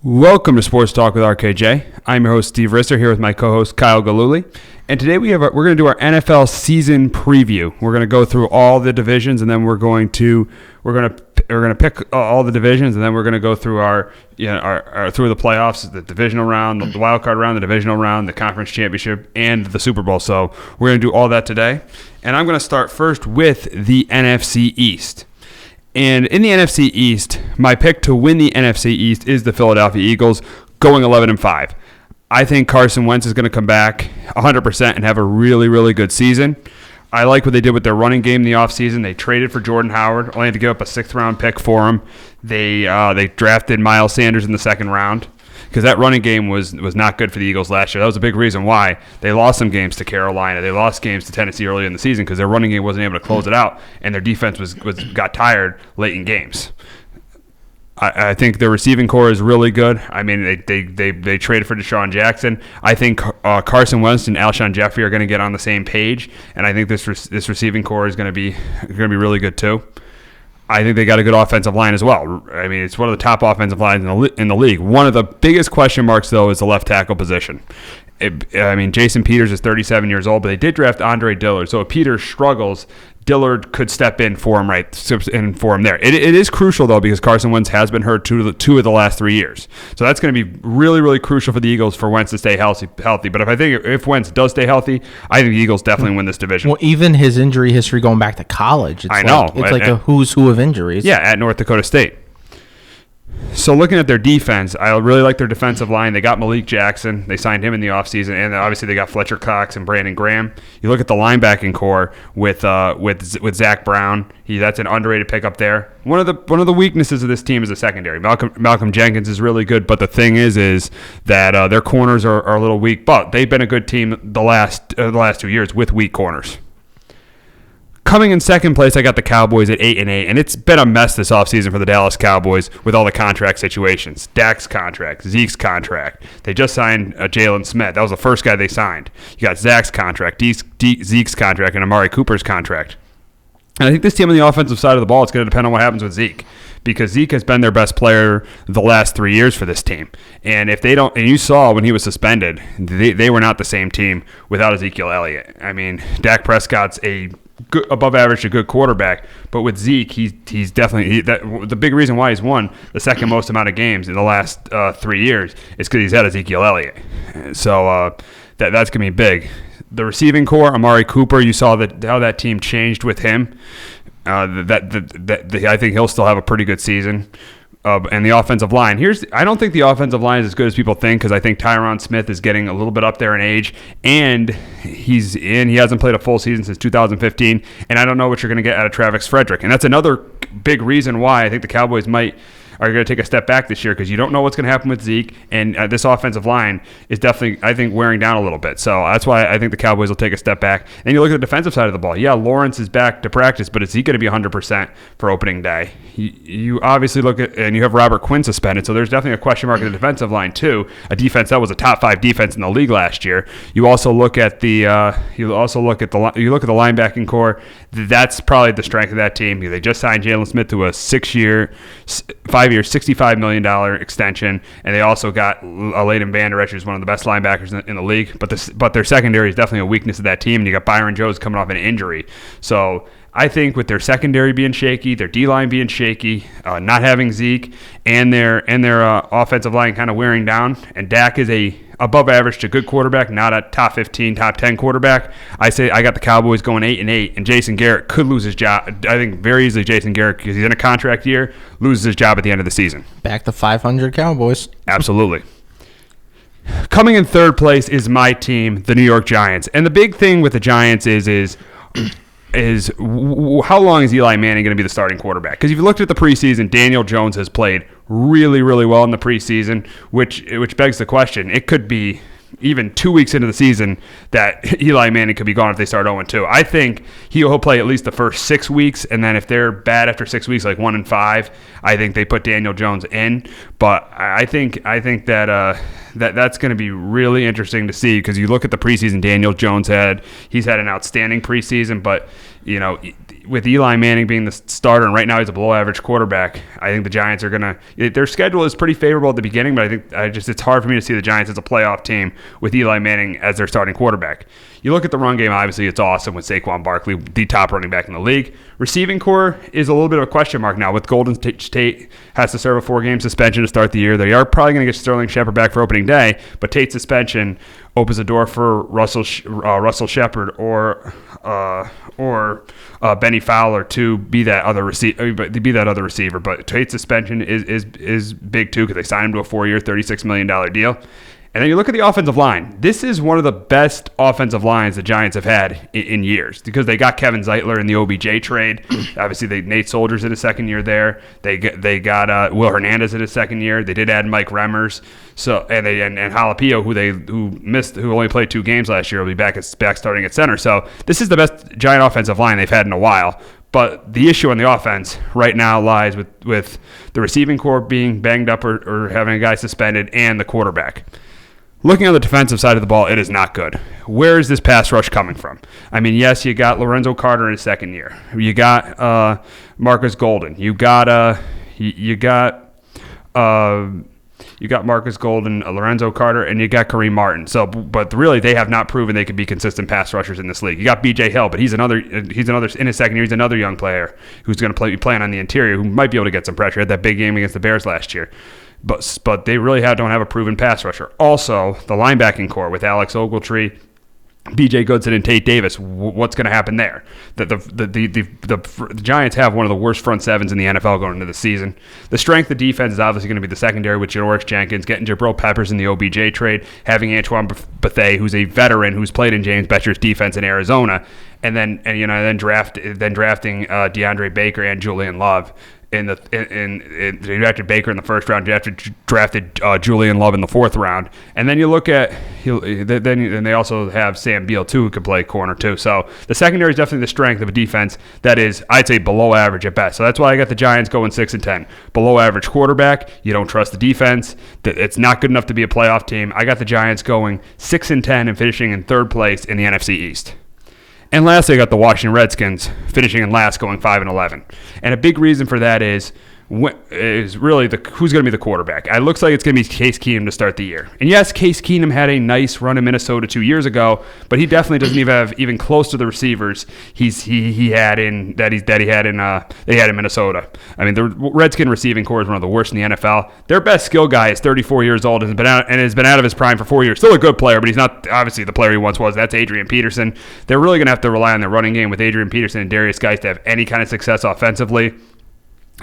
Welcome to Sports Talk with RKJ. I'm your host Steve Risser here with my co-host Kyle Galuli, and today we're going to do our NFL season preview. We're going to go through all the divisions, and then we're going to pick all the divisions, and then we're going to go through our through the playoffs, the divisional round, the wild card round, the divisional round, the conference championship, and the Super Bowl. So we're going to do all that today, and I'm going to start first with the NFC East. And in the NFC East, my pick to win the NFC East is the Philadelphia Eagles, going 11-5. I think Carson Wentz is going to come back 100% and have a really, really good season. I like what they did with their running game in the offseason. They traded for Jordan Howard, only had to give up a 6th-round pick for him. They drafted Miles Sanders in the 2nd round because that running game was not good for the Eagles last year. That was a big reason why they lost some games to Carolina. They lost games to Tennessee early in the season because their running game wasn't able to close it out, and their defense got tired late in games. I think their receiving core is really good. I mean, they traded for Deshaun Jackson. I think Carson Wentz and Alshon Jeffrey are going to get on the same page, and I think this receiving core is going to be really good too. I think they got a good offensive line as well. I mean, it's one of the top offensive lines in the league. One of the biggest question marks, though, is the left tackle position. Jason Peters is 37 years old, but they did draft Andre Dillard. So if Peters struggles, Dillard could step in for him there. It is crucial, though, because Carson Wentz has been hurt two of the last 3 years. So that's going to be really, really crucial for the Eagles for Wentz to stay healthy. But if Wentz does stay healthy, I think the Eagles definitely win this division. Well, even his injury history going back to college, it's like a who's who of injuries. Yeah, at North Dakota State. So looking at their defense, I really like their defensive line. They got Malik Jackson. They signed him in the offseason, and obviously they got Fletcher Cox and Brandon Graham. You look at the linebacking core with Zach Brown. That's an underrated pickup there. One of the weaknesses of this team is the secondary. Malcolm Jenkins is really good, but the thing is that their corners are a little weak. But they've been a good team the last 2 years with weak corners. Coming in second place, I got the Cowboys at 8-8, and it's been a mess this offseason for the Dallas Cowboys with all the contract situations. Dak's contract, Zeke's contract. They just signed Jalen Smith. That was the first guy they signed. You got Zach's contract, Zeke's contract, and Amari Cooper's contract. And I think this team on the offensive side of the ball, it's going to depend on what happens with Zeke, because Zeke has been their best player the last 3 years for this team. And if they don't, and you saw when he was suspended, they were not the same team without Ezekiel Elliott. I mean, Dak Prescott's a good, above average to good quarterback, but with Zeke, he's definitely the big reason why he's won the second most amount of games in the last 3 years is because he's had Ezekiel Elliott. So that's gonna be big. The receiving core, Amari Cooper, you saw how that team changed with him. I think he'll still have a pretty good season. And the offensive line. I don't think the offensive line is as good as people think, because I think Tyron Smith is getting a little bit up there in age, and he hasn't played a full season since 2015, and I don't know what you're going to get out of Travis Frederick. And that's another big reason why I think the Cowboys are going to take a step back this year, because you don't know what's going to happen with Zeke, and this offensive line is definitely, I think, wearing down a little bit. So that's why I think the Cowboys will take a step back. And you look at the defensive side of the ball. Yeah, Lawrence is back to practice, but is he going to be 100% for opening day? You obviously look at, and you have Robert Quinn suspended, so there's definitely a question mark in the defensive line too. A defense that was a top 5 defense in the league last year. You also look at the linebacking core. That's probably the strength of that team. They just signed Jalen Smith to a 5-year, $65 million extension, and they also got Leighton Vander Esch, who's one of the best linebackers in the league. But their secondary is definitely a weakness of that team, and you got Byron Jones coming off an injury. So I think with their secondary being shaky, their D-line being shaky, not having Zeke, and their offensive line kind of wearing down, and Dak is a above average to good quarterback, not a top 15, top 10 quarterback, I say I got the Cowboys going 8-8, and Jason Garrett could lose his job. I think very easily Jason Garrett, because he's in a contract year, loses his job at the end of the season. Back to 500 Cowboys. Absolutely. Coming in third place is my team, the New York Giants. And the big thing with the Giants is how long is Eli Manning going to be the starting quarterback? Because if you looked at the preseason, Daniel Jones has played really, really well in the preseason, which begs the question. It could be even 2 weeks into the season that Eli Manning could be gone if they start 0-2. I think he'll play at least the first 6 weeks, and then if they're bad after 6 weeks, like 1-5, I think they put Daniel Jones in. But I think that that's going to be really interesting to see, because you look at the preseason Daniel Jones he's had an outstanding preseason, but Eli Manning being the starter, and right now he's a below-average quarterback, I think the Giants are gonna. Their schedule is pretty favorable at the beginning, but I think it's hard for me to see the Giants as a playoff team with Eli Manning as their starting quarterback. You look at the run game, obviously it's awesome with Saquon Barkley, the top running back in the league. Receiving core is a little bit of a question mark now with Golden Tate has to serve a 4-game suspension to start the year. They are probably going to get Sterling Shepard back for opening day, but Tate's suspension opens the door for Russell Shepard or Benny Fowler to be that other receiver. But Tate's suspension is big too because they signed him to a 4-year, $36 million deal. And then you look at the offensive line. This is one of the best offensive lines the Giants have had in years because they got Kevin Zeitler in the OBJ trade. Obviously, Nate Soldiers in his second year there. They got Will Hernandez in his second year. They did add Mike Remmers. So and Jalapeno, who only played 2 games last year, will be back starting at center. So this is the best Giant offensive line they've had in a while. But the issue on the offense right now lies with the receiving core being banged up or having a guy suspended and the quarterback. Looking at the defensive side of the ball, it is not good. Where is this pass rush coming from? I mean, yes, you got Lorenzo Carter in his second year. You got Marcus Golden. You got Marcus Golden, Lorenzo Carter, and you got Kareem Martin. So, but really, they have not proven they could be consistent pass rushers in this league. You got B.J. Hill, but he's another in his second year. He's another young player who's going to be playing on the interior, who might be able to get some pressure. Had that big game against the Bears last year. But they really don't have a proven pass rusher. Also, the linebacking core with Alex Ogletree, B.J. Goodson, and Tate Davis, what's going to happen there? The Giants have one of the worst front sevens in the NFL going into the season. The strength of defense is obviously going to be the secondary with Janoris Jenkins, getting Jabril Peppers in the OBJ trade, having Antoine Bethea, who's a veteran who's played in James Betcher's defense in Arizona, and then drafting DeAndre Baker and Julian Love. They drafted Baker in the first round. Drafted Julian Love in the fourth round, and then you look at then they also have Sam Beal too, who could play corner too. So the secondary is definitely the strength of a defense that is, I'd say, below average at best. So that's why I got the Giants going 6-10. Below average quarterback. You don't trust the defense. It's not good enough to be a playoff team. I got the Giants going 6-10 and finishing in third place in the NFC East. And lastly, I got the Washington Redskins finishing in last, going 5-11. And a big reason for that is really who's going to be the quarterback. It looks like it's going to be Case Keenum to start the year. And yes, Case Keenum had a nice run in Minnesota 2 years ago, but he definitely doesn't even have even close to the receivers he had in Minnesota. I mean, the Redskin receiving core is one of the worst in the NFL. Their best skill guy is 34 years old and has been out of his prime for 4 years. Still a good player, but he's not obviously the player he once was. That's Adrian Peterson. They're really going to have to rely on their running game with Adrian Peterson and Darius Geis to have any kind of success offensively.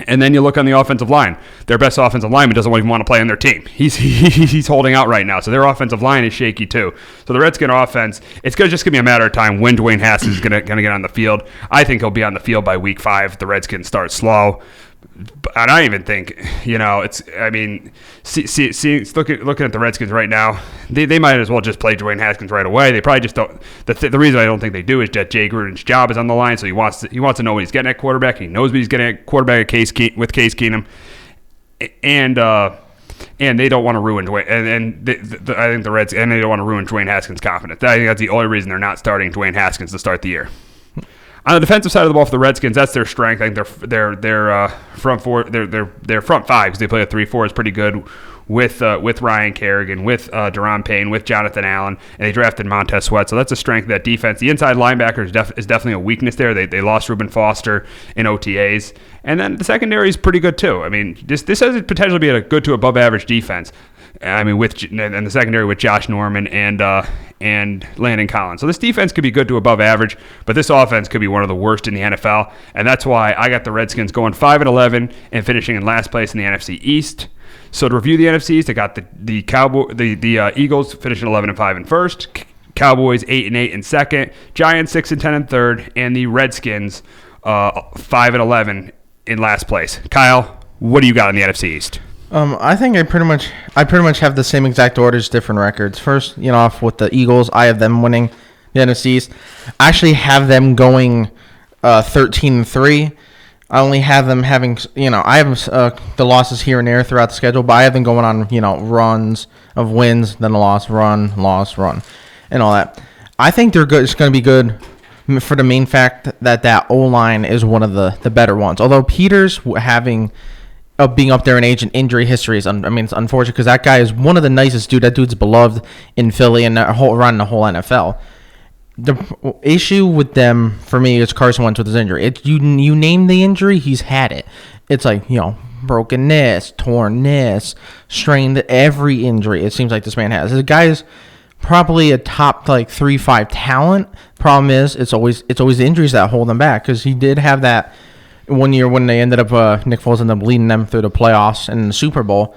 And then you look on the offensive line. Their best offensive lineman doesn't even want to play on their team. He's holding out right now. So their offensive line is shaky too. So the Redskin offense, it's just going to be a matter of time when Dwayne Haskins is going to get on the field. I think he'll be on the field by week 5. The Redskins start slow. And I even think, looking at the Redskins right now, they might as well just play Dwayne Haskins right away. They probably just don't. The reason I don't think they do is that Jay Gruden's job is on the line, so he wants to know what he's getting at quarterback. He knows what he's getting at quarterback with Case Keenum, and they don't want to ruin Dwayne. I think the Reds and they don't want to ruin Dwayne Haskins' confidence. I think that's the only reason they're not starting Dwayne Haskins to start the year. On the defensive side of the ball for the Redskins, that's their strength. I think their front four, their front five, because they play a 3-4, is pretty good with Ryan Kerrigan, with Deron Payne, with Jonathan Allen, and they drafted Montez Sweat. So that's a strength of that defense. The inside linebacker is definitely a weakness there. They lost Reuben Foster in OTAs, and then the secondary is pretty good too. I mean, this has potential to be a good to above average defense. I mean, and the secondary with Josh Norman and Landon Collins. So this defense could be good to above average, but this offense could be one of the worst in the NFL, and that's why I got the Redskins going 5-11 and finishing in last place in the NFC East. So to review the NFC East, I got the Eagles finishing 11-5 in first, Cowboys 8-8 in second, Giants 6-10 in third, and the Redskins 5-11 in last place. Kyle, what do you got in the NFC East? I think I pretty much have the same exact orders, different records. First, off with the Eagles, I have them winning the NFC East. I actually have them going 13-3. I only have them having, I have the losses here and there throughout the schedule, but I have them going on, runs of wins, then a loss, run, and all that. I think they're good. It's going to be good for the main fact that O-line is one of the better ones. Although Peters being up there in age and injury history it's unfortunate because that guy is one of the nicest dude. That dude's beloved in Philly and around the whole NFL. The issue with them for me is Carson Wentz with his injury. You name the injury, he's had it. It's like, broken this, torn this, strained every injury. It seems like this man has. The guy is probably a top 3-5 talent. Problem is, it's always the injuries that hold him back because he did have that one year when they ended up Nick Foles ended up leading them through the playoffs and the Super Bowl.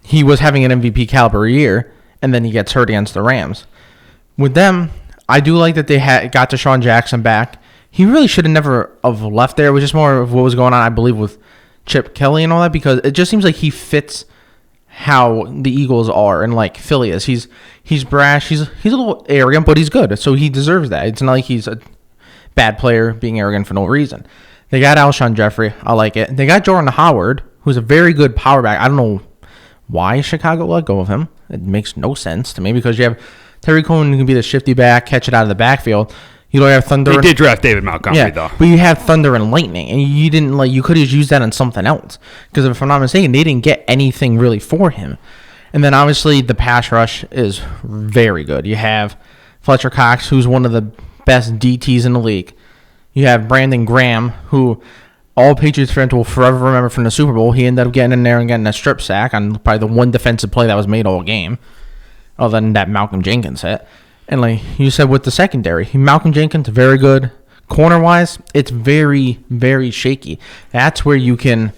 He was having an MVP caliber year, and then he gets hurt against the Rams. With them, I do like that they got Deshaun Jackson back. He really should have never have left there. It was just more of what was going on, I believe, with Chip Kelly and all that, because it just seems like he fits how the Eagles are and like Philly is. He's brash. He's a little arrogant, but he's good, so he deserves that. It's not like he's a bad player being arrogant for no reason. They got Alshon Jeffrey. I like it. They got Jordan Howard, who's a very good power back. I don't know why Chicago let go of him. It makes no sense to me because you have Terry Cohen who can be the shifty back, catch it out of the backfield. You don't have Thunder. They did draft David Montgomery, though. But you have Thunder and Lightning, and you didn't you could have used that on something else. Because if I'm not mistaken, they didn't get anything really for him. And then obviously the pass rush is very good. You have Fletcher Cox, who's one of the best DTs in the league. You have Brandon Graham, who all Patriots fans will forever remember from the Super Bowl. He ended up getting in there and getting a strip sack on probably the one defensive play that was made all game, other than that Malcolm Jenkins hit. And like you said with the secondary, Malcolm Jenkins, very good. Corner-wise, it's very, very shaky. That's where you can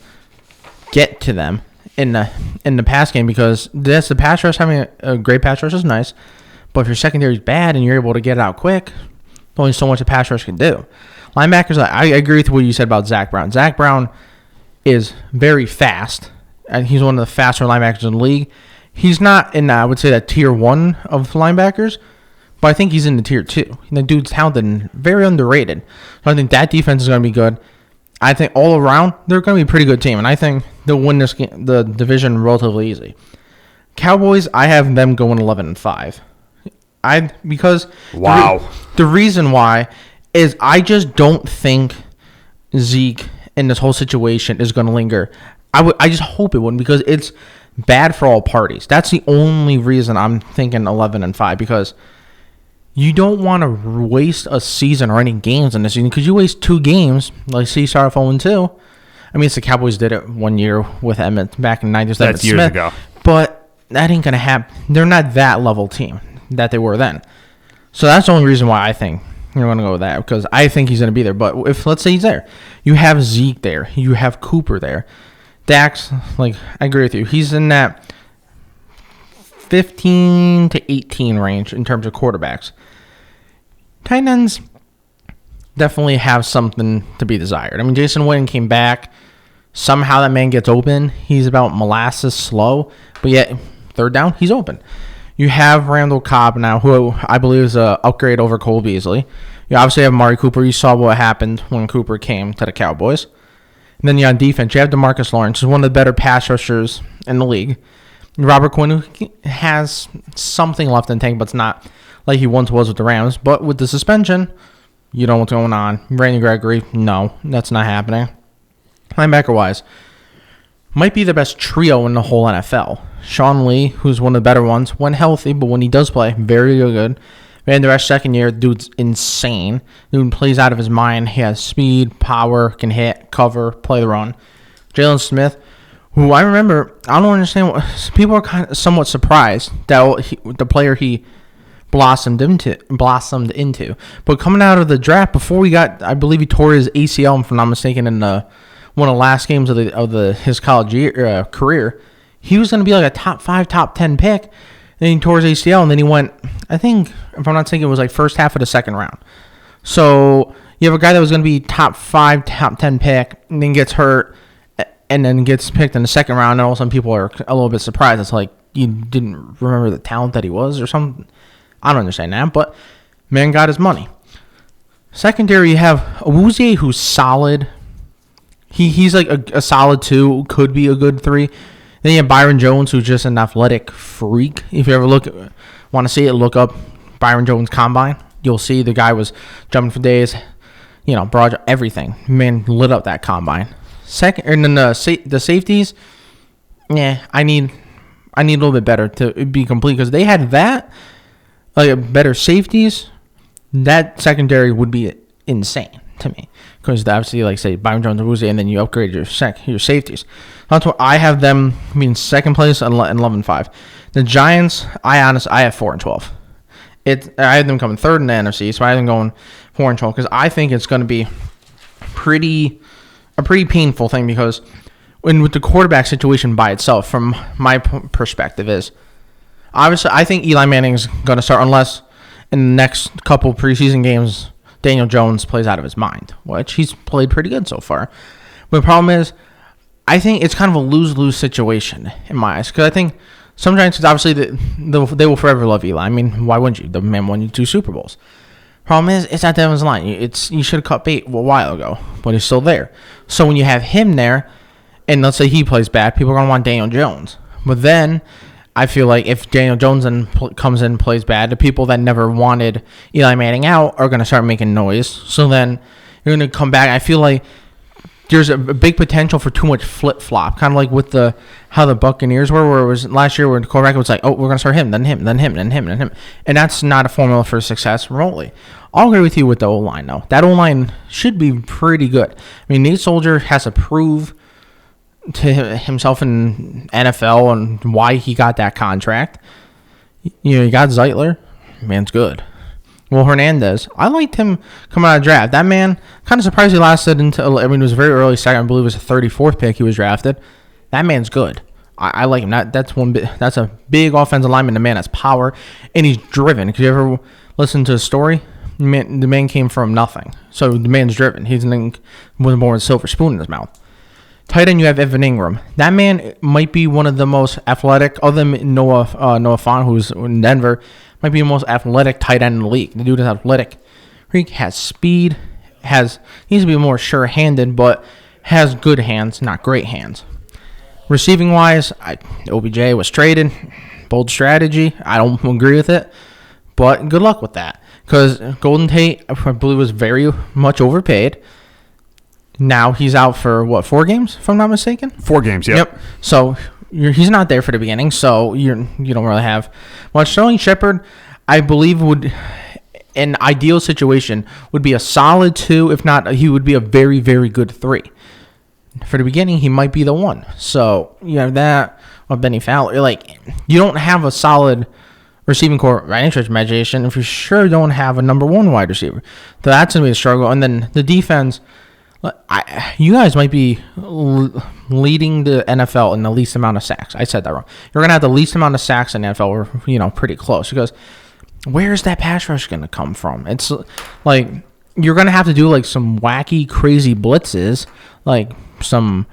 get to them in the pass game because the pass rush, having a great pass rush is nice, but if your secondary is bad and you're able to get it out quick, there's only so much a pass rush can do. Linebackers, I agree with what you said about Zach Brown. Zach Brown is very fast, and he's one of the faster linebackers in the league. He's not in, I would say, that tier 1 of linebackers, but I think he's in the tier 2. The dude's talented and very underrated. So I think that defense is going to be good. I think all around, they're going to be a pretty good team, and I think they'll win this game, the division relatively easy. Cowboys, I have them going 11-5. Because wow. The reason why is I just don't think Zeke in this whole situation is going to linger. I just hope it wouldn't because it's bad for all parties. That's the only reason I'm thinking 11-5 because you don't want to waste a season or any games in this season because you waste 2 games, like say you start off 0-2. I mean, it's the Cowboys did it one year with Emmett back in 90s. That's years ago. But that ain't going to happen. They're not that level team that they were then. So that's the only reason why I think you're going to go with that because I think he's going to be there. But if, let's say he's there, you have Zeke there. You have Cooper there. Dax, I agree with you. He's in that 15 to 18 range in terms of quarterbacks. Tight ends definitely have something to be desired. I mean, Jason Witten came back. Somehow that man gets open. He's about molasses slow, but yet third down, he's open. You have Randall Cobb now, who I believe is an upgrade over Cole Beasley. You obviously have Amari Cooper. You saw what happened when Cooper came to the Cowboys. And then on defense, you have DeMarcus Lawrence, who's one of the better pass rushers in the league. Robert Quinn, who has something left in the tank, but it's not like he once was with the Rams. But with the suspension, you know what's going on. Randy Gregory, no, that's not happening. Linebacker-wise, might be the best trio in the whole NFL. Sean Lee, who's one of the better ones, when healthy, but when he does play, very good. Van Der Esch, second year, dude's insane. Dude plays out of his mind. He has speed, power, can hit, cover, play the run. Jalen Smith, who I remember, I don't understand what people are kind of somewhat surprised that the player he blossomed into. But coming out of the draft before we got, I believe he tore his ACL, if I'm not mistaken, in one of the last games of his college career. He was going to be like a top 5, top 10 pick. Then he tore his ACL, and then he went, I think, if I'm not mistaken, it was like first half of the second round. So you have a guy that was going to be top 5, top 10 pick, and then gets hurt, and then gets picked in the second round, and all of a sudden people are a little bit surprised. It's like you didn't remember the talent that he was or something. I don't understand that, but man got his money. Secondary, you have Awuzie, who's solid. He's like a solid 2, could be a good 3. Then you have Byron Jones, who's just an athletic freak. If you ever want to see it, look up Byron Jones Combine. You'll see the guy was jumping for days, broad everything. Man lit up that combine. Second, and then the safeties, I need a little bit better to be complete because they had that, like better safeties. That secondary would be insane to me because obviously, like say Byron Jones and Woozy, and then you upgrade your safeties. That's what I have them being second place and 11-5. The Giants, I have 4-12. I have them coming third in the NFC, so I have them going 4-12 because I think it's going to be a pretty painful thing because with the quarterback situation by itself, from my perspective, is obviously I think Eli Manning's going to start unless in the next couple preseason games Daniel Jones plays out of his mind, which he's played pretty good so far. But the problem is, I think it's kind of a lose-lose situation in my eyes because I think some Giants, obviously, they will forever love Eli. I mean, why wouldn't you? The man won you 2 Super Bowls. Problem is, it's at Devin's line. You should have cut bait a while ago, but he's still there. So when you have him there, and let's say he plays bad, people are going to want Daniel Jones. But then I feel like if Daniel Jones comes in and plays bad, the people that never wanted Eli Manning out are going to start making noise. So then you're going to come back. I feel like there's a big potential for too much flip-flop, kind of like with how the Buccaneers were, where it was last year where the quarterback was like, oh, we're going to start him, then him, then him, then him, then him. And that's not a formula for success remotely. I'll agree with you with the O-line, though. That O-line should be pretty good. I mean, Nate Soldier has to prove to himself in NFL and why he got that contract. You got Zeitler. Man's good. Will Hernandez, I liked him coming out of draft. That man, kind of surprised he lasted until, it was very early second. I believe it was the 34th pick he was drafted. That man's good. I like him. That's a big offensive lineman. The man has power, and he's driven. Could you ever listen to his story? The man came from nothing. So the man's driven. He's was born with a silver spoon in his mouth. Tight end, you have Evan Ingram. That man might be one of the most athletic, other than Noah Fant, who's in Denver, might be the most athletic tight end in the league. The dude is athletic. He has speed, needs to be more sure-handed, but has good hands, not great hands. Receiving-wise, OBJ was traded. Bold strategy. I don't agree with it, but good luck with that. Because Golden Tate, I believe, was very much overpaid. Now he's out for, 4 games, if I'm not mistaken? 4 games, yep. So he's not there for the beginning, so you don't really have much. Sterling Shepard, I believe, would, an ideal situation, would be a solid 2. If not, he would be a very, very good 3. For the beginning, he might be the 1. So you have that of Benny Fowler. Like, you don't have a solid receiving core by any stretch of imagination if you sure don't have a number 1 wide receiver. So that's going to be a struggle. And then the defense, you guys might be leading the NFL in the least amount of sacks. I said that wrong. You're going to have the least amount of sacks in the NFL. We're, pretty close. Because where's that pass rush going to come from? It's like you're going to have to do like some wacky, crazy blitzes, like some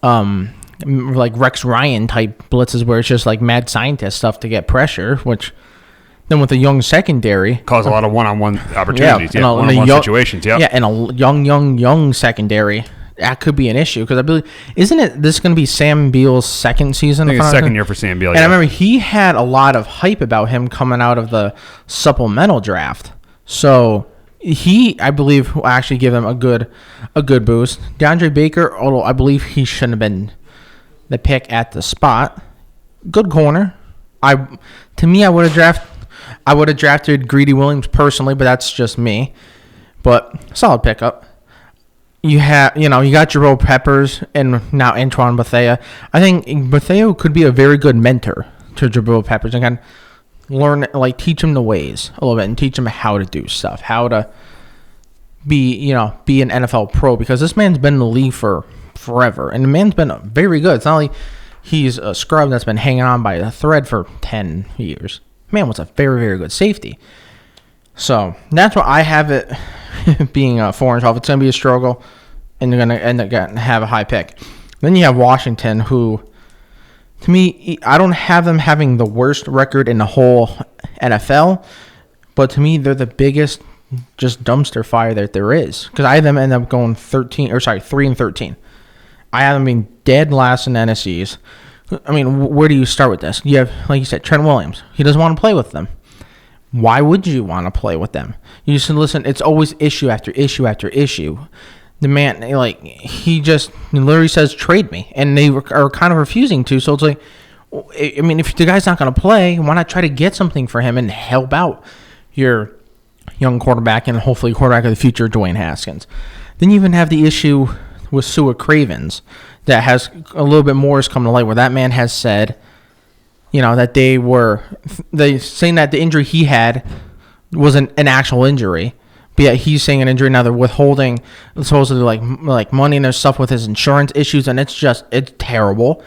like Rex Ryan type blitzes where it's just like mad scientist stuff to get pressure, which then with a young secondary cause a lot of one-on-one opportunities, one-on-one situations, and a young secondary, that could be an issue because I believe isn't this going to be Sam Beal's second season? I think it's second year for Sam Beal. And I remember he had a lot of hype about him coming out of the supplemental draft, so I believe will actually give him a good boost. DeAndre Baker, although I believe he shouldn't have been the pick at the spot, good corner. I would have drafted Greedy Williams personally, but that's just me. But solid pickup. You got Jabril Peppers and now Antoine Bethea. I think Bethea could be a very good mentor to Jabril Peppers and kind of teach him the ways a little bit and teach him how to do stuff, how to be an NFL pro because this man's been in the league for forever and the man's been very good. It's not like he's a scrub that's been hanging on by a thread for 10 years. Man was a very, very good safety. So that's why I have it being 4-12. It's going to be a struggle, and they're going to end up have a high pick. Then you have Washington, who, to me, I don't have them having the worst record in the whole NFL, but to me, they're the biggest just dumpster fire that there is. Because I have them end up going 3-13. I have them being dead last in NFCs. I mean, where do you start with this? You have, like you said, Trent Williams. He doesn't want to play with them. why would you want to play with them? You just listen. It's always issue after issue after issue. The man, like, he just literally says, trade me. And they are kind of refusing to. So it's like, I mean, if the guy's not going to play, why not try to get something for him and help out your young quarterback and hopefully quarterback of the future, Dwayne Haskins. Then you even have the issue with Sua Cravens that has a little bit more has come to light, where that man has said, that they saying that the injury he had wasn't an actual injury. But yet he's saying an injury. Now they're withholding supposedly like money, and there's stuff with his insurance issues, and it's terrible.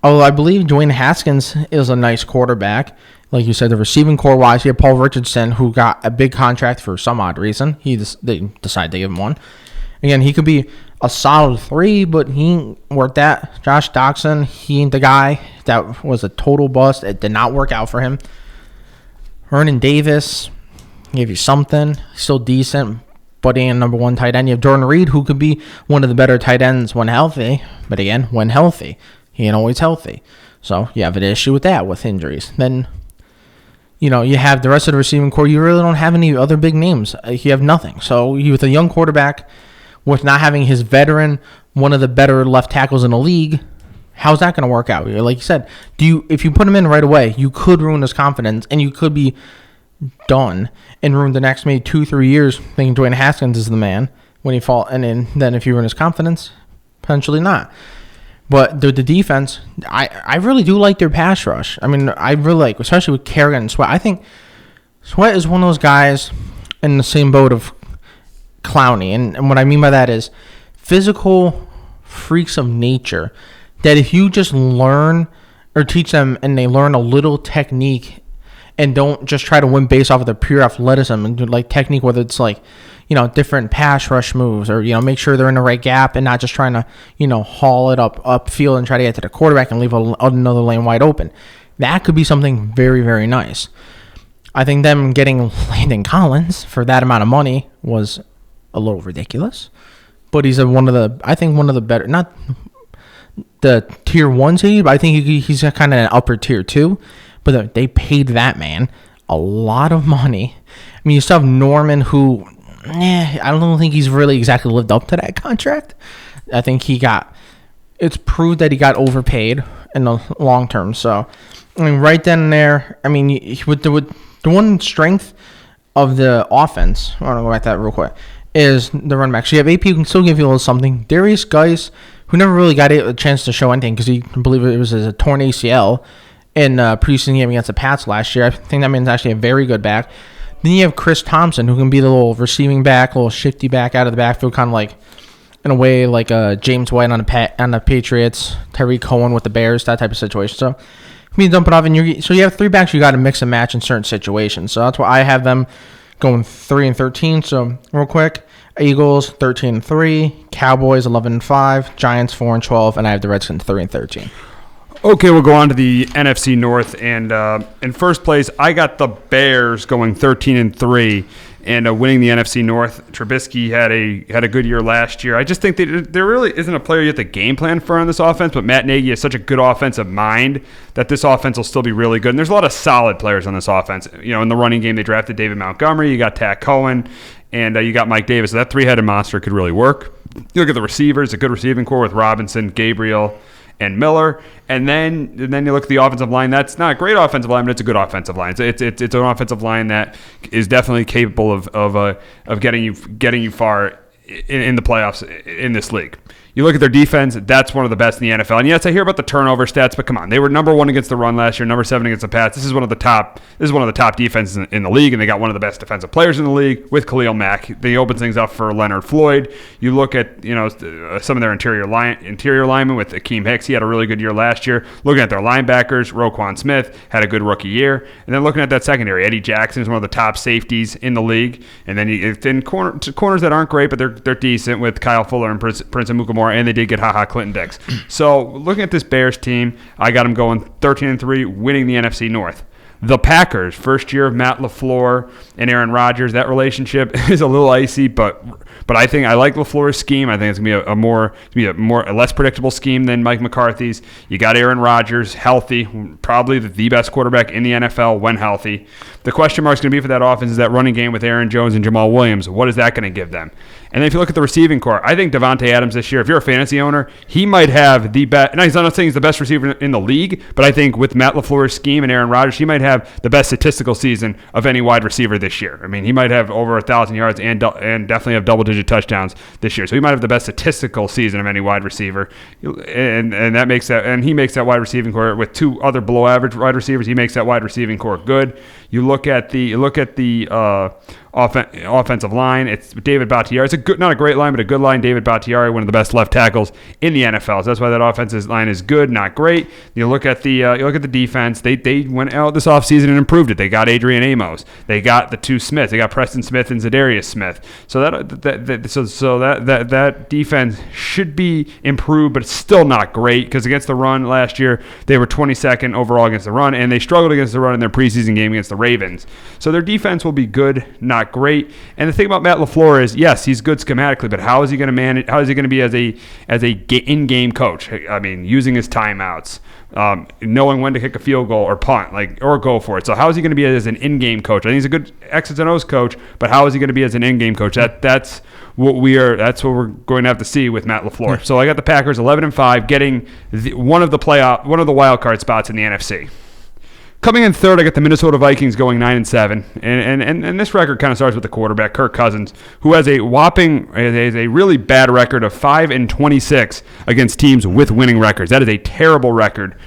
Although I believe Dwayne Haskins is a nice quarterback. Like you said, the receiving core wise, you have Paul Richardson, who got a big contract for some odd reason. They decided to give him one. Again, he could be a solid 3, but he ain't worth that. Josh Doxson, he ain't the guy. That was a total bust. It did not work out for him. Vernon Davis gave you something, still decent, but he ain't number 1 tight end. You have Jordan Reed, who could be one of the better tight ends when healthy, but again, when healthy, he ain't always healthy. So you have an issue with that, with injuries. Then, you have the rest of the receiving core. You really don't have any other big names. You have nothing. So you, with a young quarterback, with not having his veteran, one of the better left tackles in the league, how's that going to work out? Like you said, if you put him in right away, you could ruin his confidence, and you could be done and ruin the next maybe 2-3 years thinking Dwayne Haskins is the man when he fall, and then if you ruin his confidence, potentially not. But the defense, I really do like their pass rush. I mean, I really like, especially with Kerrigan and Sweat. I think Sweat is one of those guys in the same boat of Clowney. And what I mean by that is physical freaks of nature that if you just learn or teach them and they learn a little technique and don't just try to win based off of their pure athleticism and do like technique, whether it's like, different pass rush moves or, make sure they're in the right gap and not just trying to, haul it upfield and try to get to the quarterback and leave another lane wide open. That could be something very, very nice. I think them getting Landon Collins for that amount of money was a little ridiculous, but he's one of the better, not the tier 1 seed, but I think he's kind of an upper tier 2, but they paid that man a lot of money. I mean, you still have Norman, who I don't think he's really exactly lived up to that contract. I think it's proved that he got overpaid in the long term. So, I mean, right then and there, I mean, with the one strength of the offense, I want to go back to that real quick, is the run back. So you have AP who can still give you a little something. Darius Geis, who never really got a chance to show anything because I believe it was a torn ACL in preseason game against the Pats last year. I think that man's actually a very good back. Then you have Chris Thompson, who can be the little receiving back, little shifty back out of the backfield, kind of like, in a way, like James White on the Patriots, Tyreek Cohen with the Bears, that type of situation. So, you dump it off, so you have 3 backs you got to mix and match in certain situations. So that's why I have them going 3-13. So real quick, Eagles 13-3, Cowboys 11-5, Giants 4-12, and I have the Redskins 3-13. Okay, we'll go on to the NFC North, and in first place, I got the Bears going 13-3 and winning the NFC North. Trubisky had a good year last year. I just think that there really isn't a player you have to game plan for on this offense, but Matt Nagy has such a good offensive mind that this offense will still be really good. And there's a lot of solid players on this offense. In the running game, they drafted David Montgomery, you got Tack Cohen, and you got Mike Davis. So that 3-headed monster could really work. You look at the receivers, a good receiving core with Robinson, Gabriel, and Miller, and then you look at the offensive line. That's not a great offensive line, but it's a good offensive line. It's an offensive line that is definitely capable of getting you far in the playoffs in this league. You look at their defense, that's one of the best in the NFL. And yes, I hear about the turnover stats, but come on, they were number 1 against the run last year, number 7 against the pass. This is one of the top defenses in the league, and they got one of the best defensive players in the league with Khalil Mack. They opened things up for Leonard Floyd. You look at some of their interior linemen with Akeem Hicks. He had a really good year last year. Looking at their linebackers, Roquan Smith had a good rookie year, and then looking at that secondary, Eddie Jackson is one of the top safeties in the league, and then corners that aren't great, but they're decent with Kyle Fuller and Prince Amukamara. And they did get Clinton Dix. So looking at this Bears team, I got them going 13-3, winning the NFC North. The Packers, first year of Matt LaFleur and Aaron Rodgers, that relationship is a little icy, but I think I like LaFleur's scheme. I think it's gonna be a less predictable scheme than Mike McCarthy's. You got Aaron Rodgers healthy, probably the best quarterback in the NFL when healthy. The question mark is going to be for that offense is that running game with Aaron Jones and Jamal Williams. What is that going to give them? And then if you look at the receiving core, I think Devontae Adams this year, if you're a fantasy owner, he might have the best. And I'm not saying he's the best receiver in the league, but I think with Matt LaFleur's scheme and Aaron Rodgers, he might have the best statistical season of any wide receiver this year. I mean, he might have over 1,000 yards and definitely have double-digit touchdowns this year. So he might have the best statistical season of any wide receiver, and that makes that. And he makes that wide receiving core with two other below-average wide receivers. He makes that wide receiving core good. You look at the offensive line. It's David Bakhtiari. It's not a great line, but a good line. David Bakhtiari, one of the best left tackles in the NFL. So that's why that offensive line is good, not great. You look at the defense. They went out this offseason and improved it. They got Adrian Amos. They got the two Smiths. They got Preston Smith and Zadarius Smith. So that defense should be improved, but it's still not great because against the run last year they were 22nd overall against the run, and they struggled against the run in their preseason game against the Ravens. So their defense will be good, not great. And the thing about Matt LaFleur is, yes, he's good schematically, but how is he going to manage? How is he going to be as a in-game coach? I mean, using his timeouts, knowing when to kick a field goal or punt, or go for it. So how is he going to be as an in-game coach? I think he's a good X's and O's coach, but how is he going to be as an in-game coach? That's what we're going to have to see with Matt LaFleur. So I got the Packers 11-5, getting one of the wild card spots in the NFC. Coming in third, I got the Minnesota Vikings going 9-7, and this record kind of starts with the quarterback Kirk Cousins, who has a really bad record of 5-26 against teams with winning records. That is a terrible record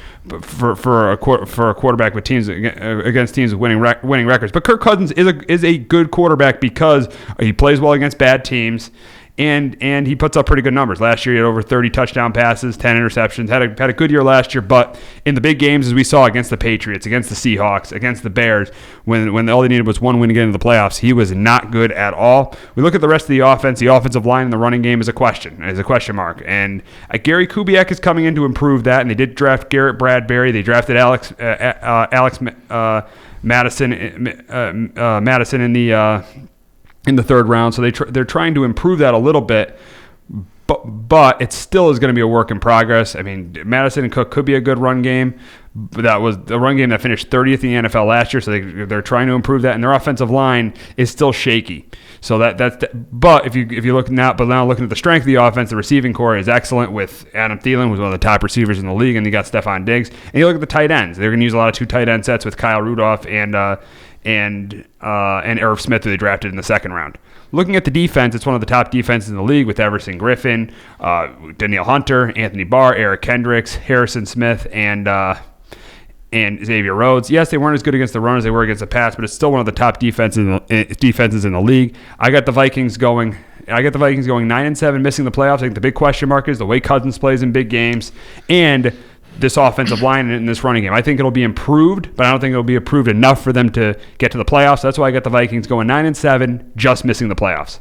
for a quarterback with teams against teams with winning records. But Kirk Cousins is a good quarterback because he plays well against bad teams. And he puts up pretty good numbers. Last year, he had over 30 touchdown passes, 10 interceptions. Had a good year last year, but in the big games, as we saw against the Patriots, against the Seahawks, against the Bears, when all they needed was one win to get into the playoffs, he was not good at all. We look at the rest of the offense. The offensive line and the running game is a question mark. And Gary Kubiak is coming in to improve that, and they did draft Garrett Bradbury. They drafted Alex Madison in the third round, so they're trying to improve that a little bit, but it still is going to be a work in progress. I mean, Madison and Cook could be a good run game. That was the run game that finished 30th in the NFL last year, so they're trying to improve that, and their offensive line is still shaky. So but if you look now, looking at the strength of the offense, the receiving core is excellent with Adam Thielen, who's one of the top receivers in the league, and you got Stephon Diggs. And you look at the tight ends; they're going to use a lot of two tight end sets with Kyle Rudolph and Irv Smith, who they drafted in the second round. Looking at the defense, it's one of the top defenses in the league with Everson Griffin, Danielle Hunter, Anthony Barr, Eric Kendricks, Harrison Smith, and Xavier Rhodes. Yes, they weren't as good against the run as they were against the pass, but it's still one of the top defenses in the league. I got the Vikings going 9-7, missing the playoffs. I think the big question mark is the way Cousins plays in big games and this offensive line in this running game. I think it'll be improved, but I don't think it'll be improved enough for them to get to the playoffs. That's why I got the Vikings going 9-7, just missing the playoffs.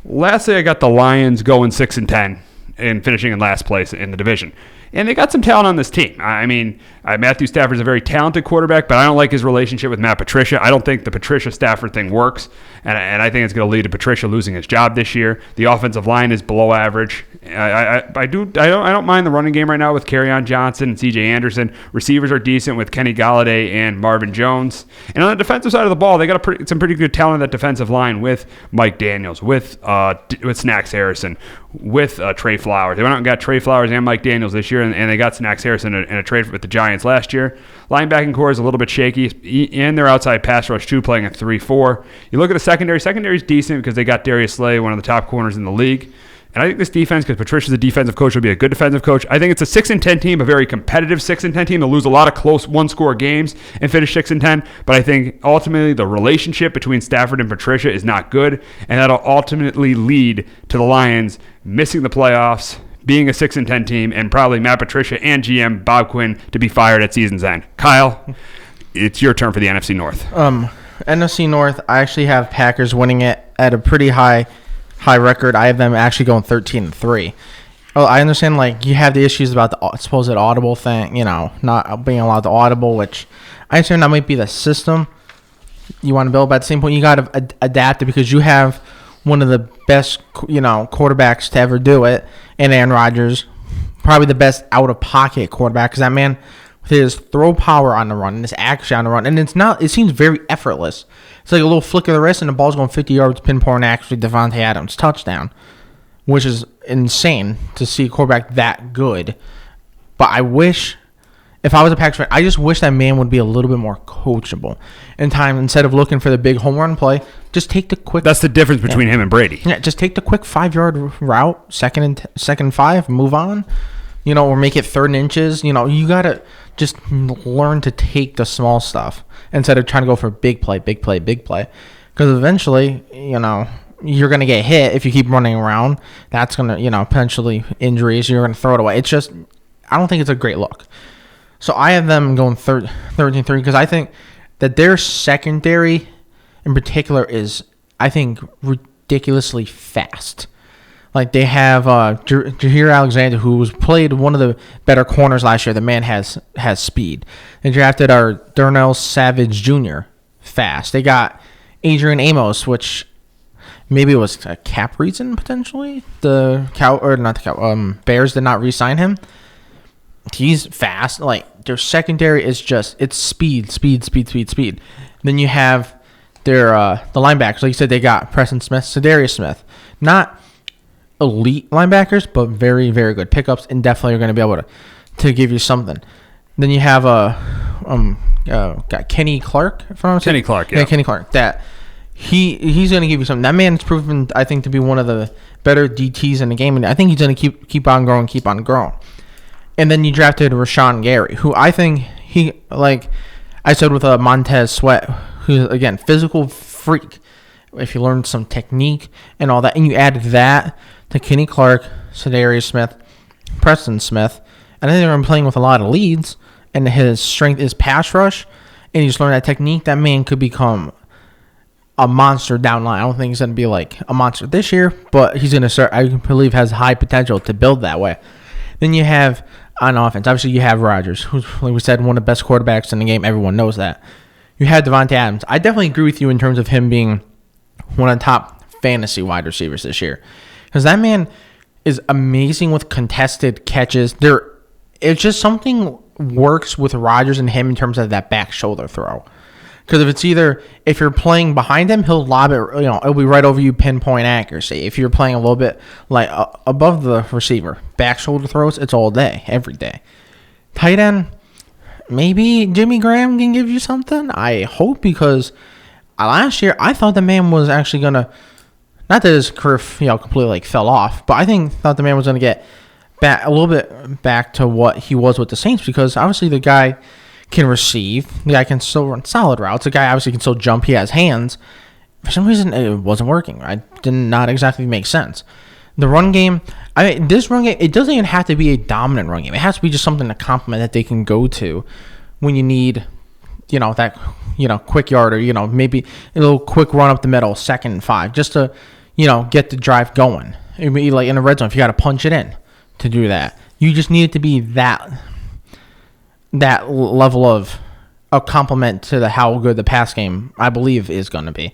Lastly, I got the Lions going 6-10 and finishing in last place in the division. And they got some talent on this team. I mean, Matthew Stafford's a very talented quarterback, but I don't like his relationship with Matt Patricia. I don't think the Patricia-Stafford thing works, and I think it's going to lead to Patricia losing his job this year. The offensive line is below average. I don't mind the running game right now with Kerryon Johnson and C.J. Anderson. Receivers are decent with Kenny Golladay and Marvin Jones. And on the defensive side of the ball, they got some pretty good talent on that defensive line with Mike Daniels, with Snacks Harrison, with Trey Flowers. They went out and got Trey Flowers and Mike Daniels this year, and they got Snacks Harrison in a trade with the Giants last year. Linebacking core is a little bit shaky, and their outside pass rush too, playing at 3-4. You look at the secondary. Secondary is decent because they got Darius Slay, one of the top corners in the league. And I think this defense, because Patricia's a defensive coach, will be a good defensive coach. I think it's a 6-10 team, a very competitive 6-10 team. They'll lose a lot of close one-score games and finish 6-10. But I think ultimately the relationship between Stafford and Patricia is not good, and that'll ultimately lead to the Lions missing the playoffs, being a 6-10 team, and probably Matt Patricia and GM Bob Quinn to be fired at season's end. Kyle, it's your turn for the NFC North. NFC North, I actually have Packers winning it at a pretty high record. I have them actually going 13-3. Oh, I understand. Like, you have the issues about the supposed audible thing, not being allowed to audible, which I understand that might be the system you want to build. But at the same point, you got to adapt it because you have one of the best, quarterbacks to ever do it, and Aaron Rodgers, probably the best out-of-pocket quarterback, because that man, with his throw power on the run and his action on the run, and it seems very effortless. It's like a little flick of the wrist, and the ball's going 50 yards, pinpoint actually Devontae Adams touchdown, which is insane to see a quarterback that good. But I wish, if I was a Packers fan, I just wish that man would be a little bit more coachable in time. Instead of looking for the big home run play, just take the quick. That's the difference between him and Brady. Yeah, just take the quick 5-yard route, second and 5, move on. Or make it 3rd and inches. You gotta just learn to take the small stuff instead of trying to go for big play. Because eventually, you're going to get hit if you keep running around. That's going to, potentially injuries. You're going to throw it away. It's just, I don't think it's a great look. So I have them going 13-3 because I think that their secondary in particular is, I think, ridiculously fast. Like, they have Jair Alexander, who was played one of the better corners last year. The man has speed. They drafted our Darnell Savage Jr. fast. They got Adrian Amos, which maybe it was a cap reason potentially. Bears did not re-sign him. He's fast. Like, their secondary is it's speed. Then you have their the linebackers. Like you said, they got Preston Smith, Zadarius Smith. Not elite linebackers, but very, very good pickups, and definitely are going to be able to give you something. Then you have got Kenny Clark. Kenny Clark, yeah. Kenny Clark. That he's going to give you something. That man's proven, I think, to be one of the better DTs in the game, and I think he's going to keep on growing. And then you drafted Rashawn Gary, who I think like I said with Montez Sweat, who's again physical freak. If you learned some technique and all that, and you added that to Kenny Clark, Zadarius Smith, Preston Smith, and I think they're playing with a lot of leads, and his strength is pass rush, and you just learn that technique, that man could become a monster down line. I don't think he's going to be like a monster this year, but he's going to start, I believe, has high potential to build that way. Then you have, on offense, obviously you have Rodgers, who's, like we said, one of the best quarterbacks in the game. Everyone knows that. You have Devontae Adams. I definitely agree with you in terms of him being one of the top fantasy wide receivers this year, because that man is amazing with contested catches. It's just something works with Rodgers and him in terms of that back shoulder throw. Because if you're playing behind him, he'll lob it. It'll be right over you, pinpoint accuracy. If you're playing a little bit like above the receiver, back shoulder throws, it's all day, every day. Tight end, maybe Jimmy Graham can give you something. I hope, because last year I thought the man was actually gonna, not that his career completely fell off, but I thought the man was gonna get back a little bit back to what he was with the Saints, because obviously the guy can receive, the guy can still run solid routes, the guy obviously can still jump, he has hands. For some reason it wasn't working. It did not exactly make sense. The run game, this run game, it doesn't even have to be a dominant run game. It has to be just something to complement that they can go to when you need that quick yard, or maybe a little quick run up the middle, 2nd and 5, just to get the drive going. It'd be like in the red zone, if you got to punch it in to do that, you just need it to be that level of a complement to how good the pass game, I believe, is going to be.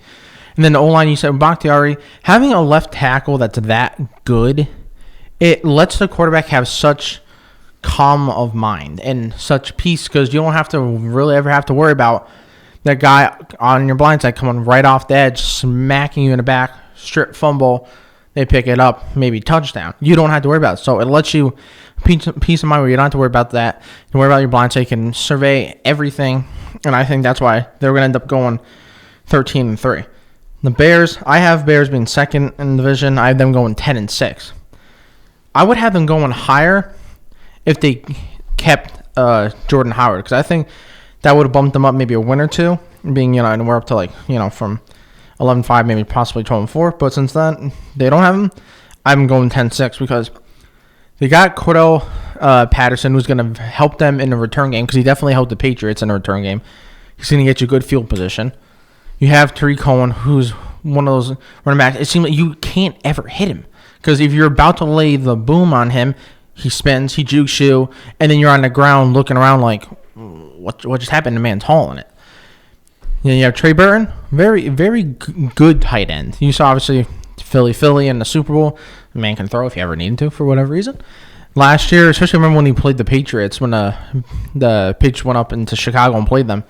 And then the O-line, you said Bakhtiari, having a left tackle that's that good, it lets the quarterback have such calm of mind and such peace, because you don't have to really ever have to worry about that guy on your blind side coming right off the edge, smacking you in the back, strip fumble, they pick it up, maybe touchdown. You don't have to worry about it. So it lets you peace of mind where you don't have to worry about that. You worry about your blind side, you can survey everything, and I think that's why they're going to end up going 13-3. The Bears, I have Bears being second in the division. I have them going 10-6. I would have them going higher if they kept Jordan Howard, because I think that would have bumped them up maybe a win or two, being anywhere up to from 11-5, maybe possibly 12-4. But since then they don't have him, I'm going 10-6, because they got Cordell Patterson, who's going to help them in the return game, because he definitely helped the Patriots in the return game. He's going to get you good field position. You have Tariq Cohen, who's one of those running backs. It seems like you can't ever hit him, Because if you're about to lay the boom on him, he spins, he jukes you, and then you're on the ground looking around like, what just happened? The man's hauling it. Then you have Trey Burton, very, very good tight end. You saw, obviously, Philly in the Super Bowl. The man can throw if you ever needed to for whatever reason. Last year, especially remember when he played the Patriots, when the Patriots went up into Chicago and played them,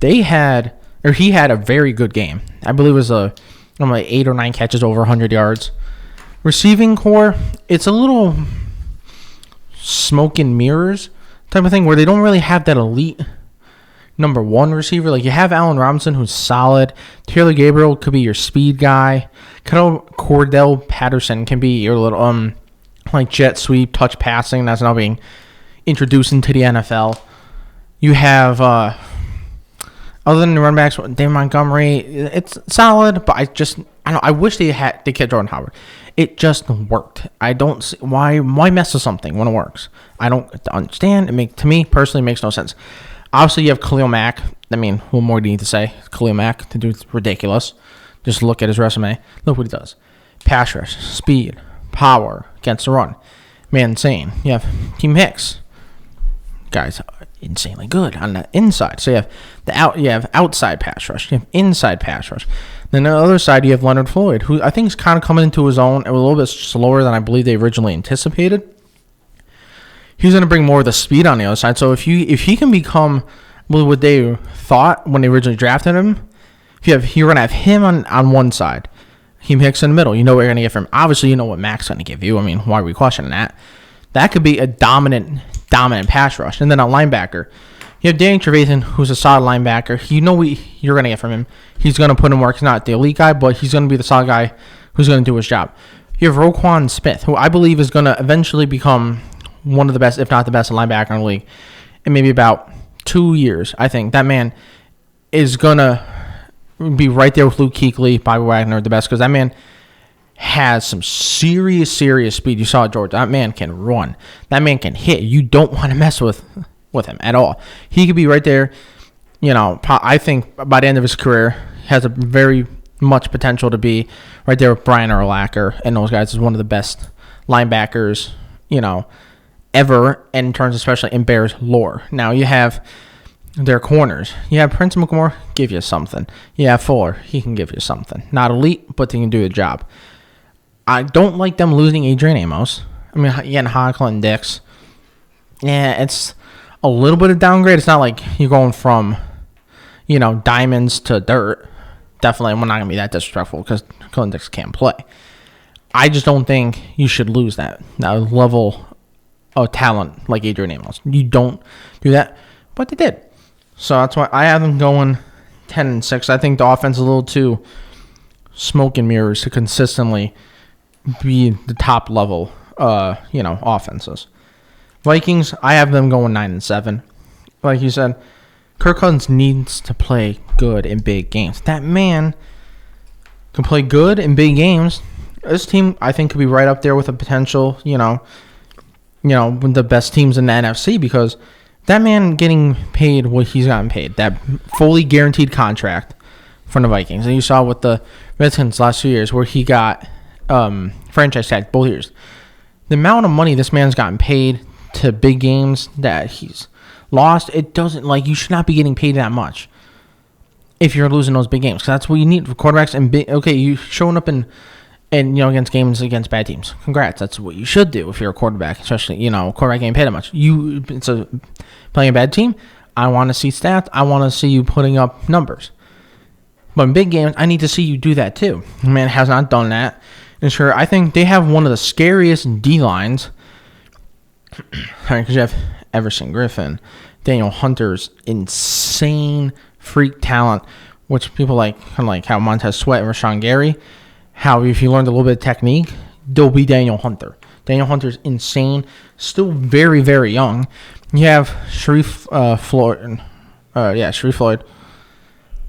he had a very good game. I believe it was like 8 or 9 catches over 100 yards. Receiving core, it's a little smoke and mirrors type of thing where they don't really have that elite number one receiver. Like you have Allen Robinson, who's solid. Taylor Gabriel could be your speed guy. Cordell Patterson can be your little like jet sweep, touch passing. That's now being introduced into the NFL. You have other than the running backs, David Montgomery, it's solid, but I wish they kept Jordan Howard. It just worked. I don't see why mess with something when it works. I don't understand. To me personally, it makes no sense. Obviously, you have Khalil Mack. I mean, what more do you need to say? Khalil Mack, the dude's ridiculous. Just look at his resume. Look what he does. Pass rush, speed, power, against the run. Man, insane. You have Team Hicks. Guys are insanely good on the inside. So you have outside pass rush. You have inside pass rush. Then on the other side, you have Leonard Floyd, who I think is kind of coming into his own a little bit slower than I believe they originally anticipated. He's going to bring more of the speed on the other side. So if he can become what they thought when they originally drafted him, you're going to have him on one side, Team Hicks in the middle. You know what you're going to get from him. Obviously, you know what Mac's going to give you. I mean, why are we questioning that? That could be a dominant pass rush. And then a linebacker. You have Danny Trevathan, who's a solid linebacker. You know what you're going to get from him. He's going to put in work. He's not the elite guy, but he's going to be the solid guy who's going to do his job. You have Roquan Smith, who I believe is going to eventually become one of the best, if not the best, linebacker in the league in maybe about 2 years. I think that man is going to be right there with Luke Kuechly, Bobby Wagner, the best, because that man has some serious speed. You saw it, George. That man can run. That man can hit. You don't want to mess with him at all. He could be right there. You know, I think by the end of his career, has a very much potential to be right there with Brian Urlacher and those guys. Is one of the best linebackers, ever, in terms especially in Bears lore. Now you have their corners. You have Prince McMorrow, give you something. You have Fuller, he can give you something. Not elite, but he can do the job. I don't like them losing Adrian Amos. I mean, again, Hocklin and Dix. Yeah, it's a little bit of downgrade. It's not like you're going from, diamonds to dirt. Definitely, we're not going to be that disrespectful because Hocklin Dix can't play. I just don't think you should lose that level of talent like Adrian Amos. You don't do that, but they did. So that's why I have them going 10-6. I think the offense is a little too smoke and mirrors to consistently be the top level, offenses. Vikings, I have them going 9-7. Like you said, Kirk Cousins needs to play good in big games. That man can play good in big games. This team, I think, could be right up there with a potential, with the best teams in the NFC, because that man getting paid what he's gotten paid, that fully guaranteed contract from the Vikings. And you saw with the Redskins last 2 years where he got franchise tag both years. The amount of money this man's gotten paid to big games that he's lost, it doesn't, you should not be getting paid that much if you're losing those big games. Because that's what you need for quarterbacks. And you showing up and against games against bad teams. Congrats. That's what you should do if you're a quarterback, especially, quarterback getting paid that much. Playing a bad team, I want to see stats. I want to see you putting up numbers. But in big games, I need to see you do that too. Man has not done that. And sure, I think they have one of the scariest D-lines. Because you have Everson Griffin, Daniel Hunter's insane freak talent, which people like how Montez Sweat and Rashawn Gary. How if you learned a little bit of technique, they'll be Daniel Hunter. Daniel Hunter's insane, still very, very young. You have Sharif Floyd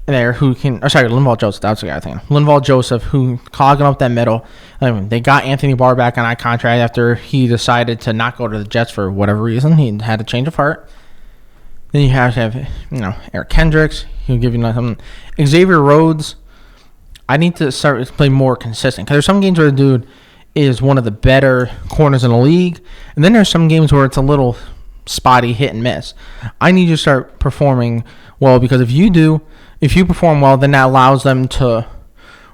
there who can. Linval Joseph. That's the guy I think. Linval Joseph, who clogging up that middle. They got Anthony Barr back on that contract after he decided to not go to the Jets for whatever reason. He had a change of heart. Then you have to have Eric Kendricks. He'll give you something. Xavier Rhodes. I need to start to play more consistent because there's some games where the dude is one of the better corners in the league. And then there's some games where it's a little spotty, hit and miss. I need you to start performing well, because if you perform well, then that allows them to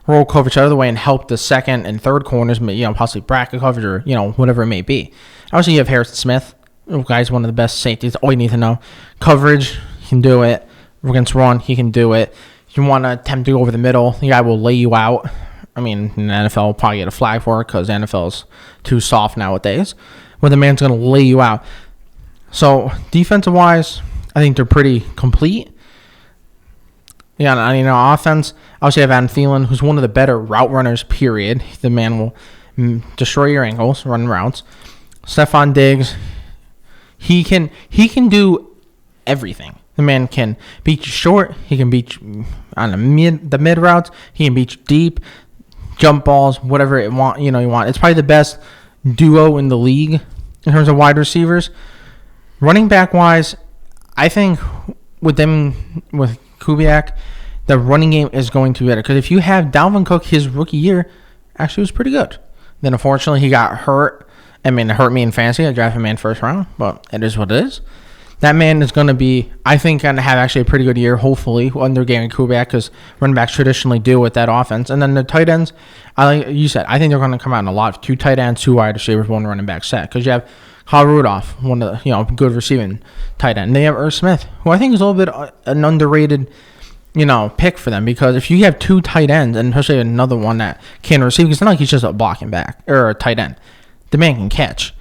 roll coverage the other way and help the second and third corners, possibly bracket coverage or, whatever it may be. Obviously, you have Harrison Smith. The guy's one of the best safeties. All you need to know. Coverage, he can do it. Against run, he can do it. If you want to attempt to go over the middle, the guy will lay you out. I mean, in the NFL, will probably get a flag for it because the NFL is too soft nowadays. But the man's going to lay you out. So, defensive-wise, I think they're pretty complete. Yeah, offense, obviously I have Adam Thielen, who's one of the better route runners, period. The man will destroy your ankles running routes. Stephon Diggs, he can do everything. The man can beat you short. He can beat you on the mid routes. He can beat you deep, jump balls, whatever you want. It's probably the best duo in the league in terms of wide receivers. Running back wise, I think with Kubiak, the running game is going to be better. Because if you have Dalvin Cook, his rookie year actually was pretty good. Then unfortunately he got hurt. I mean, it hurt me in fantasy. I drafted a man first round, but it is what it is. That man is going to be, I think, going to have actually a pretty good year, hopefully, under Gary Kubiak, because running backs traditionally do with that offense. And then the tight ends, like you said, I think they're going to come out in a lot of 2 tight ends, 2 wide receivers, 1 running back set. Because you have Kyle Rudolph, one of the good receiving tight end. And they have Irv Smith, who I think is a little bit an underrated pick for them, because if you have 2 tight ends, and especially another one that can receive, because it's not like he's just a blocking back or a tight end. The man can catch.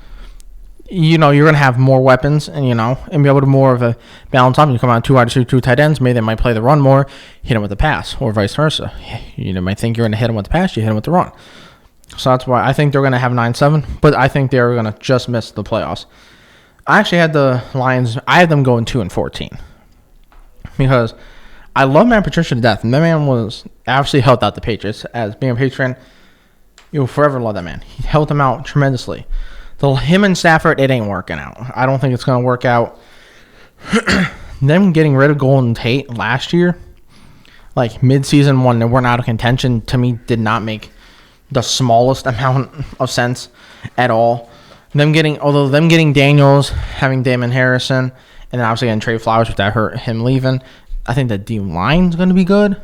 You're going to have more weapons and be able to more of a balance up. You come out 2 wide receivers, 2 tight ends. Maybe they might play the run more, hit him with the pass, or vice versa. You might think you're going to hit him with the pass, you hit him with the run. So that's why I think they're going to have 9-7, but I think they're going to just miss the playoffs. I actually had the Lions, I had them going 2-14, because I love Matt Patricia to death. And that man was obviously helped out the Patriots. As being a Patriot, you'll forever love that man. He helped them out tremendously. Him and Stafford, it ain't working out. I don't think it's going to work out. Them getting rid of Golden Tate last year, like mid-season when they weren't out of contention, to me did not make the smallest amount of sense at all. Them getting Daniels, having Damon Harrison, and then obviously getting Trey Flowers, which that hurt him leaving. I think the D-line's going to be good.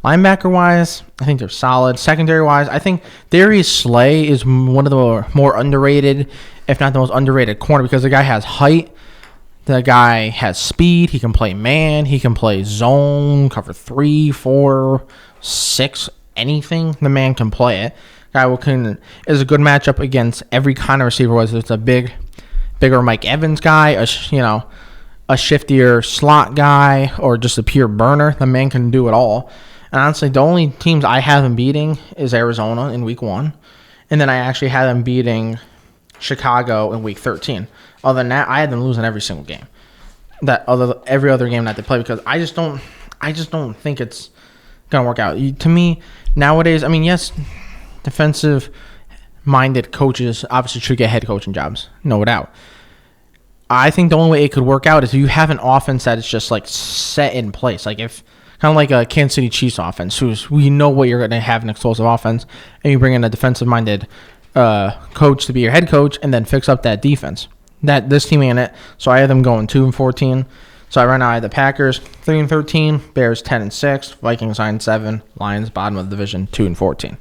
Linebacker-wise, I think they're solid. Secondary-wise, I think Darius Slay is one of the more underrated, if not the most underrated corner, because the guy has height. The guy has speed. He can play man. He can play zone, cover 3, 4, 6, anything. The man can play it. Guy is a good matchup against every kind of receiver, whether it's a bigger Mike Evans guy, a shiftier slot guy, or just a pure burner. The man can do it all. And honestly, the only teams I have them beating is Arizona in week 1. And then I actually had them beating Chicago in week 13. Other than that, I had them losing every single game. Every other game that they play, because I just don't think it's gonna work out. To me, nowadays, I mean, yes, defensive-minded coaches obviously should get head coaching jobs, no doubt. I think the only way it could work out is if you have an offense that is just like set in place. Like if kind of like a Kansas City Chiefs offense, we know what you're going to have an explosive offense, and you bring in a defensive-minded coach to be your head coach, and then fix up that defense. This team ain't it. So I had them going 2-14. So right now I had the Packers 3-13, Bears 10-6, Vikings 9-7, Lions bottom of the division 2-14.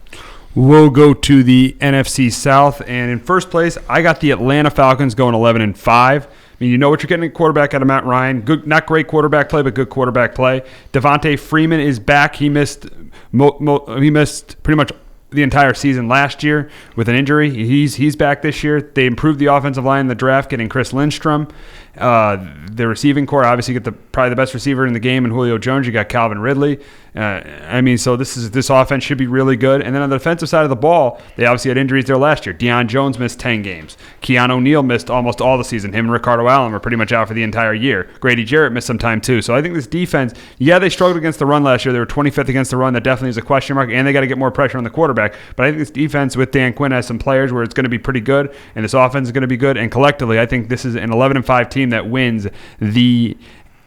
We'll go to the NFC South, and in first place, I got the Atlanta Falcons going 11-5. I mean, you know what you're getting at quarterback out of Matt Ryan. Good, not great quarterback play, but good quarterback play. Devontae Freeman is back. He missed pretty much the entire season last year with an injury. He's back this year. They improved the offensive line in the draft, getting Chris Lindstrom. The receiving core obviously get probably the best receiver in the game in Julio Jones. You got Calvin Ridley. So this offense should be really good. And then on the defensive side of the ball, they obviously had injuries there last year. Deion Jones missed 10 games. Keanu O'Neal missed almost all the season. Him and Ricardo Allen were pretty much out for the entire year. Grady Jarrett missed some time too. So I think this defense, they struggled against the run last year. They were 25th against the run. That definitely is a question mark, and they got to get more pressure on the quarterback. But I think this defense with Dan Quinn has some players where it's going to be pretty good, and this offense is going to be good. And collectively, I think this is an 11-5 team that wins the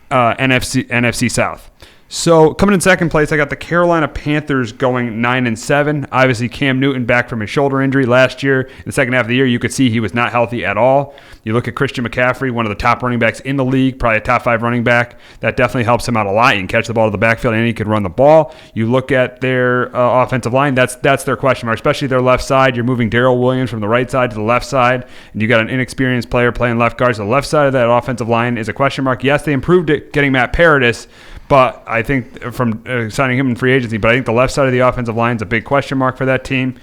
NFC South. So coming in second place, I got the Carolina Panthers going 9-7. Obviously, Cam Newton back from his shoulder injury last year. In the second half of the year, you could see he was not healthy at all. You look at Christian McCaffrey, one of the top running backs in the league, probably a top 5 running back. That definitely helps him out a lot. He can catch the ball to the backfield and he could run the ball. You look at their offensive line, that's their question mark, especially their left side. You're moving Darrell Williams from the right side to the left side, and you got an inexperienced player playing left guard. So the left side of that offensive line is a question mark. Yes, they improved it getting Matt Paradis, but I think from signing him in free agency, but I think the left side of the offensive line is a big question mark for that team.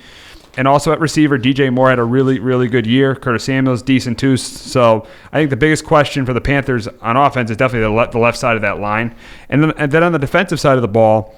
And also at receiver, DJ Moore had a really, really good year. Curtis Samuel's decent too. So I think the biggest question for the Panthers on offense is definitely the left side of that line. And then on the defensive side of the ball,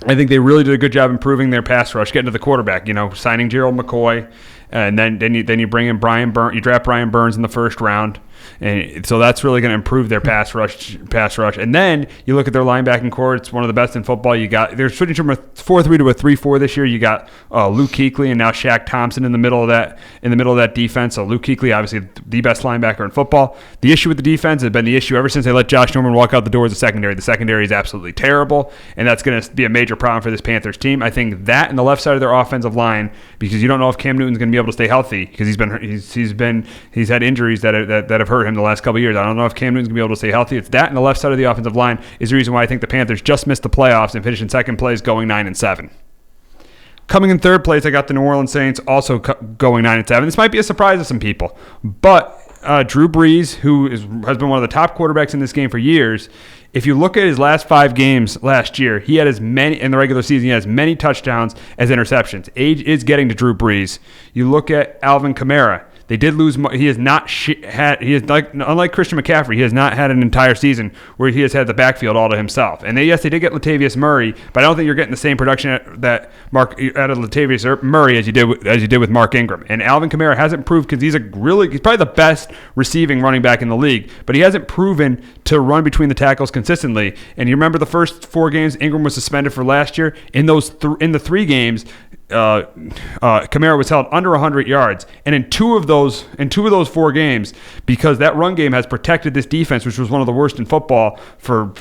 I think they really did a good job improving their pass rush, getting to the quarterback. Signing Gerald McCoy, and then you bring in Brian Burns. You draft Brian Burns in the first round. And so that's really going to improve their pass rush. And then you look at their linebacking core. It's one of the best in football. They're switching from a 4-3 to a 3-4 this year. You got Luke Kuechly and now Shaq Thompson in the middle of that defense. So Luke Kuechly, obviously the best linebacker in football. The issue with the defense has been the issue ever since they let Josh Norman walk out the door as a secondary. The secondary is absolutely terrible, and that's going to be a major problem for this Panthers team. I think that and the left side of their offensive line, because you don't know if Cam Newton's going to be able to stay healthy because he's had injuries that have hurt him the last couple of years. I don't know if Cam Newton's going to be able to stay healthy. It's that and the left side of the offensive line is the reason why I think the Panthers just missed the playoffs and finished in second place going 9-7. Coming in third place, I got the New Orleans Saints also going 9-7. This might be a surprise to some people, but Drew Brees, who has been one of the top quarterbacks in this game for years, if you look at his last 5 games last year, he had as many in the regular season. He had as many touchdowns as interceptions. Age is getting to Drew Brees. You look at Alvin Kamara. They did lose. He has not had. He is unlike Christian McCaffrey. He has not had an entire season where he has had the backfield all to himself. And they did get Latavius Murray, but I don't think you're getting the same production out of Latavius Murray as you did with Mark Ingram. And Alvin Kamara hasn't proved, because he's probably the best receiving running back in the league, but he hasn't proven to run between the tackles consistently. And you remember the first 4 games Ingram was suspended for last year. In the 3 games, Kamara was held under 100 yards, and in two of those 4 games, because that run game has protected this defense, which was one of the worst in football for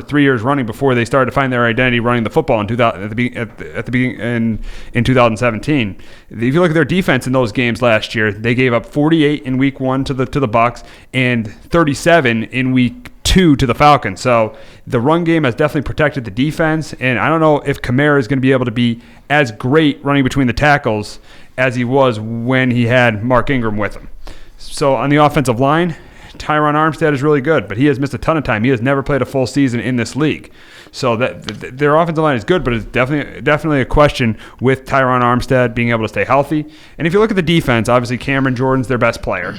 3 years running before they started to find their identity running the football in 2017. If you look at their defense in those games last year, they gave up 48 in week 1 to the Bucks and 37 in week 2 to the Falcons. So the run game has definitely protected the defense, and I don't know if Kamara is going to be able to be as great running between the tackles as he was when he had Mark Ingram with him. So on the offensive line, Tyron Armstead is really good, but he has missed a ton of time. He has never played a full season in this league. So that their offensive line is good, but it's definitely a question with Tyron Armstead being able to stay healthy. And if you look at the defense, obviously Cameron Jordan's their best player.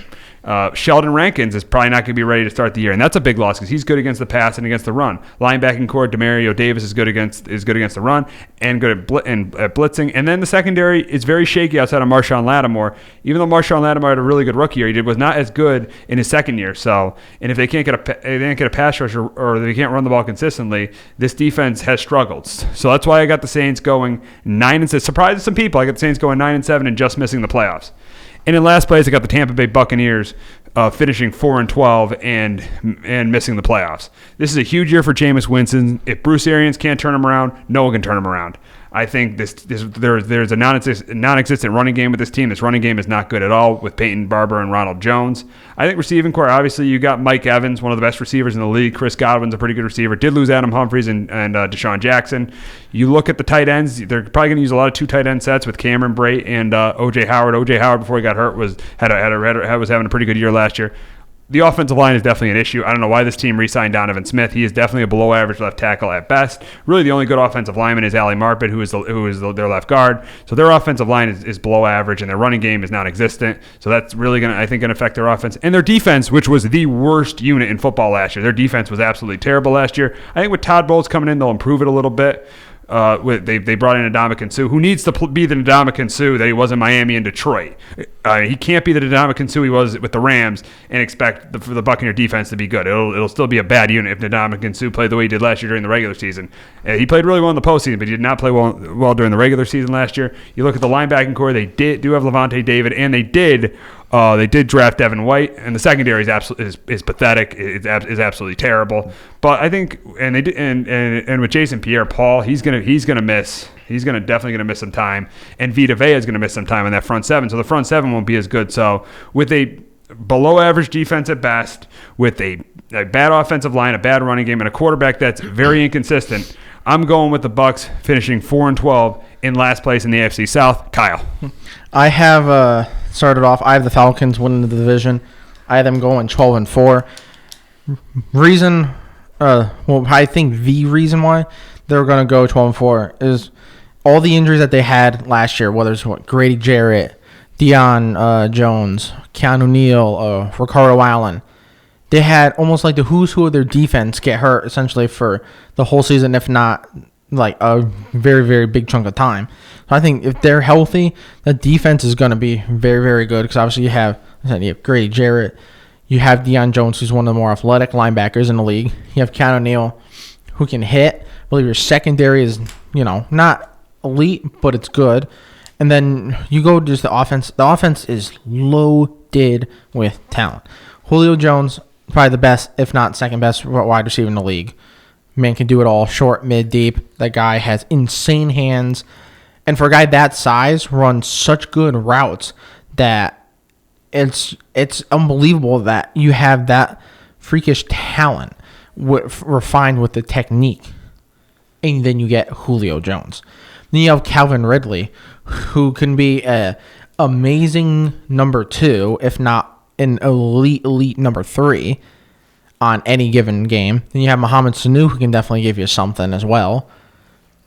Sheldon Rankins is probably not going to be ready to start the year, and that's a big loss because he's good against the pass and against the run. Linebacking core, Demario Davis is good against the run and good at blitzing. And then the secondary is very shaky outside of Marshawn Lattimore. Even though Marshawn Lattimore had a really good rookie year, he was not as good in his second year. So, and if they can't get a pass rush or they can't run the ball consistently, this defense has struggled. So that's why I got the Saints going 9-6. Surprised some people, I got the Saints going 9-7 and just missing the playoffs. And in last place, I got the Tampa Bay Buccaneers finishing 4-12 and missing the playoffs. This is a huge year for Jameis Winston. If Bruce Arians can't turn him around, no one can turn him around. I think there's a non-existent running game with this team. This running game is not good at all with Peyton Barber and Ronald Jones. I think receiving core, obviously, you got Mike Evans, one of the best receivers in the league. Chris Godwin's a pretty good receiver. Did lose Adam Humphries and Deshaun Jackson. You look at the tight ends, they're probably going to use a lot of 2 tight end sets with Cameron Brate and O.J. Howard. O.J. Howard, before he got hurt, was having a pretty good year last year. The offensive line is definitely an issue. I don't know why this team re-signed Donovan Smith. He is definitely a below-average left tackle at best. Really, the only good offensive lineman is Ali Marpet, who is their left guard. So their offensive line is below average, and their running game is non-existent. So that's really going to affect their offense. And their defense, which was the worst unit in football last year. Their defense was absolutely terrible last year. I think with Todd Bowles coming in, they'll improve it a little bit. They brought in Ndamukong Suh, who needs to be the Ndamukong Suh that he was in Miami and Detroit. He can't be the Ndamukong Suh he was with the Rams and expect for the Buccaneer defense to be good. It'll still be a bad unit if Ndamukong Suh played the way he did last year during the regular season. He played really well in the postseason, but he did not play well during the regular season last year. You look at the linebacking core; they do have Levante David, and they did They did draft Devin White, and the secondary is pathetic. Is absolutely terrible. But I think, and they did, and with Jason Pierre-Paul, he's gonna miss. He's definitely gonna miss some time, and Vita Vea is gonna miss some time in that front seven. So the front seven won't be as good. So with a below average defense at best, with a bad offensive line, a bad running game, and a quarterback that's very inconsistent, I'm going with the Bucs finishing 4-12 in last place in the AFC South. Kyle. I have started off. I have the Falcons winning the division. I have them going 12-4. Reason, I think the reason why they're going to go 12-4 is all the injuries that they had last year. Whether it's Grady Jarrett, Deion Jones, Keanu Neal, Ricardo Allen. They had almost like the who's who of their defense get hurt essentially for the whole season, if not like a very, very big chunk of time. So I think if they're healthy, the defense is going to be very, very good because obviously you have Grady Jarrett, you have Deion Jones, who's one of the more athletic linebackers in the league. You have Keanu Neal, who can hit. I believe your secondary is, not elite, but it's good. And then you go to just the offense. The offense is loaded with talent. Julio Jones, probably the best, if not second best wide receiver in the league. Man can do it all, short, mid, deep. That guy has insane hands. And for a guy that size, runs such good routes that it's unbelievable that you have that freakish talent refined with the technique. And then you get Julio Jones. Then you have Calvin Ridley, who can be an amazing number 2, if not an elite number 3 on any given game. Then you have Mohamed Sanu, who can definitely give you something as well.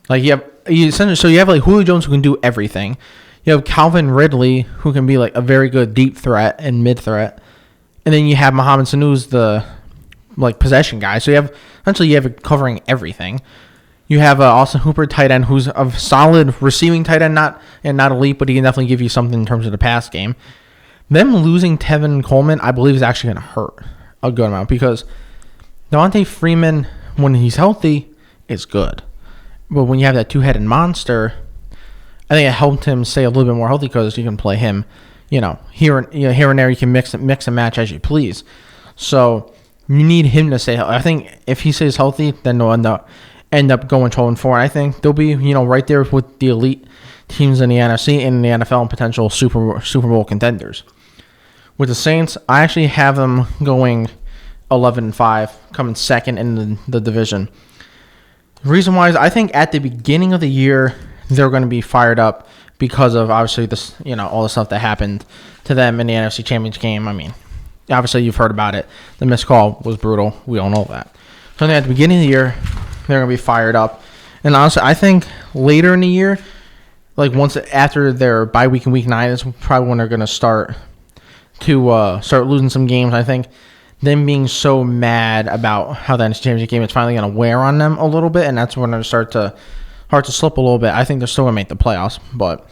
Like you have like Julio Jones, who can do everything. You have Calvin Ridley, who can be like a very good deep threat and mid threat. And then you have Mohamed Sanu, who's the like possession guy. So you have it covering everything. You have Austin Hooper, tight end, who's a solid receiving tight end, not elite, but he can definitely give you something in terms of the pass game. Them losing Tevin Coleman, I believe, is actually going to hurt a good amount because Devontae Freeman, when he's healthy, is good. But when you have that two-headed monster, I think it helped him stay a little bit more healthy because you can play him, here and there. You can mix and match as you please. So you need him to stay healthy. I think if he stays healthy, then they'll end up going 12-4. I think they'll be, right there with the elite teams in the NFC and the NFL and potential Super Bowl contenders. With the Saints, I actually have them going 11-5, coming second in the division. The reason why is I think at the beginning of the year they're going to be fired up because of obviously this, all the stuff that happened to them in the NFC Championship game. I mean, obviously you've heard about it. The missed call was brutal. We all know that. So at the beginning of the year, they're going to be fired up. And honestly, I think later in the year, like once after their bye week in week 9 is probably when they're going to start losing some games. I think them being so mad about how the NFC Championship game is finally going to wear on them a little bit, and that's when they're start to slip a little bit. I think they're still going to make the playoffs, but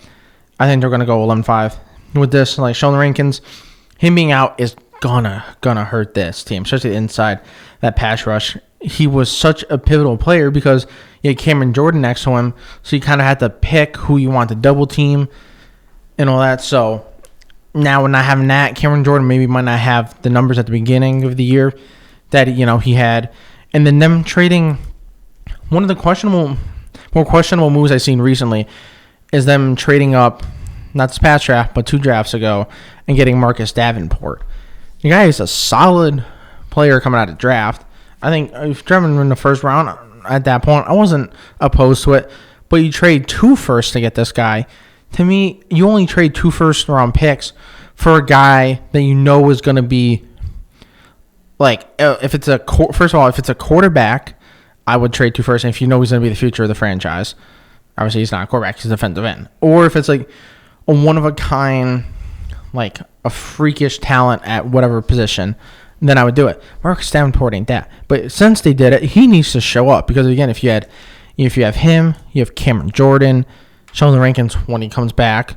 I think they're going to go 11-5 with this. Like Sheldon Rankins, him being out is gonna hurt this team, especially inside that pass rush. He was such a pivotal player because you had Cameron Jordan next to him, so you kind of had to pick who you want to double team and all that. So now we're not having that. Cameron Jordan maybe might not have the numbers at the beginning of the year that he had, and then them trading one of the more questionable moves I've seen recently is them trading up, not this past draft, but 2 drafts ago, and getting Marcus Davenport. The guy is a solid player coming out of draft. I think if drafting him in the first round at that point, I wasn't opposed to it. But you trade 2 firsts to get this guy. To me, you only trade 2 first-round picks for a guy that is going to be like if it's a quarterback, I would trade 2 firsts. And if he's going to be the future of the franchise, obviously he's not a quarterback; he's a defensive end. Or if it's like a one-of-a-kind, like a freakish talent at whatever position, then I would do it. Marcus Davenport ain't that. But since they did it, he needs to show up because again, if you have him, you have Cameron Jordan, Sheldon Rankins when he comes back,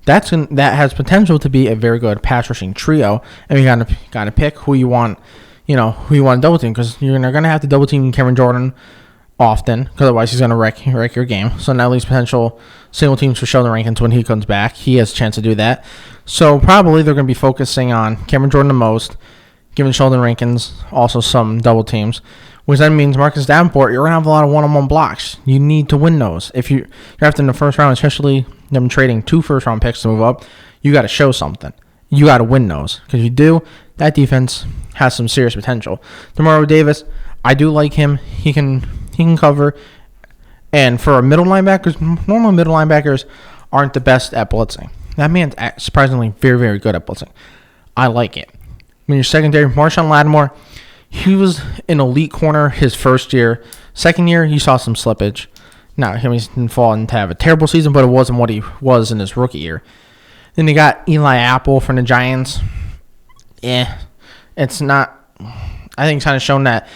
that has potential to be a very good pass rushing trio. And you got to pick who you want, who you want to double team because you're going to have to double team Cameron Jordan often because otherwise he's going to wreck your game. So now leaves potential single teams for Sheldon Rankins when he comes back. He has a chance to do that. So probably they're going to be focusing on Cameron Jordan the most, giving Sheldon Rankins also some double teams, which then means Marcus Davenport, you're going to have a lot of one-on-one blocks. You need to win those. If you're after in the first round, especially them trading 2 first-round picks to move up, you got to show something. You got to win those. Because if you do, that defense has some serious potential. Demario Davis, I do like him. He can cover. And for a middle linebackers, normal middle linebackers aren't the best at blitzing. That man's surprisingly very, very good at blitzing. I like it. When you're secondary, Marshawn Lattimore, he was an elite corner his first year. Second year, you saw some slippage. Now, he didn't fall into have a terrible season, but it wasn't what he was in his rookie year. Then you got Eli Apple from the Giants. It's not. I think it's kind of shown that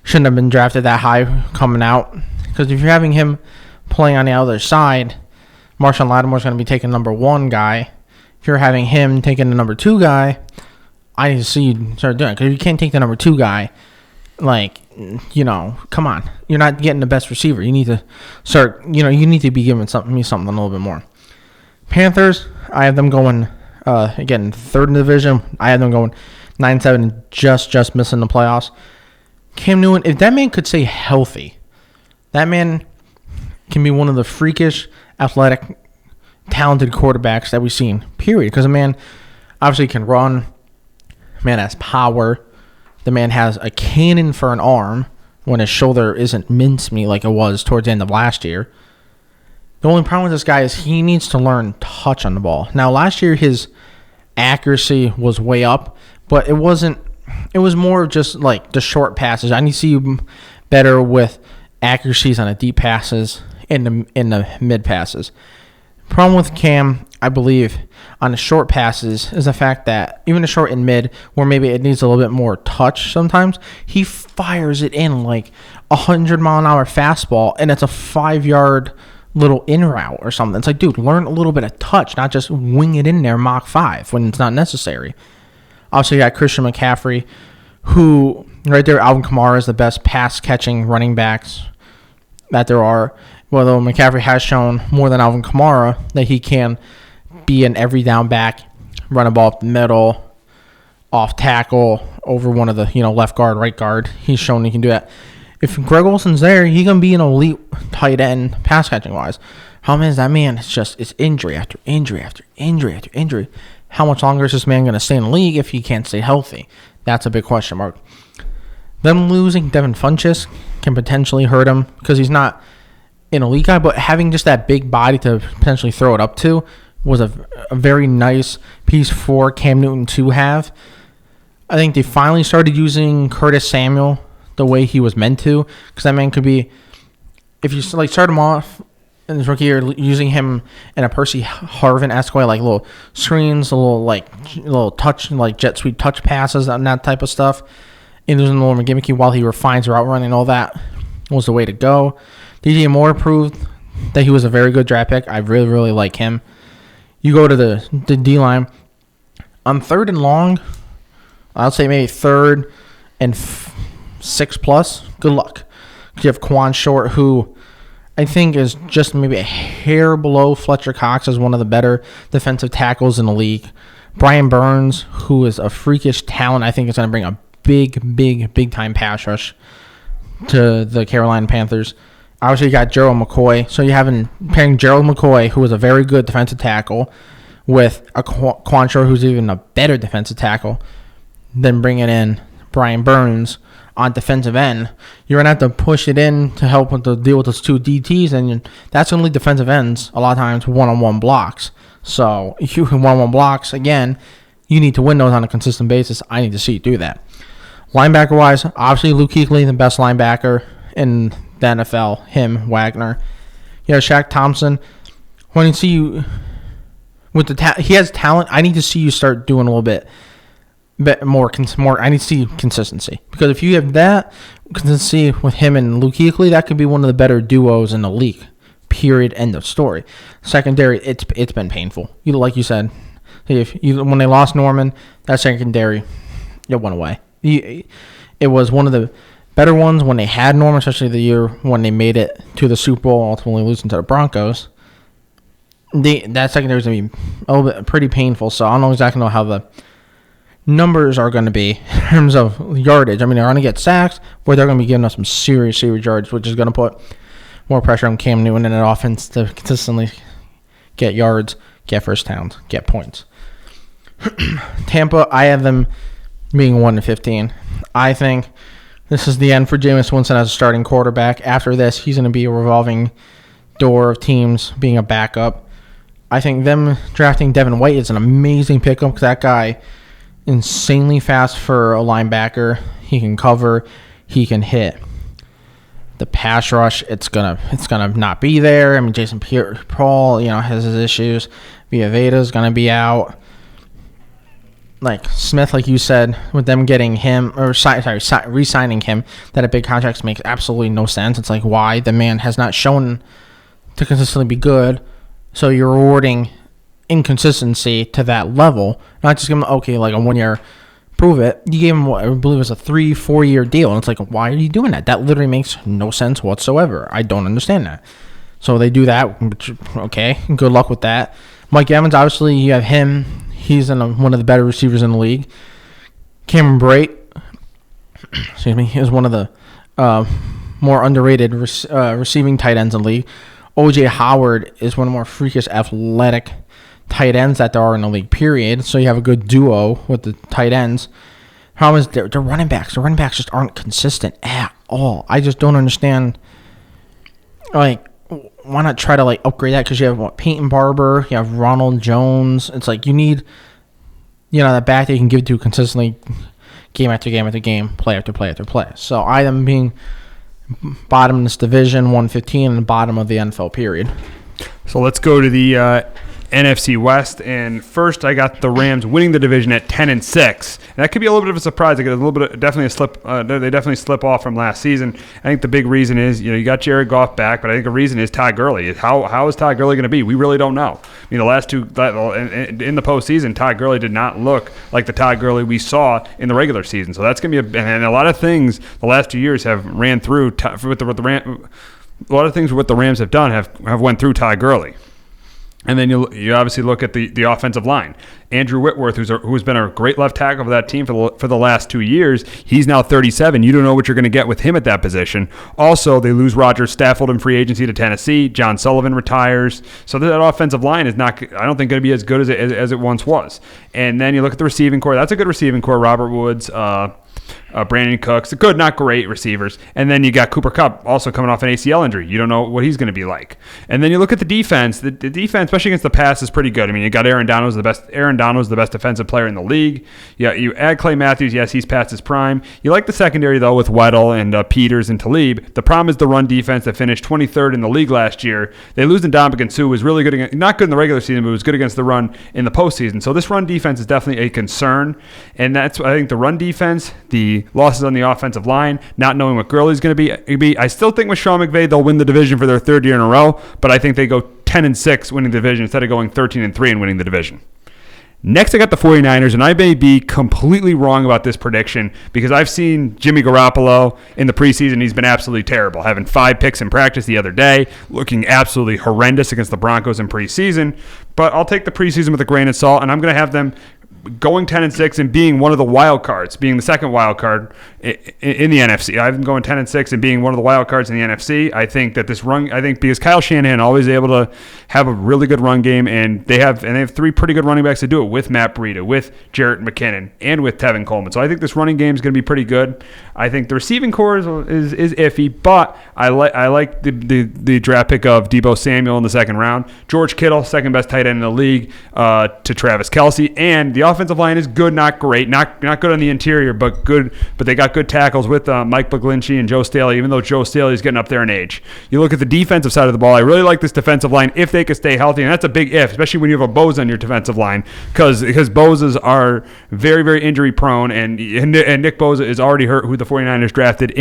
shouldn't have been drafted that high coming out. Because if you're having him playing on the other side, Marshawn Lattimore's going to be taking number 1 guy. If you're having him taking the number 2 guy, I need to see you start doing it. Because if you can't take the number 2 guy, come on. You're not getting the best receiver. You need to start, you need to be giving me something a little bit more. Panthers, I have them going, again, 3rd in the division. I have them going 9-7 and just missing the playoffs. Cam Newton, if that man could stay healthy, that man can be one of the freakish, athletic, talented quarterbacks that we've seen, period. Because the man obviously can run. The man has power. The man has a cannon for an arm when his shoulder isn't mincemeat like it was towards the end of last year. The only problem with this guy is he needs to learn touch on the ball. Now, last year his accuracy was way up, but it wasn't. It was more just like the short passes. I need to see you better with accuracies on the deep passes and the mid passes. Problem with Cam, I believe, on the short passes is the fact that even the short and mid, where maybe it needs a little bit more touch sometimes, he fires it in like 100-mile-an-hour fastball, and it's a 5-yard little in route or something. It's like, dude, learn a little bit of touch, not just wing it in there Mach 5 when it's not necessary. Also, you got Christian McCaffrey, who right there, Alvin Kamara is the best pass-catching running backs that there are. Although McCaffrey has shown more than Alvin Kamara that he can be an every down back, run a ball up the middle, off tackle, over one of the left guard, right guard. He's shown he can do that. If Greg Olson's there, he can be an elite tight end pass catching wise. Problem is that man, it's injury after injury after injury after injury. How much longer is this man going to stay in the league if he can't stay healthy? That's a big question mark. Them losing Devin Funchess can potentially hurt him because he's not an elite guy, but having just that big body to potentially throw it up to was a very nice piece for Cam Newton to have. I think they finally started using Curtis Samuel the way he was meant to, because that man could be, if you start him off in his rookie year, using him in a Percy Harvin-esque way, like little screens, a little touch, like jet sweep touch passes, and that type of stuff, and using a little more gimmicky while he refines route running, all that was the way to go. DJ Moore proved that he was a very good draft pick. I really, really like him. You go to the D-line. On 3rd and long, I'll say maybe 3rd and 6+. Good luck. You have Quan Short, who I think is just maybe a hair below Fletcher Cox as one of the better defensive tackles in the league. Brian Burns, who is a freakish talent, I think is going to bring a big time pass rush to the Carolina Panthers. Obviously, you got Gerald McCoy. So you have pairing Gerald McCoy, who is a very good defensive tackle, with a Quan Short, who's even a better defensive tackle, then bringing in Brian Burns on defensive end. You're going to have to push it in to help with the deal with those 2 DTs, and that's going to lead defensive ends a lot of times one-on-one blocks. So if you can one-on-one blocks, again, you need to win those on a consistent basis. I need to see you do that. Linebacker-wise, obviously Luke Kuechly, the best linebacker in the NFL, him, Wagner. You have Shaq Thompson. When you see you with he has talent. I need to see you start doing a little bit more. I need to see consistency, because if you have that consistency with him and Luke Kuechly, that could be one of the better duos in the league. Period. End of story. Secondary, it's been painful. Like you said, when they lost Norman, that secondary, it went away. It was one of the better ones when they had Norman, especially the year when they made it to the Super Bowl, ultimately losing to the Broncos. that secondary is going to be a little bit pretty painful. So I don't exactly know how the numbers are going to be in terms of yardage. I mean, they're going to get sacks, but they're going to be giving us some serious yards, which is going to put more pressure on Cam Newton and an offense to consistently get yards, get first downs, get points. Tampa, I have them being 1-15. I think this is the end for Jameis Winston as a starting quarterback. After this, he's going to be a revolving door of teams being a backup. I think them drafting Devin White is an amazing pickup because that guy insanely fast for a linebacker. He can cover, he can hit. The pass rush, it's gonna not be there. I mean, Jason Pierre-Paul, has his issues. Villaveda's gonna be out. Like Smith, like you said, with them getting him re-signing him, that a big contract makes absolutely no sense. It's like, why? The man has not shown to consistently be good, so you're rewarding inconsistency to that level. Not just give him like a 1 year. Prove it. You gave him what I believe was a 3-4 year deal, and it's like, why are you doing that? That literally makes no sense whatsoever. I don't understand that. So they do that. Okay, good luck with that. Mike Evans, obviously, you have him. He's one of the better receivers in the league. Cameron Brate, is one of the more underrated receiving tight ends in the league. O.J. Howard is one of the more freakish athletic tight ends that there are in the league, period. So you have a good duo with the tight ends. Problem is, they're running backs. The running backs just aren't consistent at all. I just don't understand. Like, why not try to upgrade that? Because you have Peyton Barber, you have Ronald Jones. It's like you need, that back that you can give to consistently, game after game after game, play after play after play. So I am being bottom in this division, 115, and bottom of the NFL period. So let's go to the NFC West, and first I got the Rams winning the division at 10-6, and that could be a little bit of a surprise. They get a little bit, definitely a slip. They definitely slip off from last season. I think the big reason is, you got Jared Goff back, but I think the reason is Todd Gurley. How is Todd Gurley going to be? We really don't know. The last two in the postseason, Todd Gurley did not look like the Todd Gurley we saw in the regular season. So that's going to be and a lot of things the last 2 years have ran through with the Rams. A lot of things what the Rams have done have went through Todd Gurley. And then you obviously look at the offensive line. Andrew Whitworth, who's been a great left tackle for that team for the last 2 years, he's now 37. You don't know what you're going to get with him at that position. Also, they lose Roger Stafford in free agency to Tennessee. John Sullivan retires. So that offensive line is not, I don't think, going to be as good as it once was. And then you look at the receiving core. That's a good receiving core. Robert Woods, Brandon Cooks, good, not great receivers. And then you got Cooper Kupp also coming off an ACL injury. You don't know what he's going to be like. And then you look at the defense. The defense, especially against the pass, is pretty good. I mean, you got Aaron Donald's the best defensive player in the league. Yeah, you add Clay Matthews. Yes, he's past his prime. You like the secondary, though, with Weddle and Peters and Talib. The problem is the run defense that finished 23rd in the league last year. They lose Ndamukong Suh, who was really good, not good in the regular season, but was good against the run in the postseason. So this run defense is definitely a concern. And that's, I think, the run defense, the losses on the offensive line, not knowing what Gurley's going to be. I still think with Sean McVay, they'll win the division for their third year in a row, but I think they go 10-6 winning the division instead of going 13-3 and winning the division. Next, I got the 49ers, and I may be completely wrong about this prediction because I've seen Jimmy Garoppolo in the preseason. He's been absolutely terrible, having 5 picks in practice the other day, looking absolutely horrendous against the Broncos in preseason. But I'll take the preseason with a grain of salt, and I'm going to have them going 10-6 and being one of the wild cards, being the second wild card in the NFC. I've been going 10-6 and being one of the wild cards in the NFC. I think that because Kyle Shanahan always able to have a really good run game, and they have 3 pretty good running backs to do it with Matt Breida, with Jarrett McKinnon, and with Tevin Coleman. So I think this running game is going to be pretty good. I think the receiving core is iffy, but I like the draft pick of Deebo Samuel in the second round. George Kittle, second best tight end in the league, to Travis Kelce, and the offensive line is good, not great, not good on the interior, but good. But they got good tackles with Mike McGlinchey and Joe Staley, even though Joe Staley is getting up there in age. You look at the defensive side of the ball. I really like this defensive line if they could stay healthy, and that's a big if, especially when you have a Bosa on your defensive line, because Bosas are very, very injury prone, and Nick Bosa is already hurt, who the 49ers drafted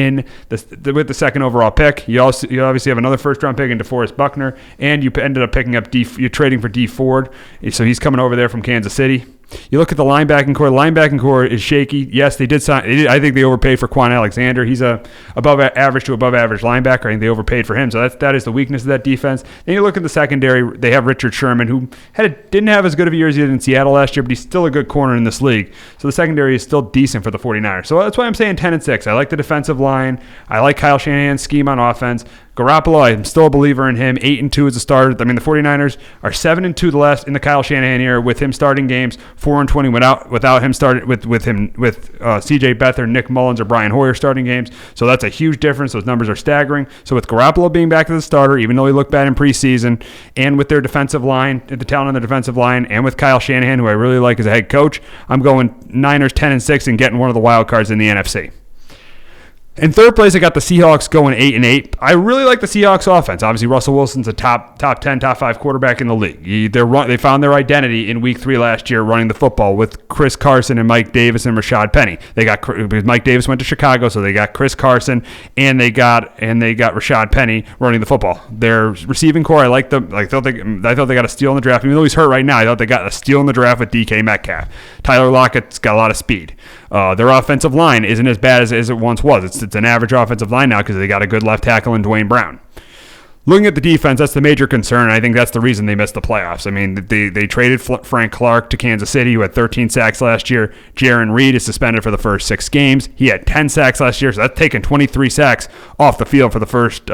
with the second overall pick. You obviously have another first round pick in DeForest Buckner, and you ended up picking up you're trading for D Ford, so he's coming over there from Kansas City. You look at the linebacking core. The linebacking core is shaky. Yes, they did sign. I think they overpaid for Quan Alexander. He's a above average to above average linebacker. I think they overpaid for him. So that is the weakness of that defense. Then you look at the secondary. They have Richard Sherman, who didn't have as good of a year as he did in Seattle last year, but he's still a good corner in this league. So the secondary is still decent for the 49ers. So that's why I'm saying 10-6. I like the defensive line. I like Kyle Shanahan's scheme on offense. Garoppolo, I'm still a believer in him. 8-2 as a starter. I mean, the 49ers are 7-2 the last in the Kyle Shanahan era with him starting games. 4-20 without him starting with C.J. Beathard, Nick Mullins, or Brian Hoyer starting games. So that's a huge difference. Those numbers are staggering. So with Garoppolo being back as a starter, even though he looked bad in preseason, and with their defensive line, the talent on the defensive line, and with Kyle Shanahan, who I really like as a head coach, I'm going Niners 10-6 and getting one of the wild cards in the NFC. In third place, I got the Seahawks going 8-8. I really like the Seahawks offense. Obviously, Russell Wilson's a top 10, top 5 quarterback in the league. They found their identity in Week 3 last year running the football with Chris Carson and Mike Davis and Rashad Penny. Because Mike Davis went to Chicago, so they got Chris Carson and they got Rashad Penny running the football. Their receiving core, I like them. I thought they got a steal in the draft. Even though he's hurt right now, I thought they got a steal in the draft with DK Metcalf. Tyler Lockett's got a lot of speed. Their offensive line isn't as bad as it once was. It's an average offensive line now because they got a good left tackle in Dwayne Brown. Looking at the defense, that's the major concern. I think that's the reason they missed the playoffs. I mean, they traded Frank Clark to Kansas City, who had 13 sacks last year. Jaron Reed is suspended for the first 6 games. He had 10 sacks last year, so that's taken 23 sacks off the field for the first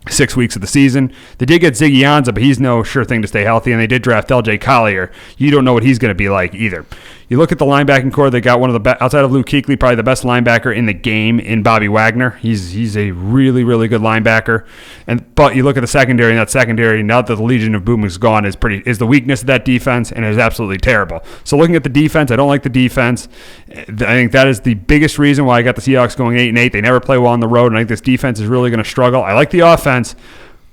6 weeks of the season. They did get Ziggy Ansah, but he's no sure thing to stay healthy, and they did draft LJ Collier. You don't know what he's going to be like either. You look at the linebacking core, they got one of the best, outside of Luke Kuechly, probably the best linebacker in the game in Bobby Wagner. He's a really, really good linebacker. But you look at the secondary, and that secondary, now that the Legion of Boom is gone, is the weakness of that defense, and is absolutely terrible. So looking at the defense, I don't like the defense. I think that is the biggest reason why I got the Seahawks going 8-8. They never play well on the road, and I think this defense is really going to struggle. I like the offense,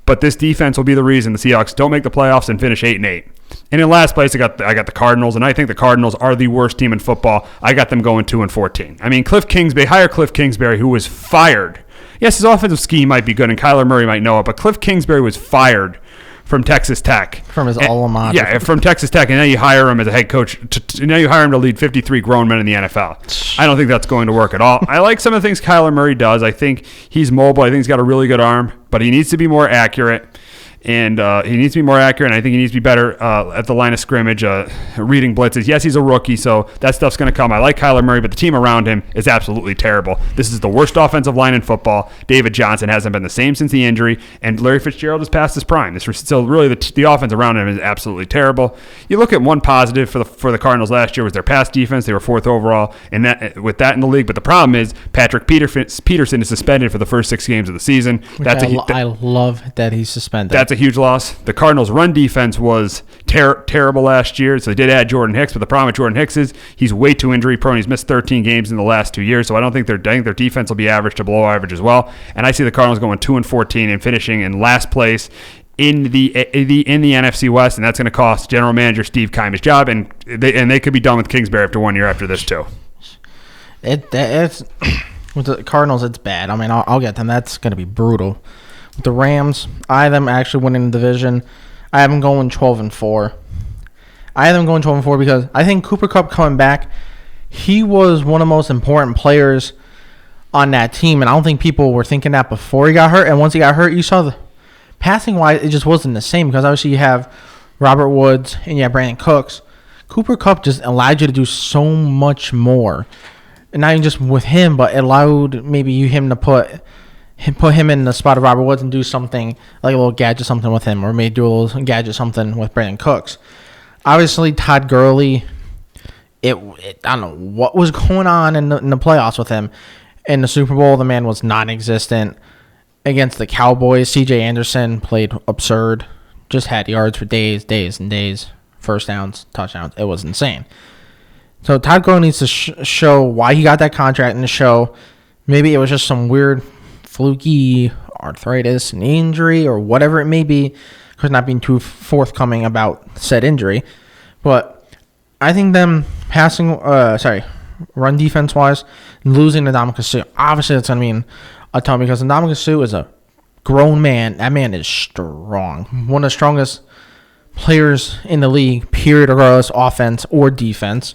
but this defense will be the reason the Seahawks don't make the playoffs and finish 8-8. And in last place, I got the Cardinals, and I think the Cardinals are the worst team in football. I got them going 2-14. I mean, Cliff Kingsbury, who was fired. Yes, his offensive scheme might be good, and Kyler Murray might know it, but Cliff Kingsbury was fired from Texas Tech. From his alma mater. Yeah, from Texas Tech, and now you hire him as a head coach. Now you hire him to lead 53 grown men in the NFL. I don't think that's going to work at all. I like some of the things Kyler Murray does. I think he's mobile. I think he's got a really good arm, but he needs to be more accurate. And he needs to be more accurate, and I think he needs to be better at the line of scrimmage, reading blitzes. Yes, he's a rookie, so that stuff's going to come. I like Kyler Murray, but the team around him is absolutely terrible. This is the worst offensive line in football. David Johnson hasn't been the same since the injury, and Larry Fitzgerald is past his prime. So really the offense around him is absolutely terrible. You look at one positive for the Cardinals last year was their pass defense. They were 4th overall with that in the league, but the problem is Patrick Peterson is suspended for the first 6 games of the season. I love that he's suspended. That's a huge loss. The Cardinals' run defense was terrible last year, so they did add Jordan Hicks, but the problem with Jordan Hicks is he's way too injury prone. He's missed 13 games in the last 2 years, so I think their defense will be average to below average as well. And I see the Cardinals going 2-14 and finishing in last place in the NFC West, and that's going to cost General Manager Steve Keim his job, and they could be done with Kingsbury after 1 year after this too. It's with the Cardinals, it's bad. I mean, I'll get them. That's going to be brutal. With the Rams, I have them actually winning the division. I have them going 12-4. I have them going 12-4 because I think Cooper Kupp coming back, he was one of the most important players on that team, and I don't think people were thinking that before he got hurt. And once he got hurt, you saw the passing-wise, it just wasn't the same because obviously you have Robert Woods and you have Brandon Cooks. Cooper Kupp just allowed you to do so much more. And not even just with him, but it allowed maybe him to put him in the spot of Robert Woods and do something like a little gadget something with him, or maybe do a little gadget something with Brandon Cooks. Obviously, Todd Gurley, I don't know what was going on in the playoffs with him. In the Super Bowl, the man was non-existent. Against the Cowboys, C.J. Anderson played absurd. Just had yards for days and days. First downs, touchdowns. It was insane. So Todd Gurley needs to show why he got that contract and to show maybe it was just some weird fluky arthritis and injury or whatever it may be, because not being too forthcoming about said injury. But I think them run defense wise, losing to Ndamukong Suh, obviously that's going to mean a ton because Ndamukong Suh is a grown man. That man is strong. One of the strongest players in the league, period, regardless, offense or defense.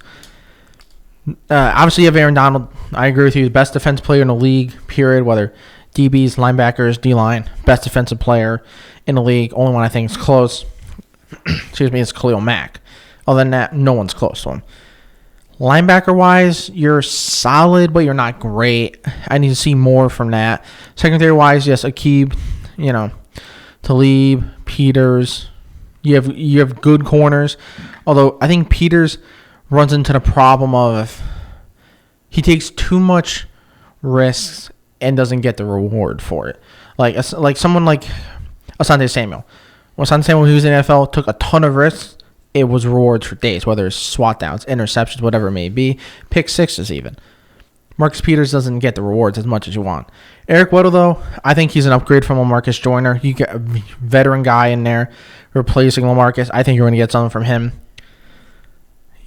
Obviously, you have Aaron Donald. I agree with you. The best defense player in the league, period, whether DBs, linebackers, D-line, best defensive player in the league. Only one I think is close, is Khalil Mack. Other than that, no one's close to him. Linebacker-wise, you're solid, but you're not great. I need to see more from that. Secondary-wise, yes, Aqib, Talib, Peters. You have good corners, although I think Peters runs into the problem of he takes too much risks and doesn't get the reward for it. Like someone like Asante Samuel. When Asante Samuel, who was in the NFL, took a ton of risks, it was rewards for days, whether it's swat downs, interceptions, whatever it may be, pick sixes even. Marcus Peters doesn't get the rewards as much as you want. Eric Weddle, though, I think he's an upgrade from Lamarcus Joyner. You get a veteran guy in there replacing Lamarcus. I think you're going to get something from him.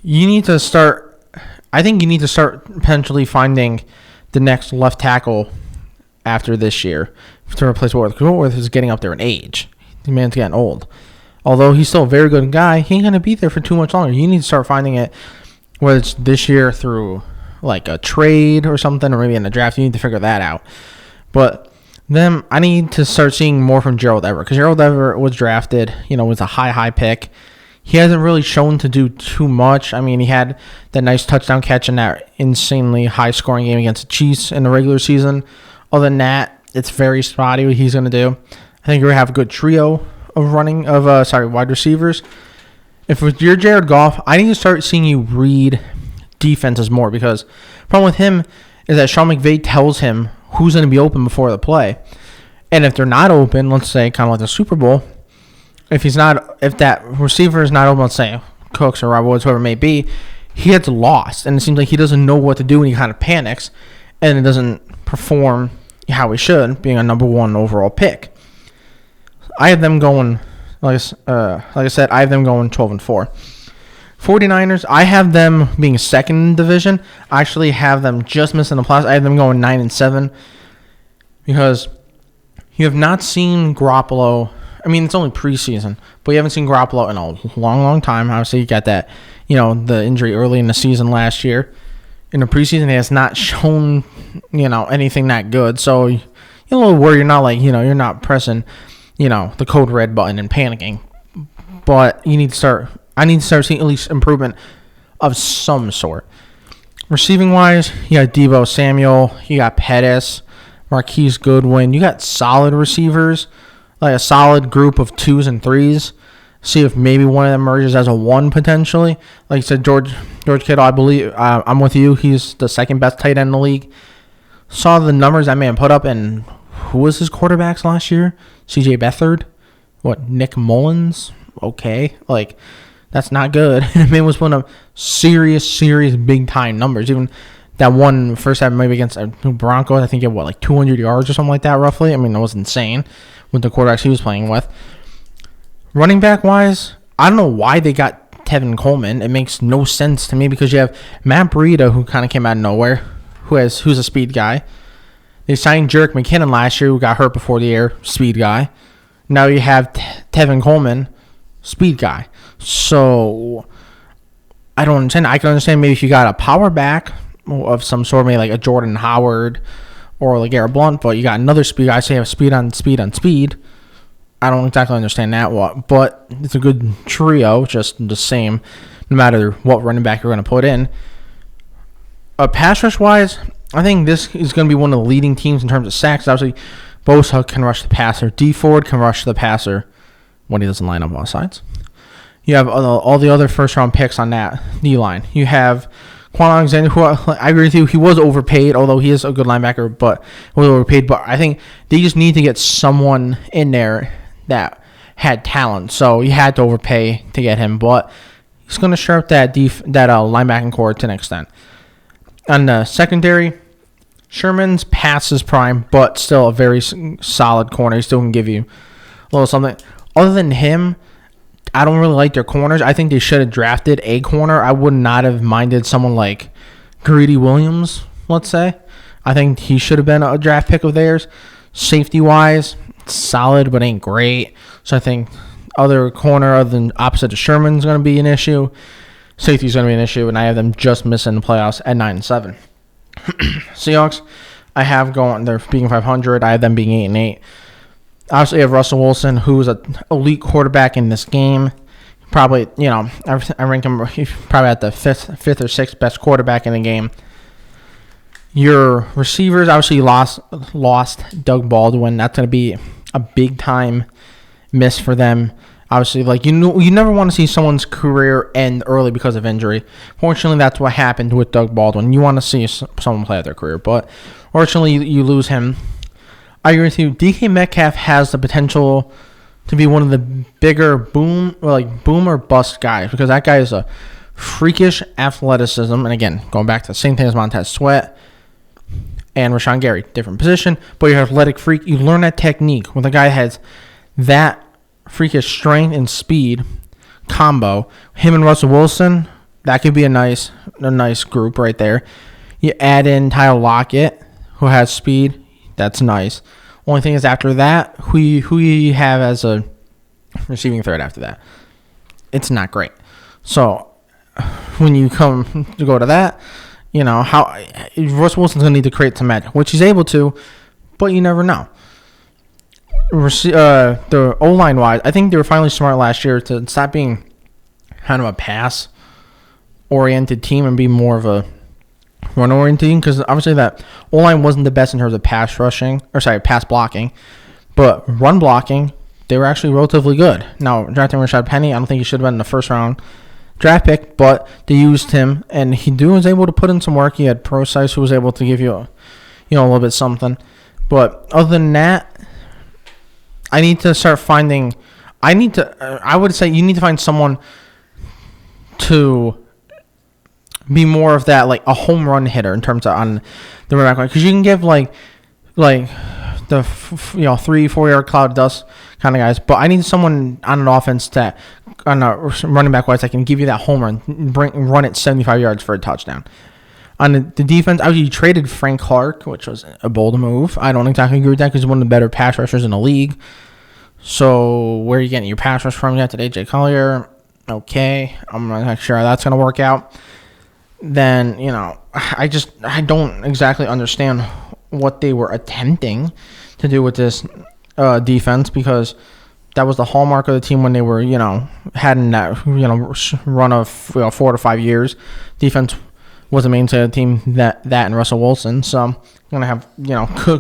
You need to start potentially finding the next left tackle after this year to replace Woodworth. Because Woodworth is getting up there in age. The man's getting old. Although he's still a very good guy, he ain't going to be there for too much longer. You need to start finding it, whether it's this year through like a trade or something, or maybe in the draft. You need to figure that out. But then I need to start seeing more from Gerald Everett, because Gerald Everett was drafted, was a high pick. He hasn't really shown to do too much. I mean, he had that nice touchdown catch in that insanely high-scoring game against the Chiefs in the regular season. Other than that, it's very spotty what he's going to do. I think you're going to have a good trio of wide receivers. If you're Jared Goff, I need to start seeing you read defenses more, because the problem with him is that Sean McVay tells him who's going to be open before the play. And if they're not open, let's say kind of like the Super Bowl, if that receiver is not open, let's say Cooks or Rob Woods, whoever it may be, he gets lost. And it seems like he doesn't know what to do, and he kind of panics, and it doesn't perform how he should, being a number one overall pick. I have them going, like I said, I have them going 12-4. 49ers, I have them being second in division. I actually have them just missing the playoffs. I have them going 9-7, because you have not seen Garoppolo. I mean, it's only preseason, but you haven't seen Garoppolo in a long time. Obviously, you got that, the injury early in the season last year. In the preseason, he has not shown, anything that good. So you're a little worried. You're not you're not pressing, the code red button and panicking. But I need to start seeing at least improvement of some sort. Receiving wise, you got Deebo Samuel, you got Pettis, Marquise Goodwin. You got solid receivers, like a solid group of 2s and 3s. See if maybe one of them emerges as a 1 potentially. Like you said, George Kittle, I believe, I'm with you. He's the second best tight end in the league. Saw the numbers that man put up, and who was his quarterbacks last year? C.J. Beathard? Nick Mullins? Okay, that's not good. And man was putting up serious big-time numbers. Even that one first half maybe against Broncos, I think it had 200 yards or something like that roughly. I mean, it was insane with the quarterbacks he was playing with. Running back-wise, I don't know why they got Tevin Coleman. It makes no sense to me, because you have Matt Breida, who kind of came out of nowhere, who's a speed guy. They signed Jerick McKinnon last year, who got hurt before the year, speed guy. Now you have Tevin Coleman, speed guy. So I don't understand. I can understand maybe if you got a power back of some sort, maybe like a Jordan Howard or like Garrett Blunt, but you got another speed guy, so you have speed on speed. I don't exactly understand that one, but it's a good trio, just the same, no matter what running back you're going to put in. Pass rush wise, I think this is going to be one of the leading teams in terms of sacks. Obviously, Bosa can rush the passer. D Ford can rush the passer when he doesn't line up on sides. You have all the other first-round picks on that D-line. You have Quan Alexander, who I agree with you, he was overpaid, although he is a good linebacker, but he was overpaid. But I think they just need to get someone in there that had talent. So you had to overpay to get him, but he's going to shore up that linebacking core to an extent. On the secondary, Sherman's past his prime, but still a very solid corner. He still can give you a little something. Other than him, I don't really like their corners. I think they should have drafted a corner. I would not have minded someone like Greedy Williams, let's say. I think he should have been a draft pick of theirs. Safety-wise, solid, but ain't great. So I think Other corner other than opposite of Sherman is going to be an issue. Safety is going to be an issue, and I have them just missing the playoffs at 9-7. Seahawks, I have going. They're being 500. I have them being 8-8. Obviously, I have Russell Wilson, who is an elite quarterback in this game. Probably, I rank him probably at the fifth or sixth best quarterback in the game. Your receivers, obviously, you lost Doug Baldwin. That's going to be a big time miss for them. Obviously, you never want to see someone's career end early because of injury. Fortunately, that's what happened with Doug Baldwin. You want to see someone play out their career, but fortunately, you lose him. I agree with you. DK Metcalf has the potential to be one of the bigger boom or bust guys, because that guy is a freakish athleticism. And again, going back to the same thing as Montez Sweat and Rashawn Gary, different position, but you're an athletic freak. You learn that technique when the guy has that freakish strength and speed combo. Him and Russell Wilson, that could be a nice group right there. You add in Tyler Lockett, who has speed. That's nice. Only thing is, after that, who you have as a receiving threat after that? It's not great. So when you come to go to that, how Russell Wilson's gonna need to create some magic, which he's able to, but you never know. The O-line wise, I think they were finally smart last year to stop being kind of a pass oriented team and be more of a run oriented team, because obviously that O-line wasn't the best in terms of pass blocking, but run blocking, they were actually relatively good. Now, drafting Rashad Penny, I don't think he should have been in the first round draft pick, but they used him, and he was able to put in some work. He had Procise, who was able to give you a little bit something. But other than that, I need to start finding. I would say you need to find someone to be more of that, like a home run hitter in terms of on the running back, because you can give like the 3-4 yard cloud dust kind of guys, but I need someone on an offense that on a running back wise that can give you that home run, run it 75 yards for a touchdown. On the defense, you traded Frank Clark, which was a bold move. I don't exactly agree with that because he's one of the better pass rushers in the league. So where are you getting your pass rush from? You got today, Jay Collier. Okay, I'm not sure how that's going to work out. Then, I don't exactly understand what they were attempting to do with this defense, because that was the hallmark of the team when they were, had that, run of 4 to 5 years. Defense was the mainstay of the team, that and Russell Wilson. So I'm going to have,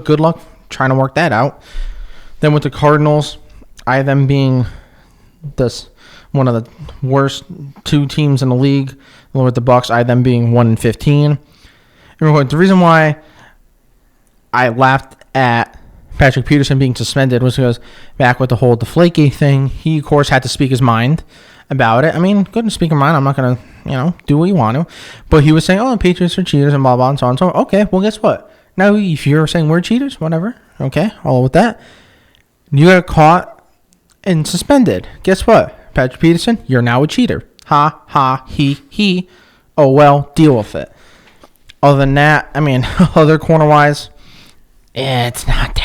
good luck trying to work that out. Then with the Cardinals, I have them being one of the worst two teams in the league. Along with the Bucs, I have them being 1-15. And the reason why I laughed at Patrick Peterson being suspended was because back with the whole Deflategate thing, he, of course, had to speak his mind about it. I mean, good to speak your mind. I'm not going to, do what you want to. But he was saying, the Patriots are cheaters and blah, blah, and so on and so on. Okay, well, guess what? Now, if you're saying we're cheaters, whatever. Okay, all with that. You got caught and suspended. Guess what? Patrick Peterson, you're now a cheater. Ha, ha, he. Oh, well, deal with it. Other than that, I mean, other corner-wise, it's not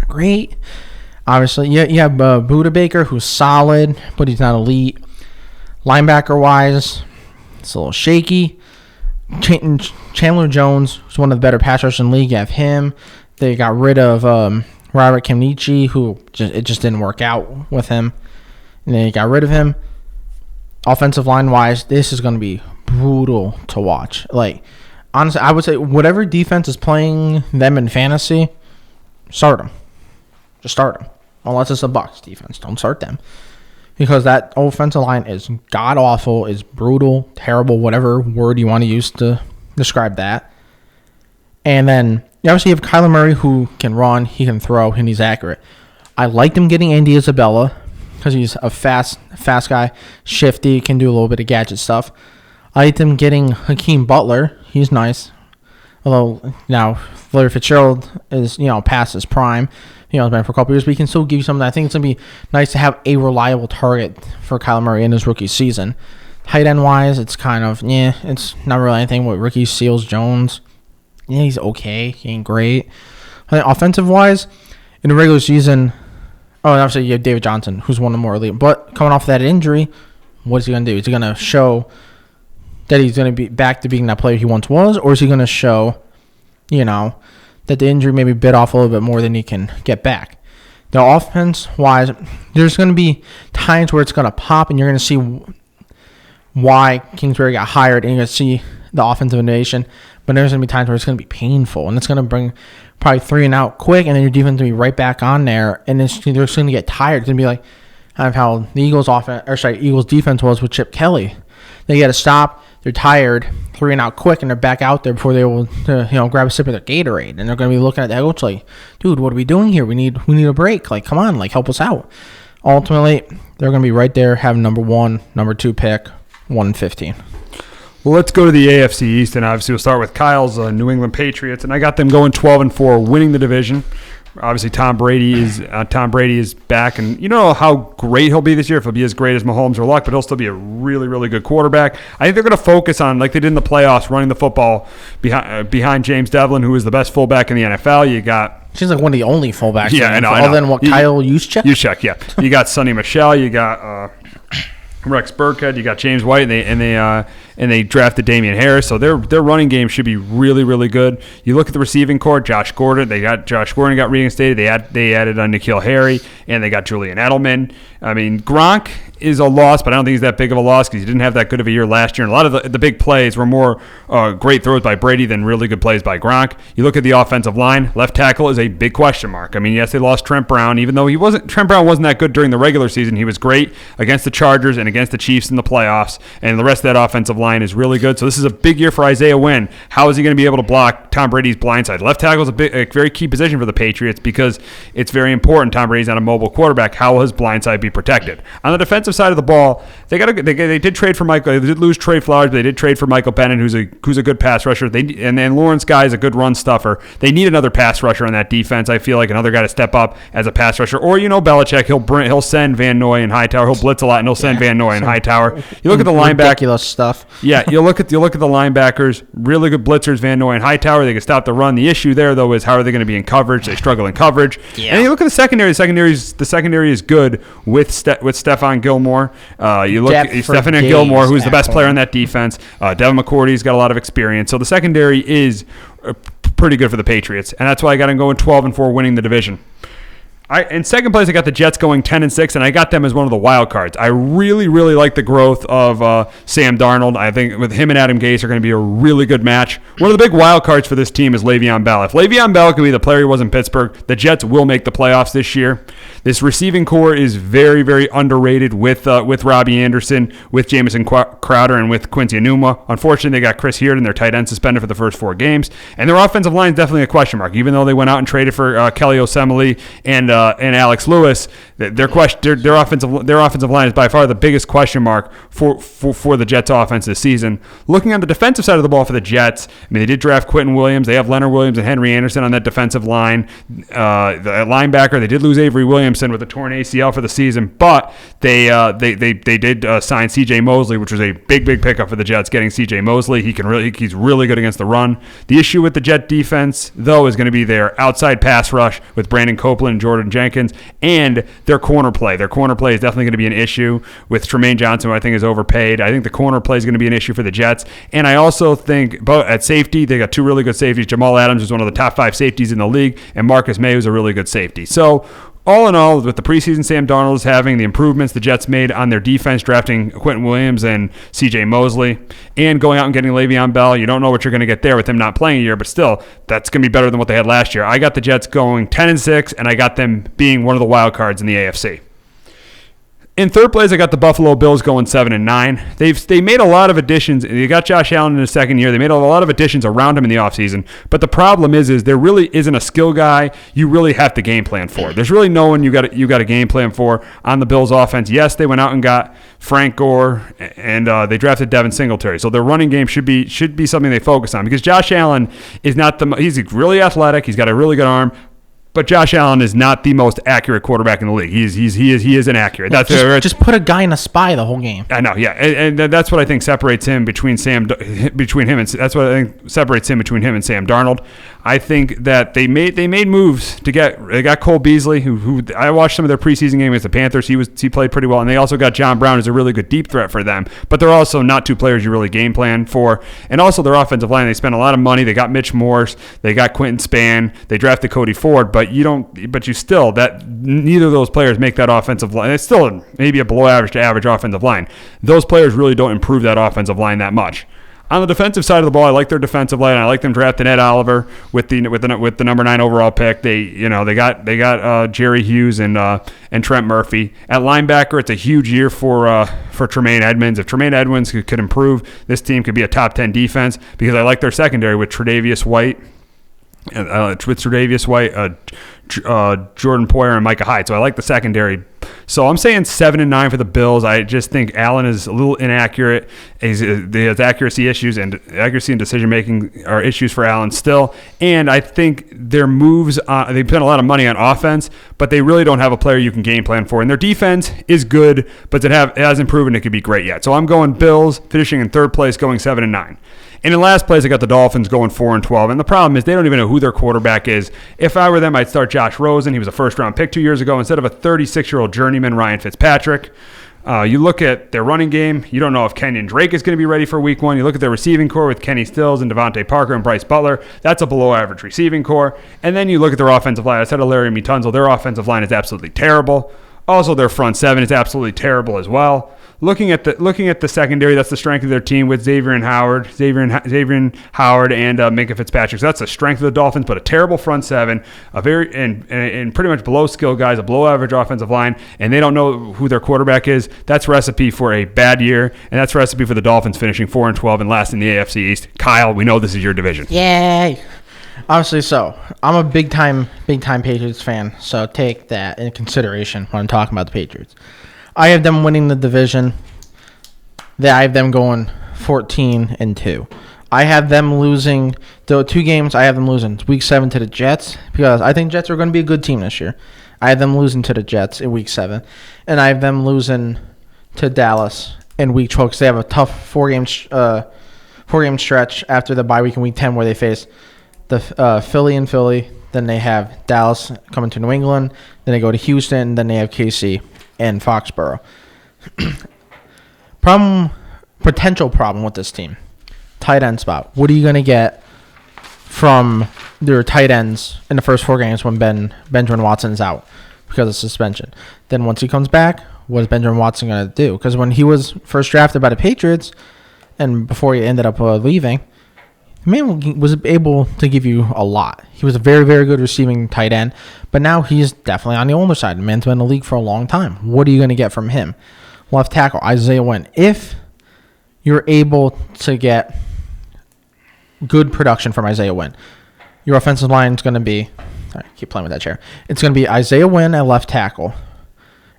great. Obviously, you have Buda Baker, who's solid, but he's not elite. Linebacker-wise, it's a little shaky. Chandler Jones, who's one of the better pass rushers in the league, you have him. They got rid of Robert Kimnichi, who it just didn't work out with him. And they got rid of him. Offensive line-wise, this is going to be brutal to watch. Like, honestly, I would say whatever defense is playing them in fantasy, start them. Just start them. Unless it's a Bucs defense. Don't start them. Because that offensive line is god-awful, is brutal, terrible, whatever word you want to use to describe that. And then, you obviously have Kyler Murray, who can run, he can throw, and he's accurate. I like them getting Andy Isabella, because he's a fast guy, shifty, can do a little bit of gadget stuff. I like them getting Hakeem Butler. He's nice. Although, now, Larry Fitzgerald is, past his prime. He's been for a couple years, but he can still give you something. I think it's going to be nice to have a reliable target for Kyler Murray in his rookie season. Tight end-wise, it's kind of, it's not really anything with Ricky Seals-Jones. He's okay. He ain't great. I think offensive-wise, in the regular season, Oh, and obviously you have David Johnson, who's one of the more elite. But coming off that injury, what is he going to do? Is he going to show that he's going to be back to being that player he once was, or is he going to show, that the injury maybe bit off a little bit more than he can get back? The offense-wise, there's going to be times where it's going to pop, and you're going to see why Kingsbury got hired, and you're going to see the offensive innovation. But there's going to be times where it's going to be painful, and it's going to bring probably 3 and out quick, and then your defense will be right back on there, and they're just going to get tired. It's going to be like kind of how the Eagles defense was with Chip Kelly. They get a stop, they're tired, 3 and out quick, and they're back out there before they will, grab a sip of their Gatorade, and they're going to be looking at that coach like, dude, what are we doing here? We need a break. Like, come on, like, help us out. Ultimately, they're going to be right there, having number 1, number 2 pick, 1-15. Well, let's go to the AFC East, and obviously we'll start with Kyle's New England Patriots, and I got them going 12-4, winning the division. Obviously, Tom Brady is back, and you know how great he'll be this year. If he'll be as great as Mahomes or Luck, but he'll still be a really, really good quarterback. I think they're going to focus on, like they did in the playoffs, running the football behind James Devlin, who is the best fullback in the NFL. You got she's like one of the only fullbacks. Yeah, I know. Other than what Kyle Juszczyk? Juszczyk, yeah. You got Sonny Michel. You got Rex Burkhead. You got James White, and they drafted Damian Harris, so their running game should be really, really good. You look at the receiving core, Josh Gordon. Josh Gordon got reinstated. They added N'Keal Harry, and they got Julian Edelman. I mean, Gronk is a loss, but I don't think he's that big of a loss because he didn't have that good of a year last year. And a lot of the big plays were more great throws by Brady than really good plays by Gronk. You look at the offensive line, left tackle is a big question mark. I mean, yes, they lost Trent Brown, even though Trent Brown wasn't that good during the regular season. He was great against the Chargers and against the Chiefs in the playoffs, and the rest of that offensive line is really good. So this is a big year for Isaiah Wynn. How is he going to be able to block Tom Brady's blindside? Left tackle is a very key position for the Patriots because it's very important. Tom Brady's not a mobile quarterback. How will his blindside be protected? On the defensive side of the ball, they did trade for Michael. They did lose Trey Flowers, but they did trade for Michael Bennett, who's a good pass rusher. And then Lawrence Guy is a good run stuffer. They need another pass rusher on that defense. I feel like another guy to step up as a pass rusher. Or Belichick, he'll send Van Noy and Hightower. He'll blitz a lot, and he'll send Van Noy and Hightower. You look at the linebacker, ridiculous stuff. Yeah, you look at the linebackers, really good blitzers, Van Noy and Hightower. They can stop the run. The issue there though is how are they going to be in coverage? They struggle in coverage. Yeah. And you look at the secondary. The secondary is good with Stephon Gilmore. You look at Stephon Gilmore, who's the best player on that defense. Devin McCourty's got a lot of experience. So the secondary is pretty good for the Patriots, and that's why I got them going 12-4, winning the division. In second place, I got the Jets going 10-6, and I got them as one of the wild cards. I really, really like the growth of Sam Darnold. I think with him and Adam Gase are going to be a really good match. One of the big wild cards for this team is Le'Veon Bell. If Le'Veon Bell can be the player he was in Pittsburgh, the Jets will make the playoffs this year. This receiving core is very, very underrated with Robbie Anderson, with Jamison Crowder, and with Quincy Enunwa. Unfortunately, they got Chris Heard, their tight end, suspended for the first 4 games. And their offensive line is definitely a question mark, even though they went out and traded for Kelly Osemele and Alex Lewis. Their offensive line is by far the biggest question mark for the Jets offense this season. Looking on the defensive side of the ball for the Jets, I mean, they did draft Quentin Williams. They have Leonard Williams and Henry Anderson on that defensive line. The linebacker, they did lose Avery Williamson with a torn ACL for the season, but they did sign C.J. Mosley, which was a big pickup for the Jets. Getting C.J. Mosley, he's really good against the run. The issue with the Jet defense, though, is going to be their outside pass rush with Brandon Copeland and Jordan Jenkins, and their corner play. Their corner play is definitely going to be an issue with Tremaine Johnson, who I think is overpaid. I think the corner play is going to be an issue for the Jets, and I also think at safety, they got 2 really good safeties. Jamal Adams is one of the top 5 safeties in the league, and Marcus May is a really good safety. So all in all, with the preseason Sam Darnold is having, the improvements the Jets made on their defense, drafting Quentin Williams and C.J. Mosley, and going out and getting Le'Veon Bell, you don't know what you're going to get there with him not playing a year, but still, that's going to be better than what they had last year. I got the Jets going 10-6, and I got them being one of the wild cards in the AFC. In third place, I got the Buffalo Bills going 7-9. They made a lot of additions. They got Josh Allen in his second year. They made a lot of additions around him in the offseason. But the problem is there really isn't a skill guy you really have to game plan for. There's really no one you got a game plan for on the Bills offense. Yes, they went out and got Frank Gore, and they drafted Devin Singletary. So their running game should be something they focus on, because Josh Allen is not he's really athletic. He's got a really good arm. But Josh Allen is not the most accurate quarterback in the league. He is inaccurate. That's just put a guy in a spy the whole game. I know, yeah, and that's what I think separates him between him and Sam Darnold. I think that they made moves they got Cole Beasley, who I watched some of their preseason game against the Panthers. He played pretty well, and they also got John Brown, who's a really good deep threat for them. But they're also not two players you really game plan for. And also their offensive line, they spent a lot of money. They got Mitch Morse, they got Quentin Spann, they drafted Cody Ford, but neither of those players make that offensive line. It's still maybe a below average to average offensive line. Those players really don't improve that offensive line that much. On the defensive side of the ball, I like their defensive line. I like them drafting Ed Oliver with the number 9 overall pick. They got Jerry Hughes and Trent Murphy at linebacker. It's a huge year for Tremaine Edmonds. If Tremaine Edmonds could improve, this team could be a top 10 defense because I like their secondary with Tre'Davious White. Jordan Poyer and Micah Hyde. So I like the secondary. So I'm saying 7-9 for the Bills. I just think Allen is a little inaccurate. He has accuracy issues, and accuracy and decision making are issues for Allen still. And I think their moves, they spent a lot of money on offense, but they really don't have a player you can game plan for. And their defense is good, but it hasn't proven it could be great yet. So I'm going Bills, finishing in third place, going 7-9. And in last place, I got the Dolphins going 4-12. And the problem is they don't even know who their quarterback is. If I were them, I'd start Josh Rosen. He was a first-round pick 2 years ago instead of a 36-year-old journeyman, Ryan Fitzpatrick. You look at their running game. You don't know if Kenyon Drake is going to be ready for week 1. You look at their receiving core with Kenny Stills and Devontae Parker and Bryce Butler. That's a below-average receiving core. And then you look at their offensive line. I said Larry Tunzel. Their offensive line is absolutely terrible. Also, their front seven is absolutely terrible as well. Looking at the secondary, that's the strength of their team with Xavier Howard and Minkah Fitzpatrick. So that's the strength of the Dolphins, but a terrible front seven, and pretty much below skill guys, a below average offensive line, and they don't know who their quarterback is. That's recipe for a bad year, and that's recipe for the Dolphins finishing 4-12 and last in the AFC East. Kyle, we know this is your division. Yay! Obviously so. I'm a big time Patriots fan, so take that into consideration when I'm talking about the Patriots. I have them winning the division. I have them going 14-2. I have them losing the 2 games. I have them losing week 7 to the Jets because I think Jets are going to be a good team this year. I have them losing to the Jets in week 7, and I have them losing to Dallas in week 12 because they have a tough 4-game stretch after the bye week in week 10 where they face the Philly. Then they have Dallas coming to New England. Then they go to Houston. Then they have KC and Foxborough. Potential problem with this team. Tight end spot. What are you going to get from their tight ends in the first 4 games when Benjamin Watson's out because of suspension? Then once he comes back, what is Benjamin Watson going to do? Because when he was first drafted by the Patriots and before he ended up leaving, the man was able to give you a lot. He was a very, very good receiving tight end, but now he's definitely on the older side. The man's been in the league for a long time. What are you going to get from him? Left tackle, Isaiah Wynn. If you're able to get good production from Isaiah Wynn, your offensive line is going to be... Sorry, keep playing with that chair. It's going to be Isaiah Wynn at left tackle.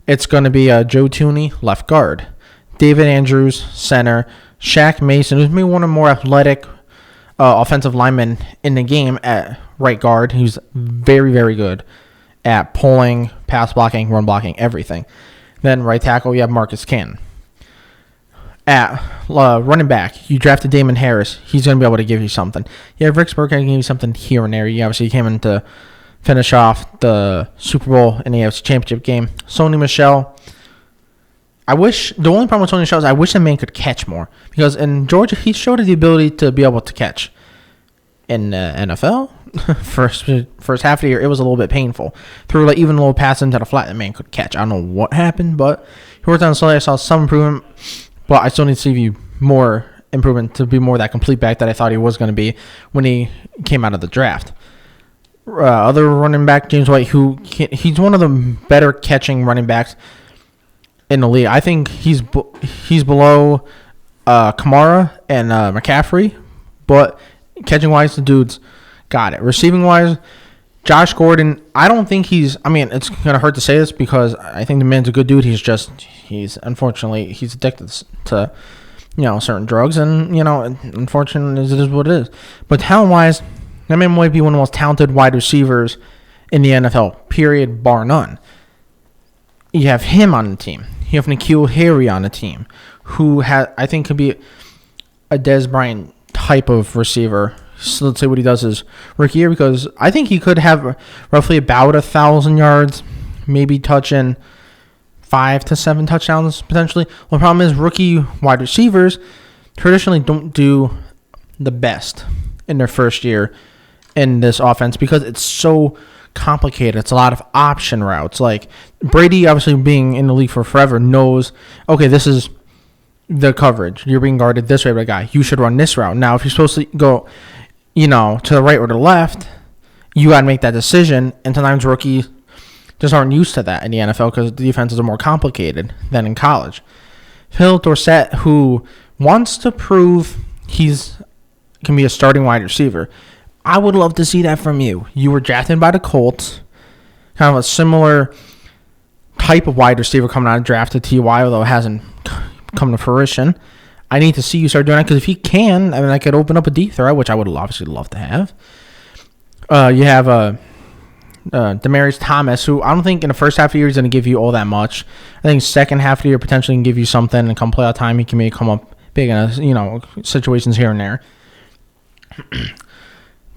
It's going to be Joe Thuney, left guard. David Andrews, center. Shaq Mason, who's maybe one of the more athletic offensive linemen in the game at right guard. He's very, very good at pulling, pass blocking, run blocking, everything. Then right tackle, you have Marcus Cannon. At running back, you drafted Damon Harris. He's going to be able to give you something. You have Rick Spurgeon going to give you something here and there. You obviously came in to finish off the Super Bowl in the AFC Championship game. Sony Michel. The only problem with Sony Michel is I wish the man could catch more. Because in Georgia, he showed the ability to be able to catch. In the NFL, first half of the year, it was a little bit painful. Threw even a little pass into the flat, the man could catch. I don't know what happened, but he worked on Sunday. I saw some improvement, but I still need to see more improvement to be more that complete back that I thought he was going to be when he came out of the draft. Other running back, James White, he's one of the better catching running backs in the league. I think he's below Kamara and McCaffrey, but catching wise, the dude's got it. Receiving wise, Josh Gordon, I don't think it's going to hurt to say this because I think the man's a good dude. He's unfortunately addicted to, certain drugs, and, unfortunately, it is what it is. But talent wise, that man might be one of the most talented wide receivers in the NFL, period, bar none. You have him on the team. You have N'Keal Harry on the team, who I think could be a Dez Bryant type of receiver. So let's say what he does is rookie year, because I think he could have roughly about 1,000 yards, maybe touching 5 to 7 touchdowns potentially. Well, the problem is rookie wide receivers traditionally don't do the best in their first year in this offense because it's so complicated. It's a lot of option routes. Like Brady, obviously being in the league for forever, knows, okay, this is the coverage. You're being guarded this way by a guy. You should run this route. Now, if you're supposed to go, to the right or the left, you got to make that decision. And sometimes rookies just aren't used to that in the NFL because the defenses are more complicated than in college. Phil Dorsett, who wants to prove can be a starting wide receiver. I would love to see that from you. You were drafted by the Colts, kind of a similar type of wide receiver coming out of draft to T.Y., although it hasn't come to fruition. I need to see you start doing that because if he can, I could open up a deep threat, which I would obviously love to have. You have Demaryius Thomas, who I don't think in the first half of the year he's going to give you all that much. I think second half of the year potentially can give you something, and come playoff time he can maybe come up big in situations here and there.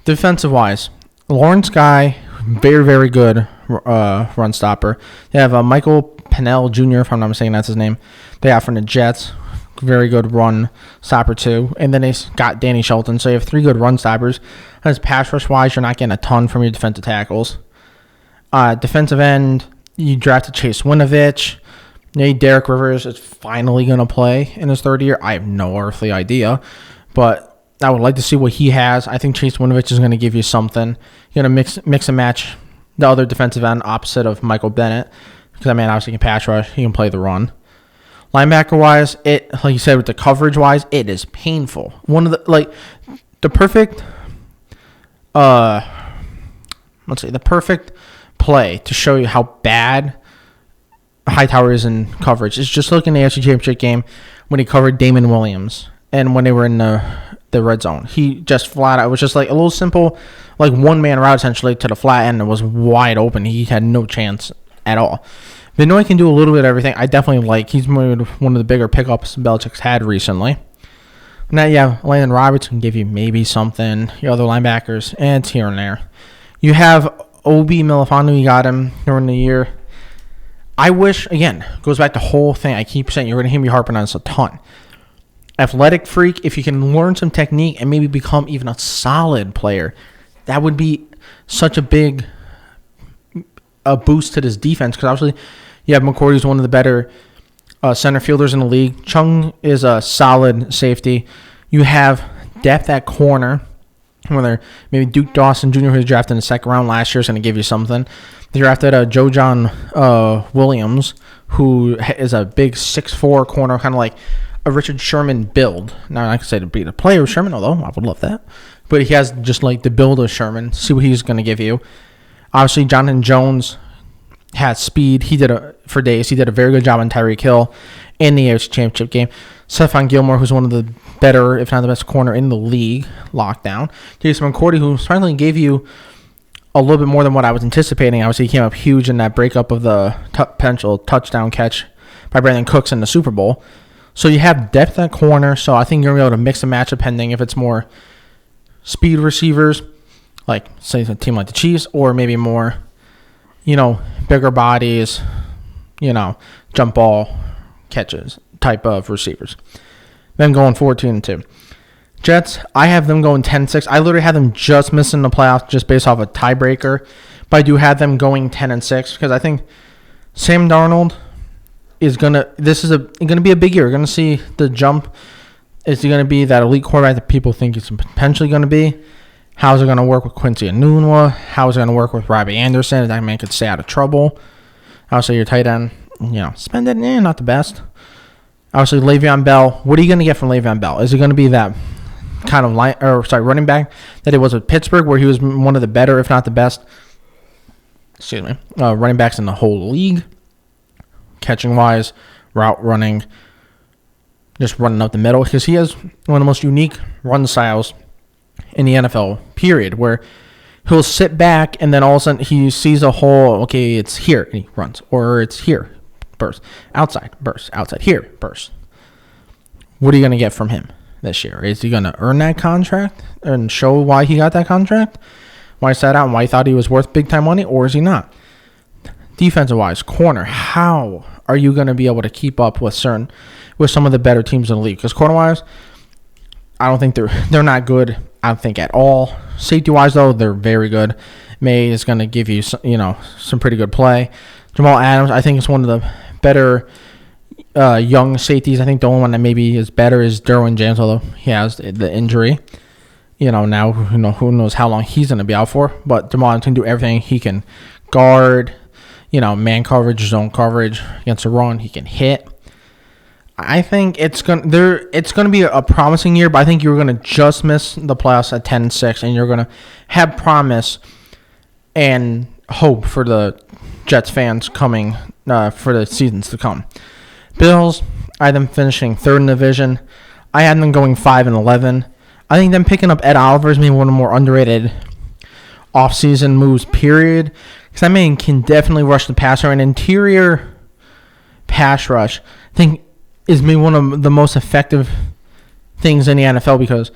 Defensive wise, Lawrence Guy, very, very good run stopper. They have Michael Pennell Jr., if I'm not mistaken, that's his name. They have from the Jets, very good run stopper too. And then they got Danny Shelton, so you have 3 good run stoppers. As pass rush wise, you're not getting a ton from your defensive tackles. Defensive end, you drafted Chase Winovich. Derek Rivers is finally going to play in his third year. I have no earthly idea, but I would like to see what he has. I think Chase Winovich is going to give you something. You're going to mix and match the other defensive end opposite of Michael Bennett, because that man obviously can pass rush. He can play the run. Linebacker-wise, like you said, with the coverage-wise, it is painful. One of the perfect, the perfect play to show you how bad Hightower is in coverage is just looking at the AFC Championship game when he covered Damon Williams and when they were in the red zone. He just flat out, it was just like a little simple, like one-man route essentially to the flat end. It was wide open. He had no chance at all. Vinoy can do a little bit of everything. I definitely he's one of the bigger pickups Belichick's had recently. Now, yeah, Landon Roberts can give you maybe something. Your other linebackers, and it's here and there. You have Obi Melifonwu. You got him during the year. I wish, again, goes back to the whole thing. I keep saying, you're going to hear me harping on this a ton. Athletic freak, if you can learn some technique and maybe become even a solid player, that would be such a big boost to this defense, because obviously you have McCourty, who's one of the better center fielders in the league. Chung is a solid safety. You have depth at corner, whether maybe Duke Dawson Jr., who was drafted in the second round last year, is going to give you something. They drafted Joe John Williams, who is a big 6'4" corner, kind of like a Richard Sherman build. Now, I can say to be the player of Sherman, although I would love that. But he has just like the build of Sherman. See what he's going to give you. Obviously, Jonathan Jones has speed. For days, he did a very good job on Tyreek Hill in the AFC Championship game. Stephon Gilmore, who's one of the better, if not the best corner in the league, lockdown. Jason McCourty, who finally gave you a little bit more than what I was anticipating. Obviously, he came up huge in that breakup of the potential touchdown catch by Brandon Cooks in the Super Bowl. So you have depth at corner, so I think you're going to be able to mix and match depending if it's more speed receivers, like, say, a team like the Chiefs, or maybe more, bigger bodies, jump ball catches type of receivers. Then going 14-2. Jets, I have them going 10-6. I literally had them just missing the playoffs just based off a tiebreaker, but I do have them going 10-6 because I think Sam Darnold is gonna be a big year. We're gonna see the jump. Is he gonna be that elite quarterback that people think he's potentially gonna be? How's it gonna work with Quincy Enunwa? How is it gonna work with Robbie Anderson? That man could stay out of trouble. Obviously, your tight end, spend it, not the best. Obviously, Le'Veon Bell. What are you gonna get from Le'Veon Bell? Is he gonna be that kind of running back that he was with Pittsburgh, where he was one of the better, if not the best, running backs in the whole league? Catching wise, route running, just running up the middle, because he has one of the most unique run styles in the NFL, period, where he'll sit back, and then all of a sudden he sees a hole. Okay, it's here, and he runs. Or it's here, burst. Outside, here, burst. What are you going to get from him this year? Is he going to earn that contract and show why he got that contract? Why he sat out and why he thought he was worth big-time money? Or is he not? Defensive-wise, corner, how are you going to be able to keep up with some of the better teams in the league? Because corner-wise, I don't think they're not good. I don't think at all. Safety-wise, though, they're very good. May is going to give you some pretty good play. Jamal Adams, I think, is one of the better young safeties. I think the only one that maybe is better is Derwin James, although he has the injury. Now who knows how long he's going to be out for. But Jamal Adams can do everything. He can guard, man coverage, zone coverage against the run. He can hit. I think it's gonna be a promising year, but I think you're gonna just miss the playoffs at 10-6, and you're gonna have promise and hope for the Jets fans coming for the seasons to come. Bills, I had them finishing third in the division. I had them going 5-11. I think them picking up Ed Oliver is maybe one of the more underrated offseason moves, period. Because that man can definitely rush the passer. An interior pass rush, I think, is maybe one of the most effective things in the NFL, because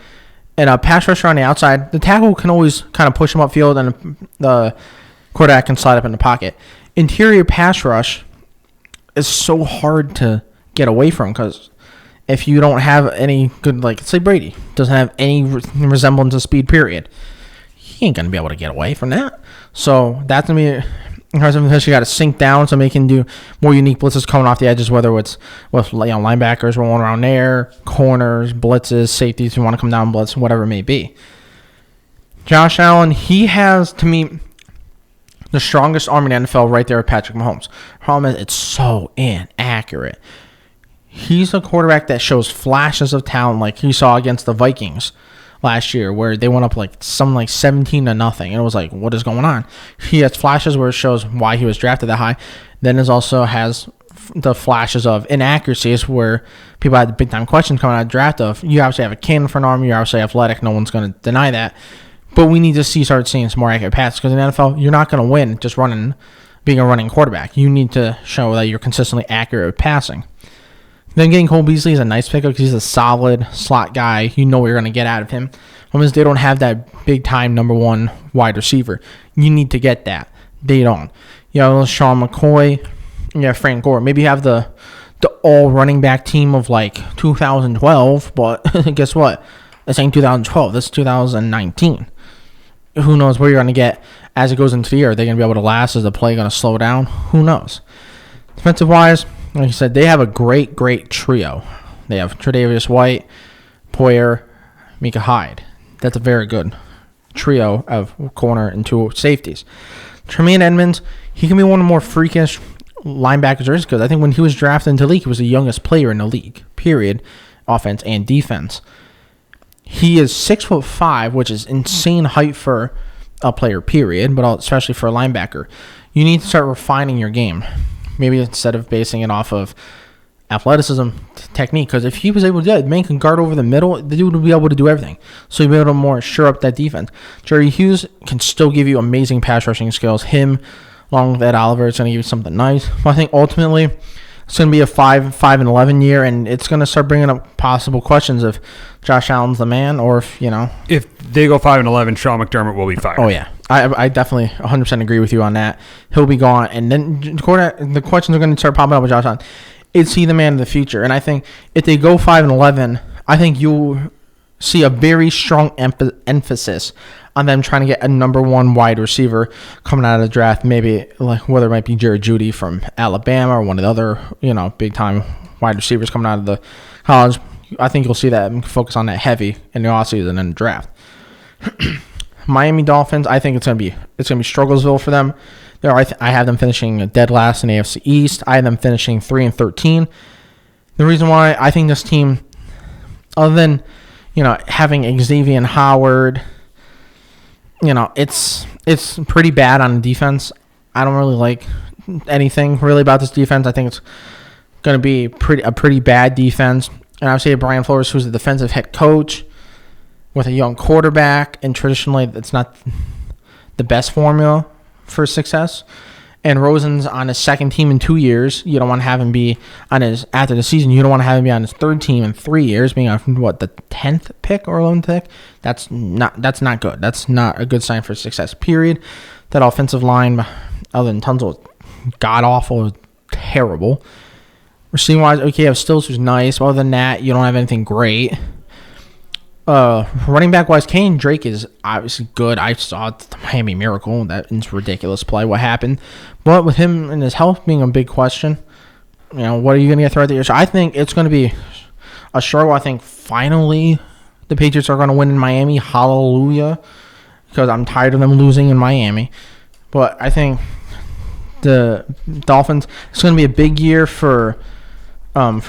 in a pass rusher on the outside, the tackle can always kind of push him upfield and the quarterback can slide up in the pocket. Interior pass rush is so hard to get away from, because if you don't have any good, like, say Brady doesn't have any resemblance of speed, period, he ain't going to be able to get away from that. So that's going to be because you got to sink down so they can do more unique blitzes coming off the edges, whether it's with linebackers rolling around there, corners, blitzes, safeties who want to come down blitz, whatever it may be. Josh Allen, he has, to me, the strongest arm in the NFL right there with Patrick Mahomes. Problem is, it's so inaccurate. He's a quarterback that shows flashes of talent like you saw against the Vikings last year, where they went up like 17-0, and it was like, what is going on? He has flashes where it shows why he was drafted that high. Then it also has the flashes of inaccuracies where people had big time questions coming out of the draft of, you obviously have a cannon for an arm, you're obviously athletic, no one's going to deny that, but we need to start seeing some more accurate passes, because in the NFL, you're not going to win just being a running quarterback. You need to show that you're consistently accurate with passing. Then getting Cole Beasley is a nice pickup because he's a solid slot guy. You know what you're going to get out of him. Because they don't have that big-time number one wide receiver. You need to get that. They don't. Sean McCoy, Frank Gore. Maybe you have the all running back team of like 2012, but guess what? This ain't 2012. This is 2019. Who knows where you're going to get as it goes into the year? Are they going to be able to last? Is the play going to slow down? Who knows? Defensive-wise, like I said, they have a great trio. They have Tre'Davious White, Poyer, Micah Hyde. That's a very good trio of corner and two safeties. Tremaine Edmonds, he can be one of the more freakish linebackers there is, because I think when he was drafted into the league, he was the youngest player in the league, period, offense and defense. He is 6'5", which is insane height for a player, period, but especially for a linebacker. You need to start refining your game. Maybe instead of basing it off of athleticism, technique, because if he was able to do that, the man can guard over the middle, the dude would be able to do everything. So he'll be able to more shore up that defense. Jerry Hughes can still give you amazing pass rushing skills. Him, along with Ed Oliver, is going to give you something nice. But I think ultimately it's going to be a 5-11 year, and it's going to start bringing up possible questions if Josh Allen's the man, or if they go 5-11, Sean McDermott will be fired. Oh yeah. I definitely 100% agree with you on that. He'll be gone. And then the questions are going to start popping up with Josh Allen. Is he the man of the future? And I think if they go 5-11, I think you'll see a very strong emphasis on them trying to get a number one wide receiver coming out of the draft. Maybe like whether it might be Jerry Jeudy from Alabama or one of the other big time wide receivers coming out of the college. I think you'll see that and focus on that heavy in the offseason and the draft. Miami Dolphins, I think it's gonna be Strugglesville for them. I have them finishing dead last in the AFC East. I have them finishing 3-13. The reason why I think this team, other than having Xavier Howard, it's pretty bad on defense. I don't really like anything really about this defense. I think it's gonna be a pretty bad defense. And I would say Brian Flores, who's the defensive head coach, with a young quarterback, and traditionally it's not the best formula for success. And Rosen's on his second team in 2 years. You don't want to have him be on his after the season. You don't want to have him be on his third team in 3 years, being on the 10th pick or 11th pick. That's not good. That's not a good sign for success. Period. That offensive line, other than Tunsil, god awful, terrible. Receiving wise, okay, you have Stills, who's nice. But other than that, you don't have anything great. Running back wise, Kenyon Drake is obviously good. I saw the Miami Miracle. That is ridiculous play. What happened? But with him and his health being a big question, what are you going to get throughout the year? So I think it's going to be a struggle. I think finally the Patriots are going to win in Miami. Hallelujah. Because I'm tired of them losing in Miami. But I think the Dolphins, it's going to be a big year for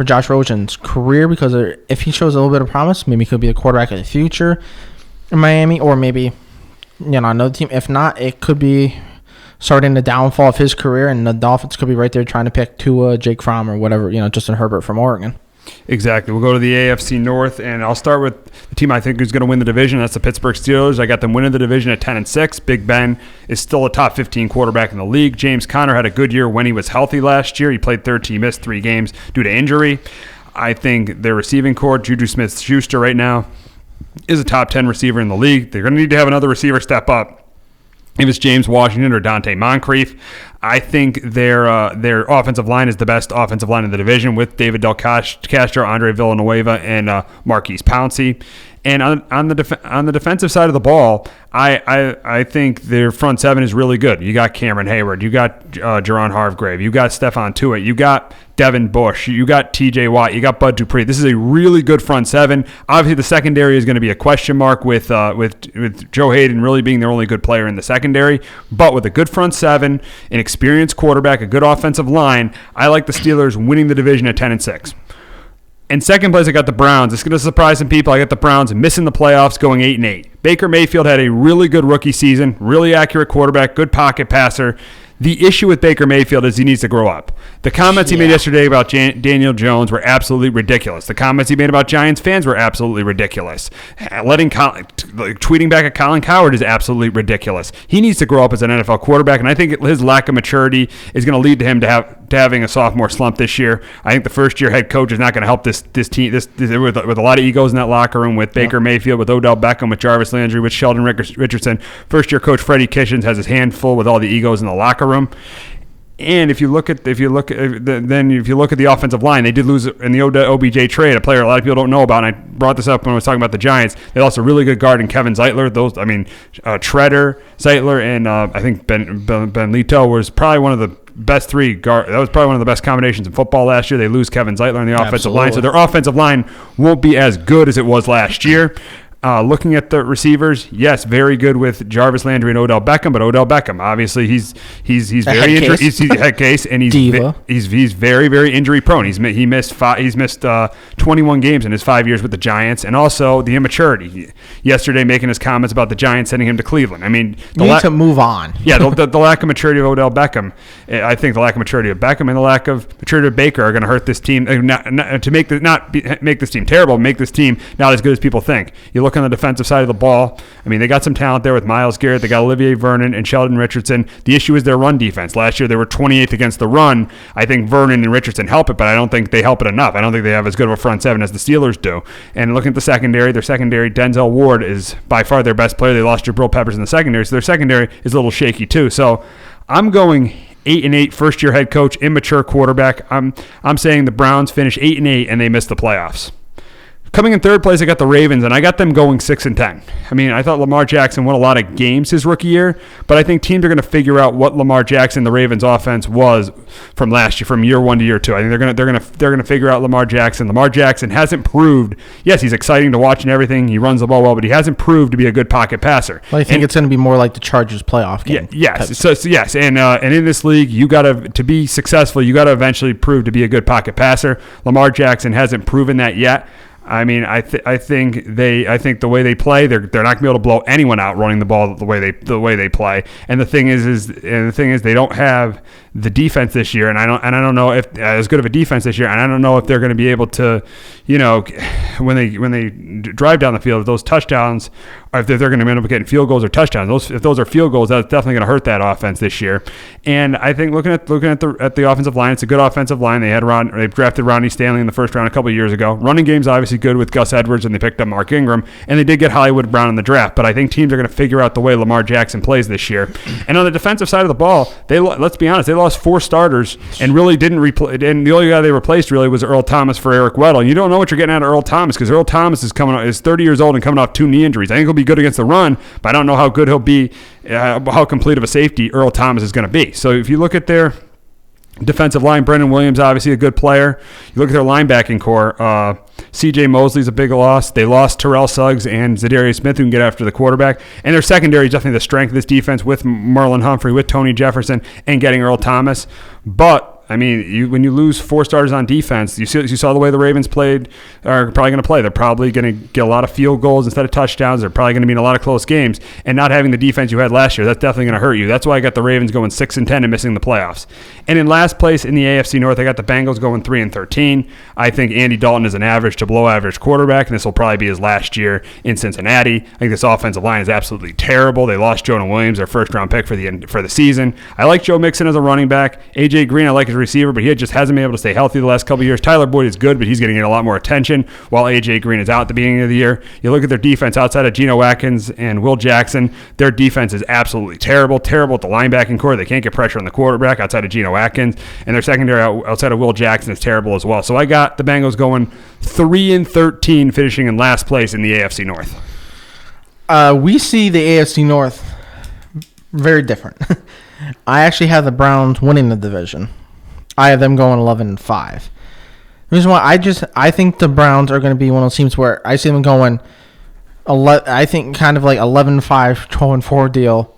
Josh Rosen's career, because if he shows a little bit of promise, maybe he could be the quarterback of the future in Miami, or maybe another team. If not, it could be starting the downfall of his career, and the Dolphins could be right there trying to pick Tua, Jake Fromm, or whatever, Justin Herbert from Oregon. Exactly. We'll go to the AFC North, and I'll start with the team I think is going to win the division. That's the Pittsburgh Steelers. I got them winning the division at 10-6. Big Ben is still a top 15 quarterback in the league. James Conner had a good year when he was healthy last year. He played 13. He missed 3 games due to injury. I think their receiving core, Juju Smith-Schuster right now, is a top 10 receiver in the league. They're going to need to have another receiver step up. If it's James Washington or Dante Moncrief, I think their offensive line is the best offensive line in the division, with David Del Castro, Andre Villanueva, and Marquise Pouncey. And on the defensive side of the ball, I think their front seven is really good. You got Cameron Hayward, you got Jerron Hargrave, you got Stephon Tuitt, you got Devin Bush, you got T.J. Watt, you got Bud Dupree. This is a really good front seven. Obviously, the secondary is going to be a question mark with Joe Hayden really being their only good player in the secondary. But with a good front seven, an experienced quarterback, a good offensive line, I like the Steelers winning the division at 10-6. In second place, I got the Browns. It's going to surprise some people. I got the Browns missing the playoffs, going 8-8. Baker Mayfield had a really good rookie season, really accurate quarterback, good pocket passer. The issue with Baker Mayfield is he needs to grow up. The comments he made yesterday about Daniel Jones were absolutely ridiculous. The comments he made about Giants fans were absolutely ridiculous. Tweeting back at Colin Cowherd is absolutely ridiculous. He needs to grow up as an NFL quarterback, and I think his lack of maturity is going to lead to him to having a sophomore slump this year. I think the first-year head coach is not going to help this team with a lot of egos in that locker room, with Baker Mayfield, with Odell Beckham, with Jarvis Landry, with Sheldon Richardson. First-year coach Freddie Kitchens has his hand full with all the egos in the locker room. And if you look at the offensive line, they did lose in the OBJ trade, a player a lot of people don't know about. And I brought this up when I was talking about the Giants. They lost a really good guard in Kevin Zeitler. Treader, Zeitler, and I think Ben Lito was probably one of the best three guard. That was probably one of the best combinations in football last year. They lose Kevin Zeitler in the offensive line, so their offensive line won't be as good as it was last year. Looking at the receivers, yes, very good with Jarvis Landry and Odell Beckham, but Odell Beckham, obviously, he's very injury. He's a head case, and he's very, very injury prone. He's missed 21 games in his 5 years with the Giants, and also the immaturity. Yesterday, making his comments about the Giants sending him to Cleveland. I mean, you need to move on. Yeah, the lack of maturity of Odell Beckham. I think the lack of maturity of Beckham and the lack of maturity of Baker are going to hurt this team. To make this team terrible, make this team not as good as people think. You look on the defensive side of the ball. I mean, they got some talent there with Myles Garrett. They got Olivier Vernon and Sheldon Richardson. The issue is their run defense. Last year, they were 28th against the run. I think Vernon and Richardson help it, but I don't think they help it enough. I don't think they have as good of a front seven as the Steelers do. And looking at the secondary, Denzel Ward is by far their best player. They lost Jabril Peppers in the secondary, so their secondary is a little shaky too. So I'm going 8-8, first-year head coach, immature quarterback. I'm saying the Browns finish 8-8 and they miss the playoffs. Coming in third place, I got the Ravens, and I got them going 6-10. I mean, I thought Lamar Jackson won a lot of games his rookie year, but I think teams are going to figure out what Lamar Jackson, the Ravens' offense, was from last year, from year one to year two. I think they're going to figure out Lamar Jackson. Lamar Jackson hasn't proved. Yes, he's exciting to watch and everything. He runs the ball well, but he hasn't proved to be a good pocket passer. Well, I think it's going to be more like the Chargers playoff game. Yes. So yes, and in this league, you got to be successful. You got to eventually prove to be a good pocket passer. Lamar Jackson hasn't proven that yet. I mean, I think the way they play, they're not gonna be able to blow anyone out running the ball the way they play. And the thing is they don't have the defense this year, and I don't know if as good of a defense this year, and I don't know if they're going to be able to, when they drive down the field, if those touchdowns if they're going to end up getting field goals or touchdowns. If those are field goals, that's definitely going to hurt that offense this year. And I think looking at the offensive line, it's a good offensive line. They drafted Ronnie Stanley in the first round a couple of years ago. Running game's obviously good with Gus Edwards, and they picked up Mark Ingram, and they did get Hollywood Brown in the draft. But I think teams are going to figure out the way Lamar Jackson plays this year. And on the defensive side of the ball, let's be honest, they lost 4 starters and really didn't replace. And the only guy they replaced really was Earl Thomas for Eric Weddle. And you don't know what you're getting out of Earl Thomas because Earl Thomas is 30 years old and coming off 2 knee injuries. I think he'll be good against the run, but I don't know how good he'll be, how complete of a safety Earl Thomas is going to be. So if you look at their defensive line, Brendan Williams, obviously a good player. You look at their linebacking core, C.J. Mosley's a big loss. They lost Terrell Suggs and Zadarius Smith, who can get after the quarterback. And their secondary is definitely the strength of this defense with Marlon Humphrey, with Tony Jefferson, and getting Earl Thomas. But I mean, when you lose 4 starters on defense, you saw the way the Ravens are probably going to play. They're probably going to get a lot of field goals instead of touchdowns. They're probably going to be in a lot of close games. And not having the defense you had last year, that's definitely going to hurt you. That's why I got the Ravens going 6-10 and missing the playoffs. And in last place in the AFC North, I got the Bengals going 3-13. I think Andy Dalton is an average to below average quarterback, and this will probably be his last year in Cincinnati. I think this offensive line is absolutely terrible. They lost Jonah Williams, their first-round pick for the season. I like Joe Mixon as a running back. A.J. Green, I like his receiver, but he just hasn't been able to stay healthy the last couple of years. Tyler Boyd is good, but he's getting a lot more attention while A.J. Green is out at the beginning of the year. You look at their defense outside of Geno Atkins and Will Jackson, their defense is absolutely terrible at the linebacking core. They can't get pressure on the quarterback outside of Geno Atkins, and their secondary outside of Will Jackson is terrible as well. So I got the Bengals going 3-13, finishing in last place in the AFC North. We see the AFC North very different. I actually have the Browns winning the division. I have them going 11-5. The reason why I think the Browns are going to be one of those teams where I see them going, I think kind of like 11-5, 12-4 deal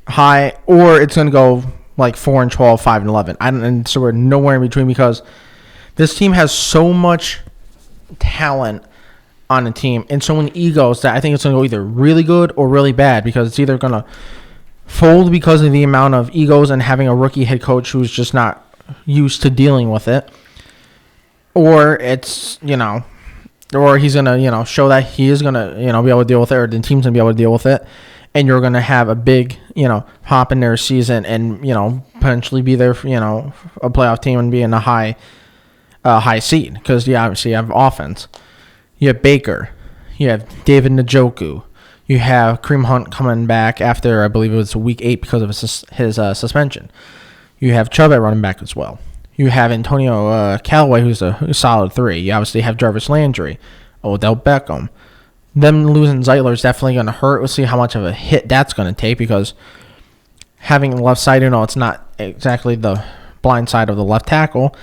high, or it's going to go like 4-12, 5-11. And so we're nowhere in between because this team has so much talent on the team and so many egos that I think it's going to go either really good or really bad because it's either going to fold because of the amount of egos and having a rookie head coach who's just not used to dealing with it, or it's, or he's going to, show that he is going to, be able to deal with it, or the team's going to be able to deal with it, and you're going to have a big, hop in their season and, potentially be there for, a playoff team and be in a high seed because you obviously have offense. You have Baker. You have David Njoku. You have Kareem Hunt coming back after, I believe it was week 8 because of his suspension. You have Chubb at running back as well. You have Antonio Callaway, who's a solid 3. You obviously have Jarvis Landry, Odell Beckham. Them losing Zeitler is definitely going to hurt. We'll see how much of a hit that's going to take because having the left side, it's not exactly the blind side of the left tackle.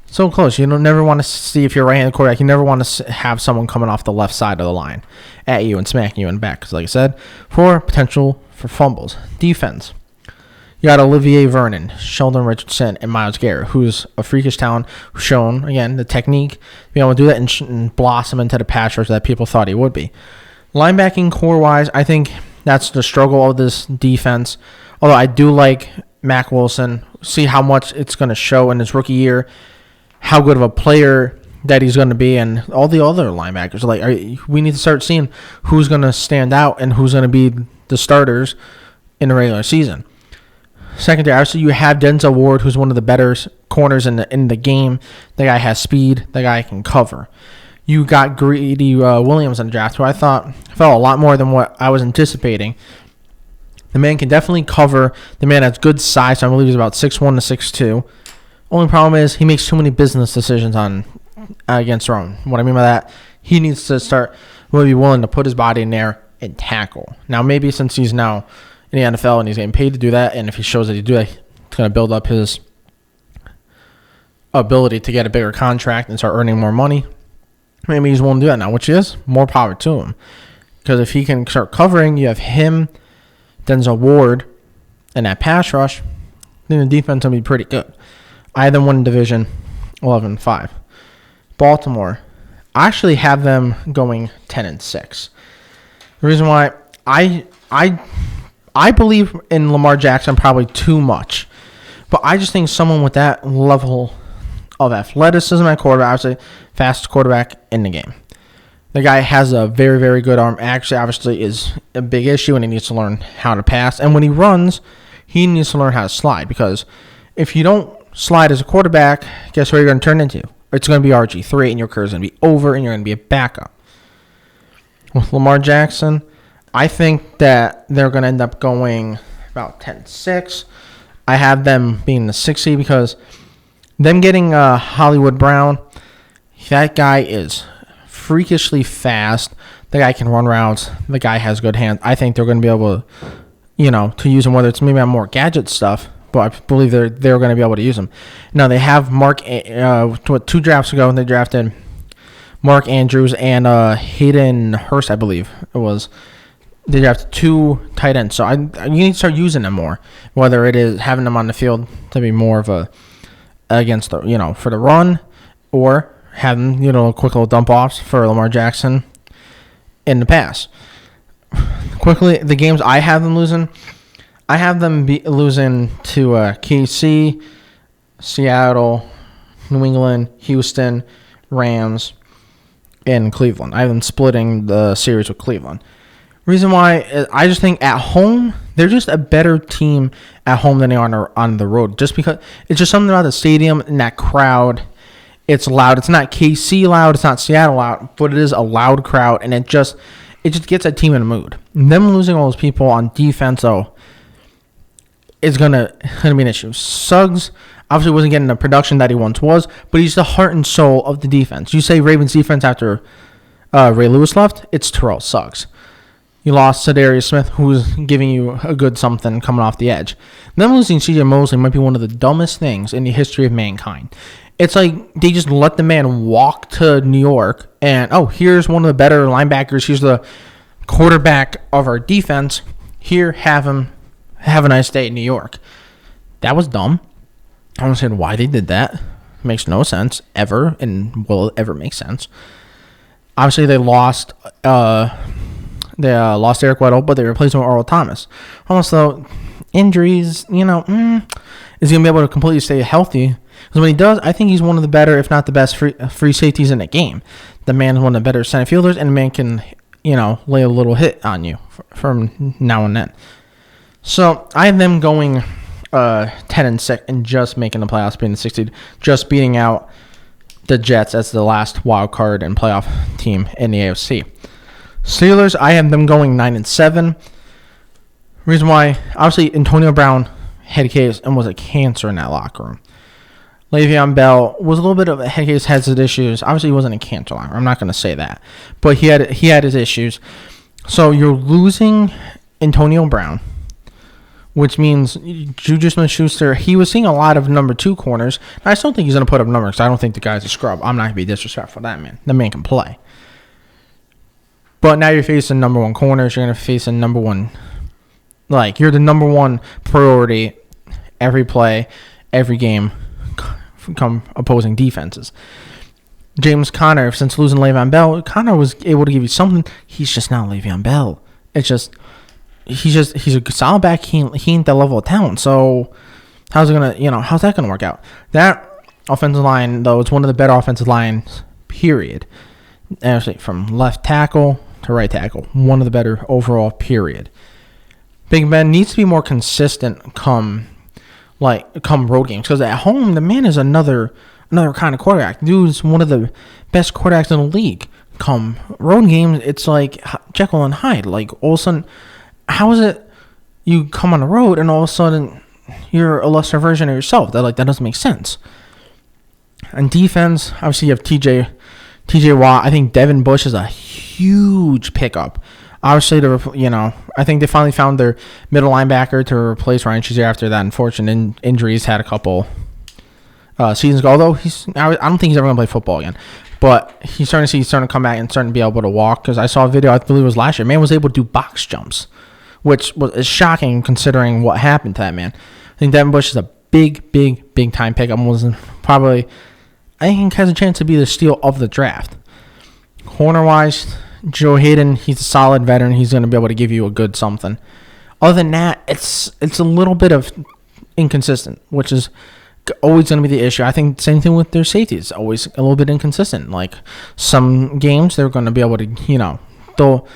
So close. You don't never want to see if you're a right-handed quarterback. You never want to have someone coming off the left side of the line at you and smacking you in the back. Because like I said, for potential for fumbles. Defense. You got Olivier Vernon, Sheldon Richardson, and Myles Garrett, who's a freakish talent, who's shown, again, the technique, being able to do that and blossom into the pass rush that people thought he would be. Linebacking core-wise, I think that's the struggle of this defense. Although I do like Mac Wilson, see how much it's going to show in his rookie year, how good of a player that he's going to be, and all the other linebackers. We need to start seeing who's going to stand out and who's going to be the starters in the regular season. Secondary, obviously, you have Denzel Ward, who's one of the better corners in the game. The guy has speed. The guy can cover. You got Greedy Williams in the draft, who I thought fell a lot more than what I was anticipating. The man can definitely cover. The man has good size. So I believe he's about 6'1 to 6'2". Only problem is he makes too many business decisions against the run. What I mean by that, he needs to be willing to put his body in there and tackle. Now, maybe since he's now in the NFL and he's getting paid to do that, and if he shows that he do that, it's going to build up his ability to get a bigger contract and start earning more money. Maybe he's willing to do that now, which is more power to him. Because if he can start covering, you have him, Denzel Ward, and that pass rush, then the defense will be pretty good. I had them win division 11-5. Baltimore, I actually have them going 10-6. The reason why I believe in Lamar Jackson probably too much, but I just think someone with that level of athleticism at quarterback, obviously fastest quarterback in the game. The guy has a very, very good arm. Actually, obviously, is a big issue, and he needs to learn how to pass. And when he runs, he needs to learn how to slide, because if you don't slide as a quarterback, guess what you're going to turn into? It's going to be RG3, and your career is going to be over, and you're going to be a backup. With Lamar Jackson, I think that they're going to end up going about 10-6. I have them being the 6 seed because them getting Hollywood Brown, that guy is freakishly fast. The guy can run routes. The guy has good hands. I think they're going to be able to, to use him, whether it's maybe on more gadget stuff, but I believe they're going to be able to use him. Now, they have 2 drafts ago, they drafted Mark Andrews and Hayden Hurst, I believe it was. They drafted 2 tight ends. So you need to start using them more, whether it is having them on the field to be more of a against the, for the run, or having, quick little dump offs for Lamar Jackson in the pass. Quickly, the games I have them losing, I have them losing to KC, Seattle, New England, Houston, Rams, and Cleveland. I have them splitting the series with Cleveland. Reason why, I just think at home, they're just a better team at home than they are on the road. Just because it's just something about the stadium and that crowd. It's loud. It's not KC loud. It's not Seattle loud, but it is a loud crowd, and it just gets a team in a mood. And them losing all those people on defense, though, is gonna be an issue. Suggs obviously wasn't getting the production that he once was, but he's the heart and soul of the defense. You say Ravens defense after Ray Lewis left, it's Terrell Suggs. You lost Zadarius Smith, who's giving you a good something coming off the edge. Them losing C.J. Mosley might be one of the dumbest things in the history of mankind. It's like they just let the man walk to New York, and, here's one of the better linebackers. Here's the quarterback of our defense. Here, have him. Have a nice day in New York. That was dumb. I don't understand why they did that. It makes no sense ever, and will it ever make sense? Obviously, they lost Eric Weddle, but they replaced him with Earl Thomas. Almost though, injuries, is he going to be able to completely stay healthy? Because when he does, I think he's one of the better, if not the best, free safeties in the game. The man is one of the better center fielders, and the man can, lay a little hit on you from now and then. So I have them going 10-6 and just making the playoffs, being the 6th seed, just beating out the Jets as the last wild card and playoff team in the AFC. Steelers, I have them going 9-7. Reason why, obviously, Antonio Brown had a case and was a cancer in that locker room. Le'Veon Bell was a little bit of a head case, has his issues. Obviously, he wasn't a cancer locker. I'm not going to say that, but he had his issues. So you're losing Antonio Brown, which means Juju Smith-Schuster, he was seeing a lot of number 2 corners. I still think he's going to put up numbers because I don't think the guy's a scrub. I'm not going to be disrespectful to that man. The man can play. But now you're facing number 1 corners. You're going to face a number 1, you're the number 1 priority every play, every game, come opposing defenses. James Conner, since losing Le'Veon Bell, Conner was able to give you something. He's just not Le'Veon Bell. It's just, he's a solid back. He ain't that level of talent. So how's that gonna work out? That offensive line, though, it's one of the better offensive lines, period. Actually, from left tackle to right tackle, one of the better overall, period. Big Ben needs to be more consistent come road games, because at home the man is another kind of quarterback. Dude's one of the best quarterbacks in the league. Come road games, it's like Jekyll and Hyde. Like, all of a sudden, how is it you come on the road and all of a sudden you're a lesser version of yourself? That doesn't make sense. And defense, obviously you have TJ Watt. I think Devin Bush is a huge pickup. Obviously, I think they finally found their middle linebacker to replace Ryan Shazier after that unfortunate injury he's had a couple seasons ago. Although I don't think he's ever going to play football again. But he's starting to come back and starting to be able to walk. Because I saw a video, I believe it was last year. Man was able to do box jumps, which is shocking considering what happened to that man. I think Devin Bush is a big time pickup. I think has a chance to be the steal of the draft. Corner-wise, Joe Hayden, he's a solid veteran. He's going to be able to give you a good something. Other than that, it's a little bit of inconsistent, which is always going to be the issue. I think same thing with their safety. It's always a little bit inconsistent. Like some games they're going to be able to, they'll,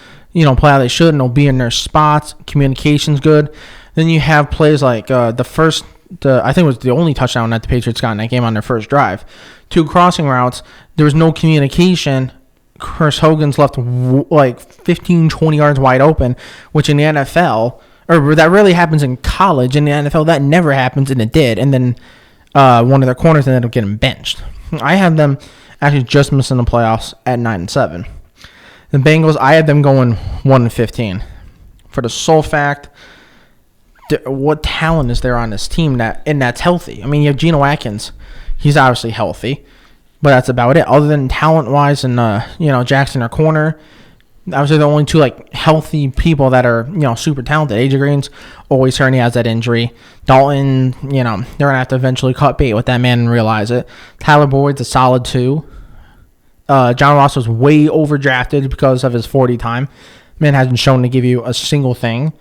play how they should and they'll be in their spots. Communication's good. Then you have plays like I think it was the only touchdown that the Patriots got in that game on their first drive. 2 crossing routes. There was no communication. Chris Hogan's left like 15, 20 yards wide open, which in the NFL, or that really happens in college. In the NFL, that never happens, and it did. And then one of their corners ended up getting benched. I have them actually just missing the playoffs at 9-7. The Bengals, I had them going 1-15. For the sole fact, what talent is there on this team that's healthy? I mean, you have Geno Atkins. He's obviously healthy, but that's about it. Other than talent-wise and, Jackson, our corner, obviously the only 2, healthy people that are, super talented. AJ Green's always hurt. He has that injury. Dalton, they're going to have to eventually cut bait with that man and realize it. Tyler Boyd's a solid 2. John Ross was way overdrafted because of his 40 time. Man hasn't shown to give you a single thing.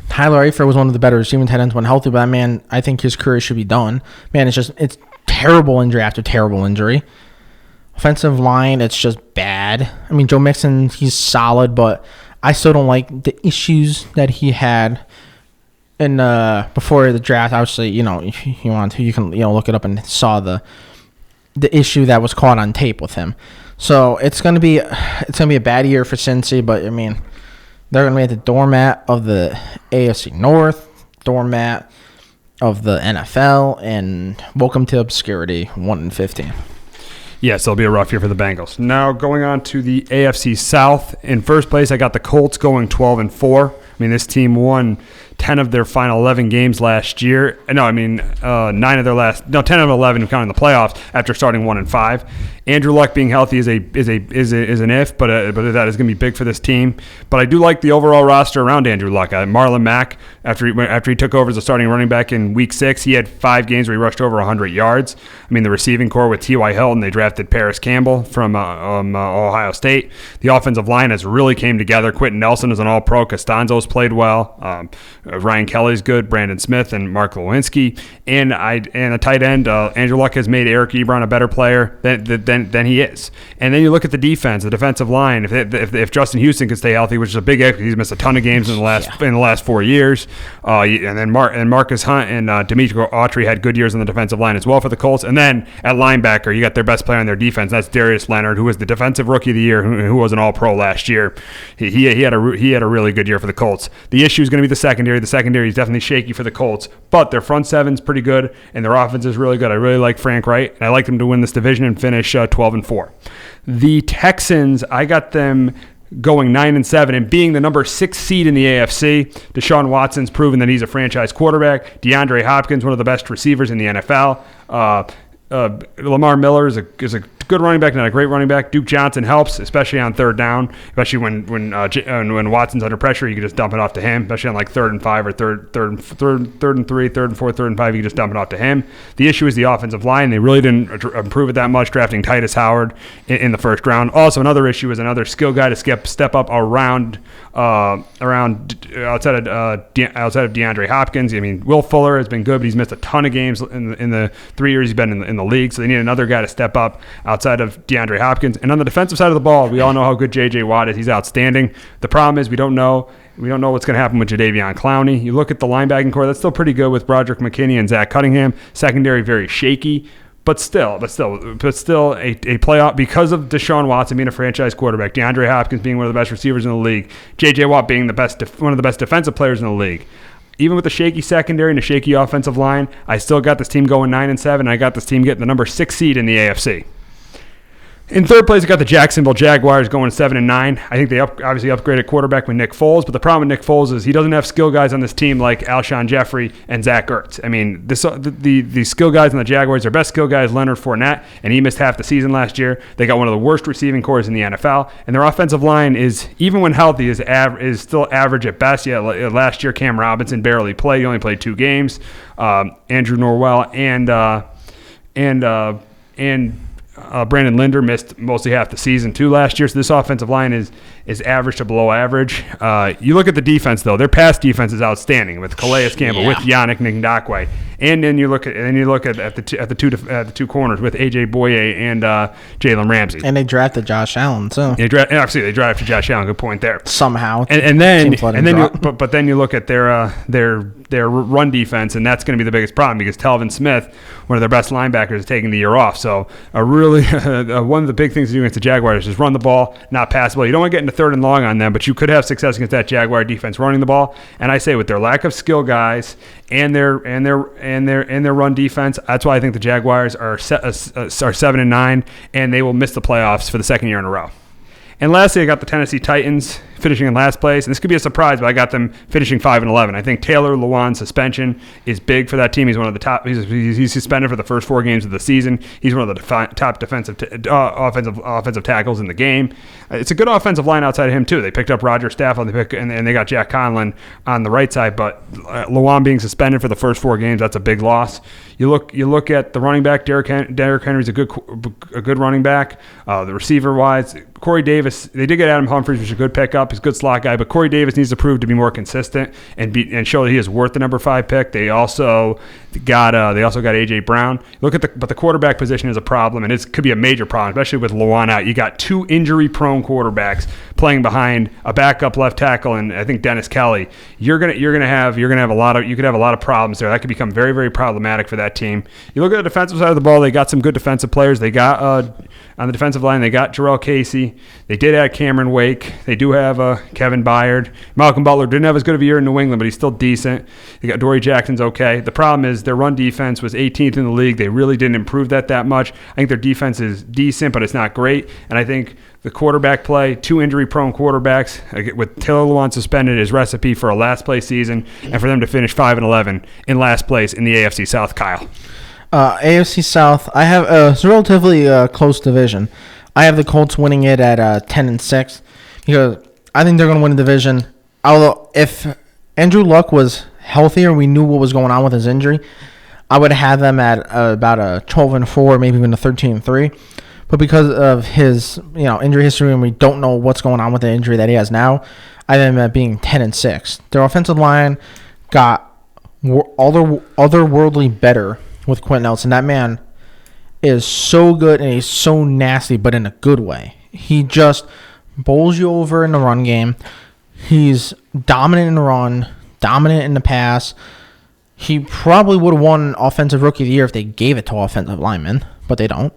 Tyler Eifert was one of the better receiving tight ends when healthy, but that man, I think his career should be done. Man, it's terrible injury after terrible injury. Offensive line, it's just bad. I mean, Joe Mixon, he's solid, but I still don't like the issues that he had in before the draft. Obviously, if you want to, you can look it up and saw the issue that was caught on tape with him. So it's gonna be a bad year for Cincy, but I mean, they're gonna be at the doormat of the AFC North, doormat of the NFL, and welcome to obscurity, 1-15. Yes, it'll be a rough year for the Bengals. Now going on to the AFC South. In first place, I got the Colts going 12-4. I mean, this team won 10 of their final 11 games last year. No, I mean 10 of 11 counting the playoffs after starting 1-5. Andrew Luck being healthy is an if, but that is going to be big for this team. But I do like the overall roster around Andrew Luck. Marlon Mack, after he took over as a starting running back in Week 6, he had 5 games where he rushed over 100 yards. I mean, the receiving core with T.Y. Hilton, they drafted Paris Campbell from Ohio State. The offensive line has really came together. Quentin Nelson is an all-pro. Costanzo's played well. Ryan Kelly's good. Brandon Smith and Mark Lewinsky. And a tight end, Andrew Luck has made Eric Ebron a better player than he is. And then you look at the defense, the defensive line. If Justin Houston can stay healthy, which is a big if, he's missed a ton of games in the last 4 years. And then Marcus Hunt and Demetri Autry had good years on the defensive line as well for the Colts. And then at linebacker, you got their best player on their defense. That's Darius Leonard, who was the defensive rookie of the year, who was an All-Pro last year. He had a really good year for the Colts. The issue is going to be the secondary. The secondary is definitely shaky for the Colts, but their front seven's pretty good and their offense is really good. I really like Frank Wright, and I like them to win this division and finish 12-4. The Texans, I got them going 9-7 and being the number 6 seed in the AFC. Deshaun Watson's proven that he's a franchise quarterback. DeAndre Hopkins, one of the best receivers in the NFL. Lamar Miller is a good running back, not a great running back. Duke Johnson helps, especially on third down, especially when Watson's under pressure. You can just dump it off to him, especially on like 3rd and 5 or third and 3, 3rd and 4, 3rd and 5. You can just dump it off to him. The issue is the offensive line. They really didn't improve it that much, drafting Titus Howard in the first round. Also, another issue is another skill guy to step up around outside of DeAndre Hopkins. I mean, Will Fuller has been good, but he's missed a ton of games in the 3 years he's been in the league. So they need another guy to step up outside of DeAndre Hopkins. And on the defensive side of the ball, we all know how good J.J. Watt is. He's outstanding. The problem is we don't know what's going to happen with Jadeveon Clowney. You look at the linebacking core, that's still pretty good with Broderick McKinney and Zach Cunningham. Secondary very shaky. But still, a playoff because of Deshaun Watson being a franchise quarterback, DeAndre Hopkins being one of the best receivers in the league, J.J. Watt being one of the best defensive players in the league. Even with the shaky secondary and a shaky offensive line, I still got this team going 9-7. I got this team getting the number 6 seed in the AFC. In third place, I got the Jacksonville Jaguars going 7-9. I think they obviously upgraded quarterback with Nick Foles, but the problem with Nick Foles is he doesn't have skill guys on this team like Alshon Jeffrey and Zach Ertz. I mean, the skill guys on the Jaguars, their best skill guy is Leonard Fournette, and he missed half the season last year. They got one of the worst receiving cores in the NFL, and their offensive line is, even when healthy, is still average at best. Yeah, last year Cam Robinson barely played. He only played 2 games. Andrew Norwell and Brandon Linder missed mostly half the season too last year, so this offensive line is average to below average. You look at the defense though; their pass defense is outstanding with Calais Campbell, with Yannick Ngakwe, and then you look at the two corners with AJ Boye and Jalen Ramsey. And they drafted Josh Allen too. They drafted Josh Allen. Good point there. Somehow, then you look at their run defense, and that's going to be the biggest problem because Telvin Smith, one of their best linebackers, is taking the year off. So one of the big things to do against the Jaguars is run the ball, not pass the ball. You don't want to get into third and long on them, but you could have success against that Jaguar defense running the ball. And I say with their lack of skill guys and their run defense, that's why I think the Jaguars are 7-9, and they will miss the playoffs for the second year in a row. And lastly, I got the Tennessee Titans finishing in last place. And this could be a surprise, but I got them finishing 5-11. I think Taylor Lewan's suspension is big for that team. He's one of the top. He's suspended for the first 4 games of the season. He's one of the top defensive offensive tackles in the game. It's a good offensive line outside of him too. They picked up Roger Stafford and they got Jack Conlon on the right side. But Lewan being suspended for the first 4 games, that's a big loss. You look at the running back. Derrick Henry's a good running back. The receiver wise, Corey Davis. They did get Adam Humphries, which is a good pickup. He's a good slot guy, but Corey Davis needs to prove to be more consistent and show that he is worth the number 5 pick. They also got AJ Brown. But the quarterback position is a problem, and it could be a major problem, especially with Lewan out. You got 2 injury-prone quarterbacks playing behind a backup left tackle, and I think Dennis Kelly. You could have a lot of problems there. That could become very, very problematic for that team. You look at the defensive side of the ball. They got some good defensive players. They got on the defensive line. They got Jarrell Casey. They did add Cameron Wake. They do have Kevin Byard. Malcolm Butler didn't have as good of a year in New England, but he's still decent. They got Dory Jackson's okay. The problem is their run defense was 18th in the league. They really didn't improve that much. I think their defense is decent, but it's not great. And I think the quarterback play, 2 injury-prone quarterbacks, with Taylor Lewan suspended, is recipe for a last-place season and for them to finish 5-11 in last place in the AFC South. Kyle. AFC South, I have it's a relatively close division. I have the Colts winning it at 10-6 because I think they're going to win the division. Although if Andrew Luck was healthier, we knew what was going on with his injury, I would have them at about a 12-4, maybe even a 13-3. But because of his injury history and we don't know what's going on with the injury that he has now, I have them at being 10-6. Their offensive line got otherworldly better with Quentin Nelson. That man is so good and he's so nasty, but in a good way. He just bowls you over in the run game. He's dominant in the run, dominant in the pass. He probably would have won Offensive Rookie of the Year if they gave it to offensive linemen, but they don't.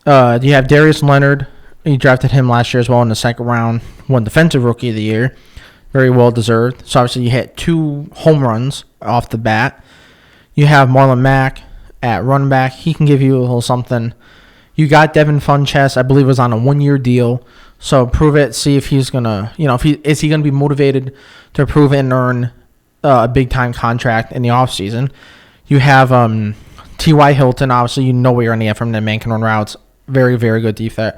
You have Darius Leonard. You drafted him last year as well in the second round. Won Defensive Rookie of the Year. Very well deserved. So obviously you hit 2 home runs off the bat. You have Marlon Mack at running back. He can give you a little something. You got Devin Funchess, I believe, was on a 1-year deal. So prove it. See if he's gonna, is he gonna be motivated to prove it and earn a big time contract in the offseason. You have T.Y. Hilton. Obviously, you know what you're gonna get from them. Man can run routes. Very, very good defense.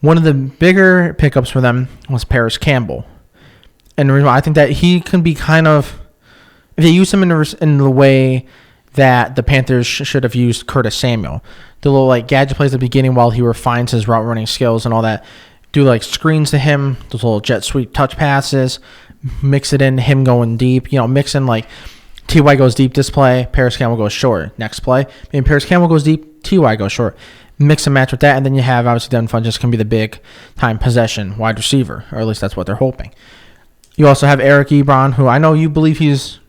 One of the bigger pickups for them was Paris Campbell. And the reason why I think that he can be kind of, if they use him in the way that the Panthers should have used Curtis Samuel, the little gadget plays at the beginning while he refines his route running skills and all that, do screens to him, those little jet sweep touch passes, mix it in him going deep, mix in T.Y. goes deep this play, Paris Campbell goes short. Next play, maybe Paris Campbell goes deep, T.Y. goes short. Mix and match with that, and then you have, obviously, Devin Funchess can be the big-time possession wide receiver, or at least that's what they're hoping. You also have Eric Ebron, who I know you believe he's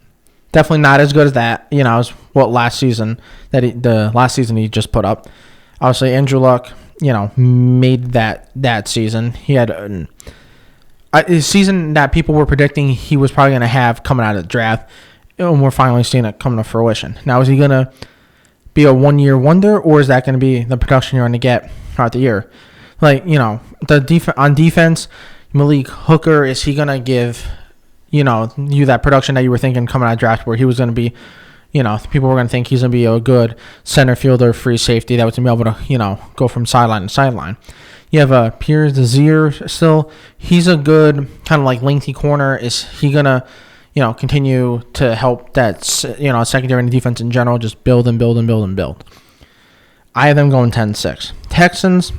definitely not as good as that, as what last season, the last season he just put up. Obviously, Andrew Luck, made that season. He had a season that people were predicting he was probably going to have coming out of the draft, and we're finally seeing it come to fruition. Now, is he going to be a 1-year wonder, or is that going to be the production you're going to get throughout the year? On defense, Malik Hooker, is he going to give, you that production that you were thinking coming out of draft where he was going to be, people were going to think he's going to be a good center fielder, free safety that was going to be able to, go from sideline to sideline. You have Pierre Desir still. He's a good kind of lengthy corner. Is he going to, continue to help that, secondary and defense in general just build and build and build and build? I have them going 10-6. Texans,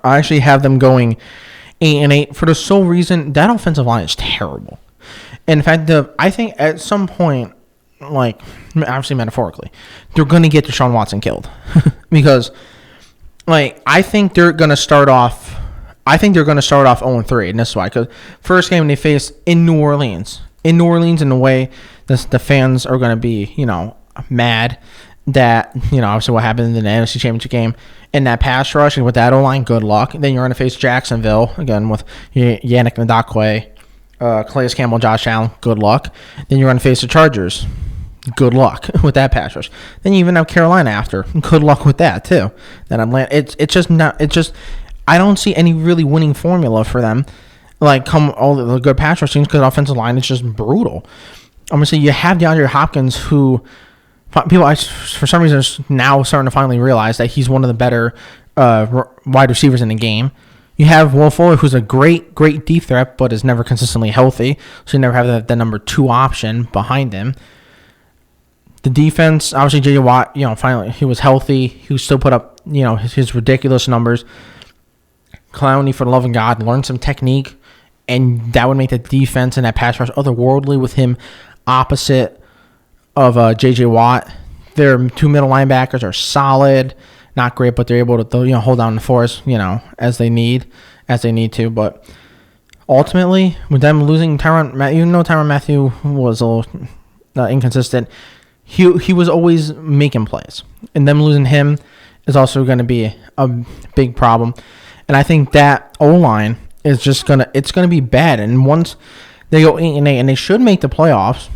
I actually have them going 8-8 for the sole reason that offensive line is terrible. In fact, I think at some point, like obviously metaphorically, they're going to get Deshaun Watson killed because, like, I think they're going to start off 0-3, and this is why. Because first game they face in New Orleans, in the way the fans are going to be, mad that, obviously what happened in the NFC Championship game. In that pass rush and with that O-line, good luck. Then you're going to face Jacksonville, again, with Yannick Ngakoue, Calais Campbell, Josh Allen, good luck. Then you're going to face the Chargers. Good luck with that pass rush. Then you even have Carolina after. Good luck with that, too. Then Atlanta. It's just I don't see any really winning formula for them. Like, come all the good pass rush teams because the offensive line is just brutal. I'm going to say you have DeAndre Hopkins, who people, for some reason, are now starting to finally realize that he's one of the better wide receivers in the game. You have Will Fuller, who's a great deep threat, but is never consistently healthy, so you never have the number 2 option behind him. The defense, obviously, J.J. Watt, finally, he was healthy. He still put up, his ridiculous numbers. Clowney, for the love of God, learned some technique, and that would make the defense and that pass rush otherworldly with him opposite of J.J. Watt. Their 2 middle linebackers are solid, not great, but they're able to hold down the force, as they need to. But ultimately, with them losing Tyrann Mathieu was a little inconsistent. He was always making plays, and them losing him is also going to be a big problem. And I think that O-line is just gonna be bad. And once they go 8-8, and they should make the playoffs,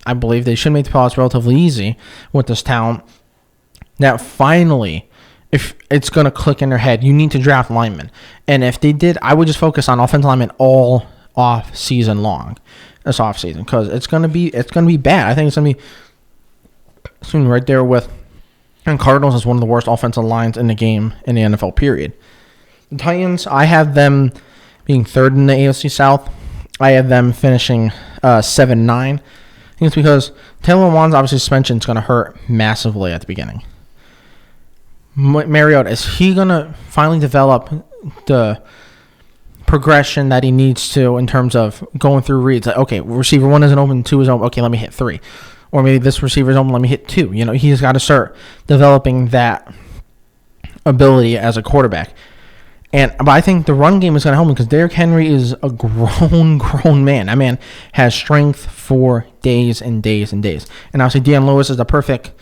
I believe they should make the playoffs relatively easy with this talent. That finally, if it's gonna click in their head, you need to draft linemen. And if they did, I would just focus on offensive linemen all off season long. This off season, because it's gonna be bad. I think it's gonna be soon right there with. And Cardinals is one of the worst offensive lines in the game in the NFL. Period. The Titans, I have them being third in the AFC South. I have them finishing 7-9. I think it's because Taylor Lewan's obviously suspension is going to hurt massively at the beginning. Mariota, is he going to finally develop the progression that he needs to in terms of going through reads? Like, okay, receiver 1 isn't open, 2 is open. Okay, let me hit 3. Or maybe this receiver's open, let me hit 2. He's got to start developing that ability as a quarterback. But I think the run game is going to help him because Derrick Henry is a grown man. That man has strength for days and days and days. And obviously, Deion Lewis is the perfect,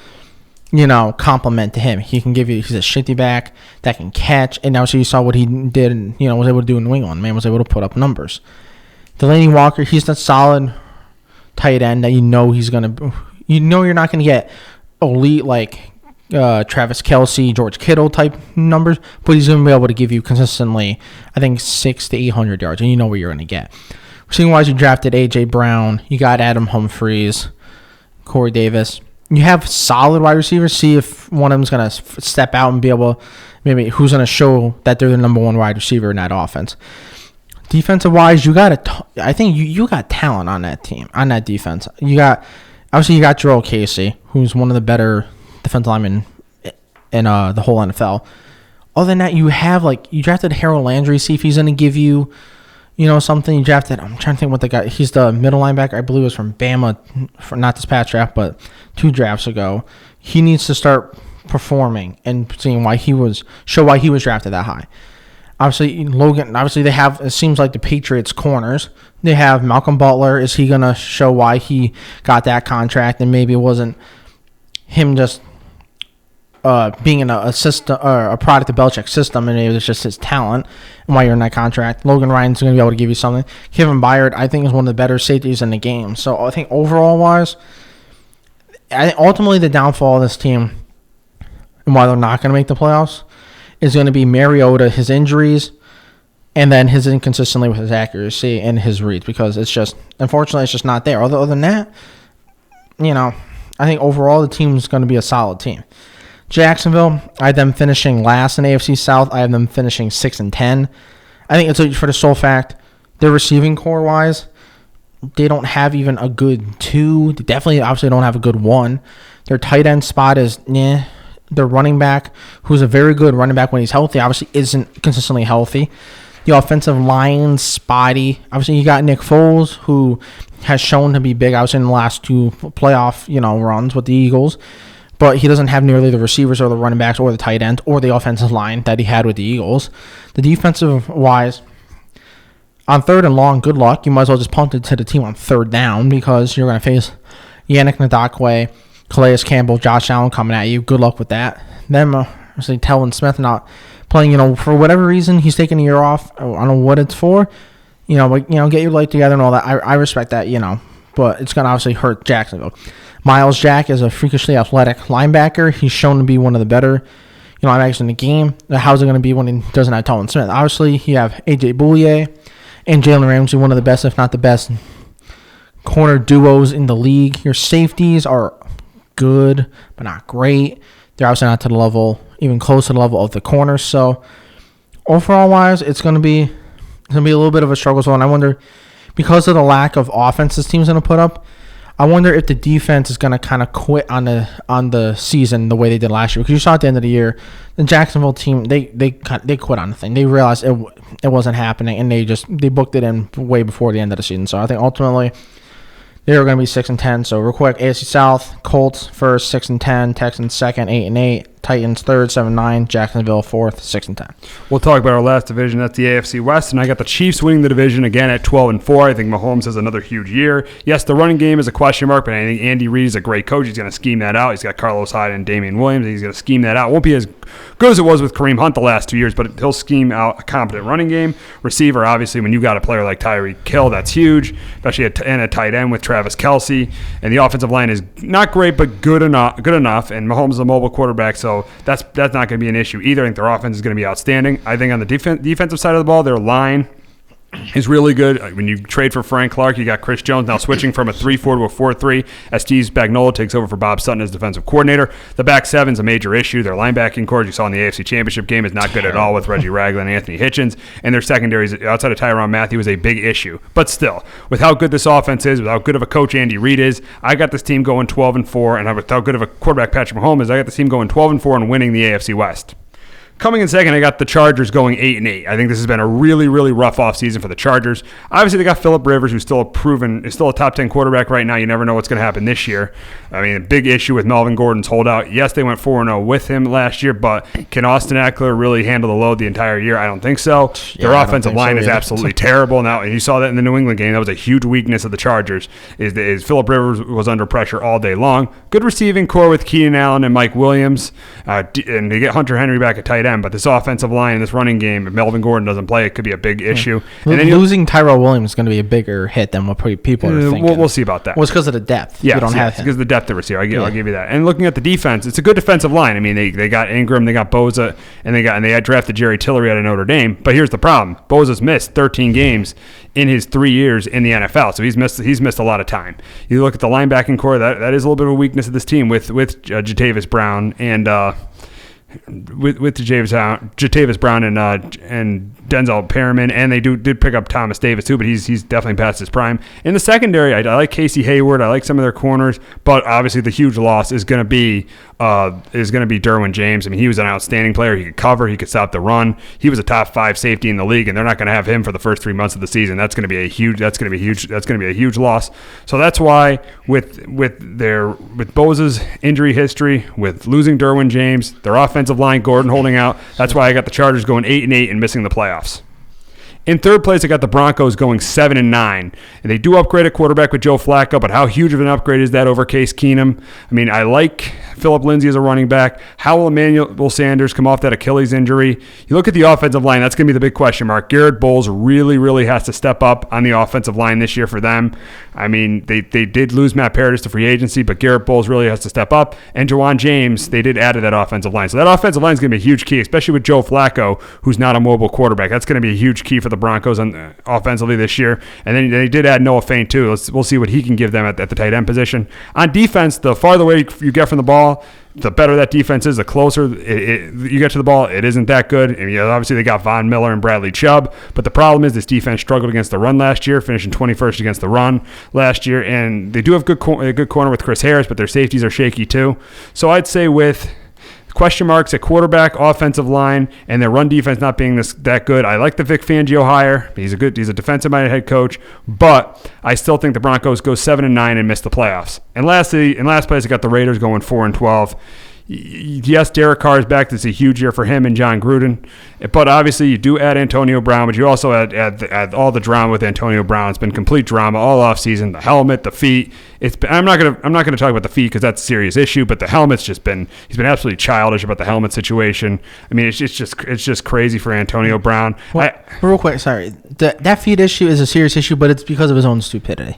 compliment to him. He's a shifty back that can catch. And obviously, you saw what he did and, was able to do in New England. Man was able to put up numbers. Delaney Walker, he's that solid tight end that he's going to, you're not going to get elite, like, Travis Kelce, George Kittle type numbers, but he's going to be able to give you consistently, I think, 600 to 800 yards, and you know what you're going to get. Receiving-wise, you drafted A.J. Brown. You got Adam Humphries, Corey Davis. You have solid wide receivers. See if one of them's going to step out and be able, maybe who's going to show that they're the number 1 wide receiver in that offense. Defensive-wise, I think you got talent on that team, on that defense. You got Jurrell Casey, who's one of the better defensive lineman in the whole NFL. Other than that, you drafted Harold Landry, see if he's going to give you, something. You drafted, I'm trying to think what the guy, he's the middle linebacker, I believe it was from Bama, not this past draft, but 2 drafts ago. He needs to start performing and seeing why he was drafted that high. Obviously, it seems like the Patriots corners. They have Malcolm Butler. Is he going to show why he got that contract and maybe it wasn't him just being in a system or a product of Belichick's system, and it was just his talent and why you're in that contract. Logan Ryan's going to be able to give you something. Kevin Byard, I think, is one of the better safeties in the game. So I think overall wise, I think ultimately the downfall of this team and why they're not going to make the playoffs is going to be Mariota, his injuries, and then his inconsistency with his accuracy and his reads, because unfortunately, it's just not there. Other than that, I think overall the team is going to be a solid team. Jacksonville, I have them finishing last in AFC South. I have them finishing 6-10. I think it's for the sole fact their receiving core wise, they don't have even a good 2. They definitely obviously don't have a good 1. Their tight end spot is their running back, who's a very good running back when he's healthy, obviously isn't consistently healthy. The offensive line, spotty. Obviously, you got Nick Foles, who has shown to be big, obviously, in the last 2 playoff, runs with the Eagles. But he doesn't have nearly the receivers or the running backs or the tight end or the offensive line that he had with the Eagles. The defensive-wise, on 3rd and long, good luck. You might as well just punt it to the team on 3rd down because you're going to face Yannick Ngakoue, Calais Campbell, Josh Allen coming at you. Good luck with that. Then, obviously, Telvin Smith not playing, for whatever reason, he's taking a year off. I don't know what it's for. But, get your life together and all that. I respect that, but it's going to obviously hurt Jacksonville. Miles Jack is a freakishly athletic linebacker. He's shown to be one of the better, linebackers in the game. How's it going to be when he doesn't have Telvin Smith? Obviously, you have A.J. Bouye and Jalen Ramsey, one of the best, if not the best, corner duos in the league. Your safeties are good, but not great. They're obviously not to the level, even close to the level of the corners. So overall wise, it's going to be a little bit of a struggle. So, and I wonder, because of the lack of offense this team's going to put up, I wonder if the defense is going to kind of quit on the season the way they did last year. Because you saw at the end of the year, the Jacksonville team, they quit on the thing. They realized it wasn't happening, and they booked it in way before the end of the season. So I think ultimately they were going to be 6-10. So real quick, AFC South: Colts first, 6-10; Texans second, 8-8; Titans third, 7-9; Jacksonville fourth, 6-10. We'll talk about our last division. That's the AFC West, and I got the Chiefs winning the division again at 12-4. I think Mahomes has another huge year. Yes, the running game is a question mark, but I think Andy Reid is a great coach. He's going to scheme that out. He's got Carlos Hyde and Damian Williams. He's going to scheme that out. It won't be as good as it was with Kareem Hunt the last 2 years, but he'll scheme out a competent running game. Receiver, obviously, when you got a player like Tyreek Hill, that's huge, especially and a tight end with Travis Kelce. And the offensive line is not great, but good enough. And Mahomes is a mobile quarterback, so that's not going to be an issue either. I think their offense is going to be outstanding. I think on the defensive side of the ball, their line is really good. When you trade for Frank Clark, you got Chris Jones now switching from a 3-4 to a 4-3 as Steve Spagnuolo takes over for Bob Sutton as defensive coordinator. The back seven's a major issue. Their linebacking core, as you saw in the AFC Championship game, is not good at all with Reggie Ragland and Anthony Hitchens. And their secondaries outside of Tyrann Mathieu is a big issue. But still, with how good this offense is, with how good of a coach Andy Reid is, I got this team going 12-4, and with how good of a quarterback Patrick Mahomes is, I got this team going 12-4 and winning the AFC West. Coming in second, I got the Chargers going 8-8. I think this has been a really, really rough offseason for the Chargers. Obviously, they got Phillip Rivers, who's still a top 10 quarterback right now. You never know what's going to happen this year. I mean, a big issue with Melvin Gordon's holdout. Yes, they went 4-0 with him last year, but can Austin Eckler really handle the load the entire year? I don't think so. Their offensive line is absolutely terrible now, and you saw that in the New England game. That was a huge weakness of the Chargers. Is Phillip Rivers was under pressure all day long. Good receiving core with Keenan Allen and Mike Williams, and they get Hunter Henry back at tight end. But this offensive line in this running game, if Melvin Gordon doesn't play, it could be a big issue. And then losing Tyrell Williams is going to be a bigger hit than what people are thinking. We'll see about that. Well, it's because of the depth. Yeah, it's because of the depth of receiver. I'll give you that. And looking at the defense, it's a good defensive line. I mean, they got Ingram, they got Boza, and they had drafted Jerry Tillery out of Notre Dame. But here's the problem: Boza's missed 13 games in his 3 years in the NFL, so he's missed a lot of time. You look at the linebacking core; that is a little bit of a weakness of this team with Jatavis Brown and. With Jatavis Brown and Denzel Perriman, and they did pick up Thomas Davis too, but he's definitely past his prime. In the secondary, I like Casey Hayward. I like some of their corners, but obviously the huge loss is going to be Derwin James. I mean, he was an outstanding player. He could cover, he could stop the run. He was a top 5 safety in the league, and they're not going to have him for the first 3 months of the season. That's going to be a huge loss. So that's why with Boza's injury history, with losing Derwin James, their offensive line, Gordon holding out, that's why I got the Chargers going 8-8 and missing the playoffs. In third place, I got the Broncos going 7-9. And they do upgrade a quarterback with Joe Flacco, but how huge of an upgrade is that over Case Keenum? I mean, I like Phillip Lindsay as a running back. How will Emmanuel Sanders come off that Achilles injury? You look at the offensive line, that's going to be the big question mark. Garrett Bowles really, really has to step up on the offensive line this year for them. I mean, they did lose Matt Paradis to free agency, but Garrett Bowles really has to step up. And Jawan James, they did add to that offensive line. So that offensive line is going to be a huge key, especially with Joe Flacco, who's not a mobile quarterback. That's going to be a huge key for the Broncos offensively this year. And then they did add Noah Fant too. We'll see what he can give them at the tight end position. On defense, the farther away you get from the ball, the better that defense is. The closer you get to the ball, it isn't that good. And, obviously they got Von Miller and Bradley Chubb, but the problem is this defense struggled against the run last year, finishing 21st against the run last year. And they do have a good corner with Chris Harris, but their safeties are shaky too. So I'd say with question marks at quarterback, offensive line, and their run defense not being that good. I like the Vic Fangio hire. He's a defensive-minded head coach, but I still think the Broncos go 7-9 and miss the playoffs. And lastly, in last place, I got the Raiders going 4-12. Yes, Derek Carr is back. This is a huge year for him and John Gruden. But obviously, you do add Antonio Brown, but you also add all the drama with Antonio Brown. It's been complete drama all offseason. The helmet, the feet. I'm not gonna talk about the feet because that's a serious issue. But the helmet's he's been absolutely childish about the helmet situation. I mean, it's just crazy for Antonio Brown. Well, real quick, sorry. That feet issue is a serious issue, but it's because of his own stupidity.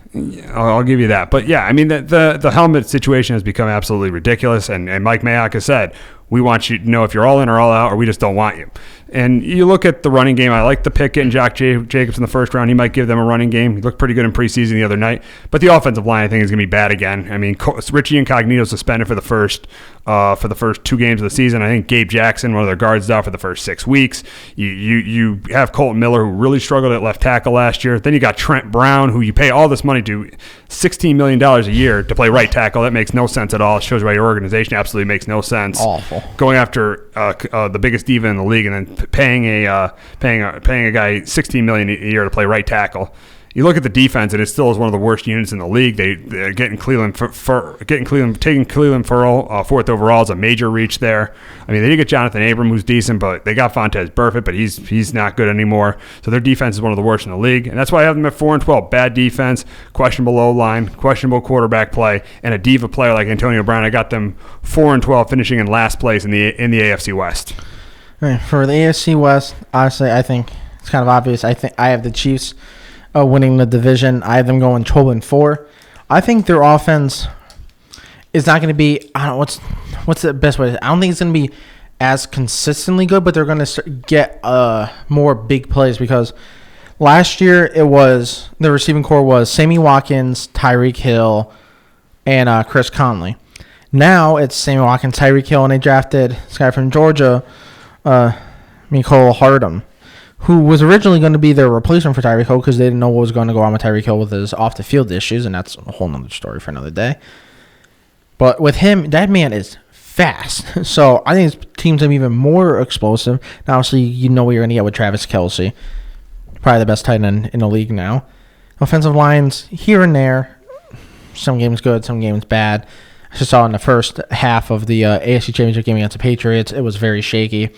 I'll give you that. But yeah, I mean, the helmet situation has become absolutely ridiculous. And Mike Mayock has said, we want you to know if you're all in or all out, or we just don't want you. And you look at the running game. I like the pick getting Jack Jacobs in the first round. He might give them a running game. He looked pretty good in preseason the other night. But the offensive line, I think, is going to be bad again. I mean, Richie Incognito suspended for the first 2 games of the season. I think Gabe Jackson, one of their guards, is out for the first 6 weeks. You have Colton Miller, who really struggled at left tackle last year. Then you got Trent Brown, who you pay all this money to, $16 million a year to play right tackle. That makes no sense at all. It shows why your organization absolutely makes no sense. Awful. Going after the biggest diva in the league and then paying a guy $16 million a year to play right tackle. You look at the defense, and it still is one of the worst units in the league. They're getting taking Cleveland Farrell fourth overall is a major reach there. I mean, they did get Jonathan Abram, who's decent, but they got Fontez Burfict, but he's not good anymore. So their defense is one of the worst in the league, and that's why I have them at 4-12. Bad defense, questionable O-line, questionable quarterback play, and a diva player like Antonio Brown. I got them 4-12, finishing in last place in the AFC West. Right, for the AFC West, honestly, I think it's kind of obvious. I think I have the Chiefs winning the division. I have them going 12-4. I think their offense is not going to be. I don't know what's the best way. I don't think it's going to be as consistently good, but they're going to get more big plays because last year it was the receiving core was Sammy Watkins, Tyreek Hill, and Chris Conley. Now it's Sammy Watkins, Tyreek Hill, and they drafted this guy from Georgia, Mecole Hardman, who was originally going to be their replacement for Tyreek Hill because they didn't know what was going to go on with Tyreek Hill with his off-the-field issues, and that's a whole nother story for another day. But with him, that man is fast. So I think his team's going to be even more explosive. Now, obviously, you know what you're going to get with Travis Kelce, probably the best tight end in the league now. Offensive lines here and there, some games good, some games bad. I just saw in the first half of the AFC Championship game against the Patriots, it was very shaky.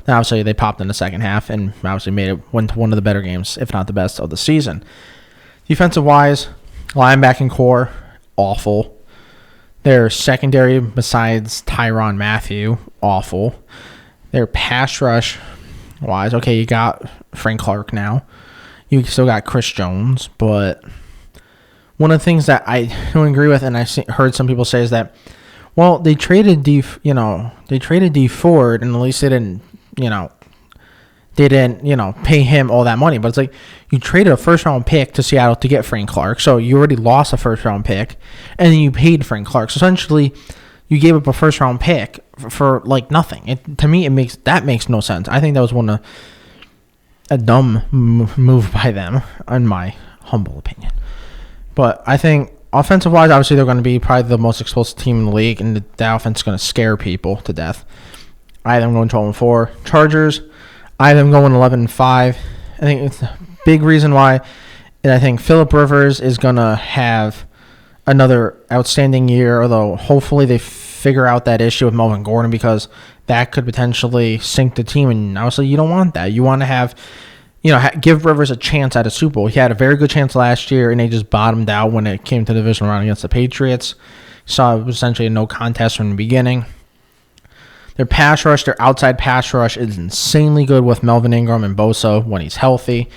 Then obviously they popped in the second half and obviously made it one of the better games, if not the best of the season. Defensive-wise, linebacking core, awful. Their secondary, besides Tyrann Mathieu, awful. Their pass rush-wise, okay, you got Frank Clark now. You still got Chris Jones, but one of the things that I don't agree with, and I heard some people say, is that, well, they traded D Ford, and at least they didn't pay him all that money. But it's like you traded a first-round pick to Seattle to get Frank Clark, so you already lost a first-round pick, and then you paid Frank Clark. So essentially, you gave up a first-round pick for like nothing. To me, that makes no sense. I think that was a dumb move by them, in my humble opinion. But I think offensive-wise, obviously, they're going to be probably the most explosive team in the league, and the offense is going to scare people to death. I have them going 12-4. Chargers, I have them going 11-5. I think it's a big reason why. And I think Phillip Rivers is going to have another outstanding year, although hopefully they figure out that issue with Melvin Gordon because that could potentially sink the team. And obviously you don't want that. You want to have, give Rivers a chance at a Super Bowl. He had a very good chance last year, and they just bottomed out when it came to the divisional round against the Patriots. Saw it was essentially a no contest from the beginning. Their pass rush, their outside pass rush is insanely good with Melvin Ingram and Bosa when he's healthy.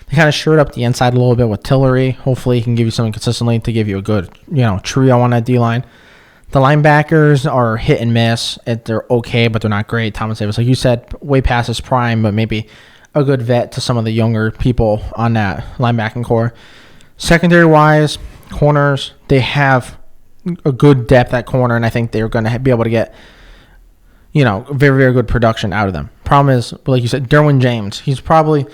They kind of shored up the inside a little bit with Tillery. Hopefully he can give you something consistently to give you a good, trio on that D-line. The linebackers are hit and miss. They're okay, but they're not great. Thomas Davis, like you said, way past his prime, but maybe a good vet to some of the younger people on that linebacking core. Secondary-wise, corners, they have a good depth at corner, and I think they're going to be able to get very, very good production out of them. Problem is, like you said, Derwin James. He's probably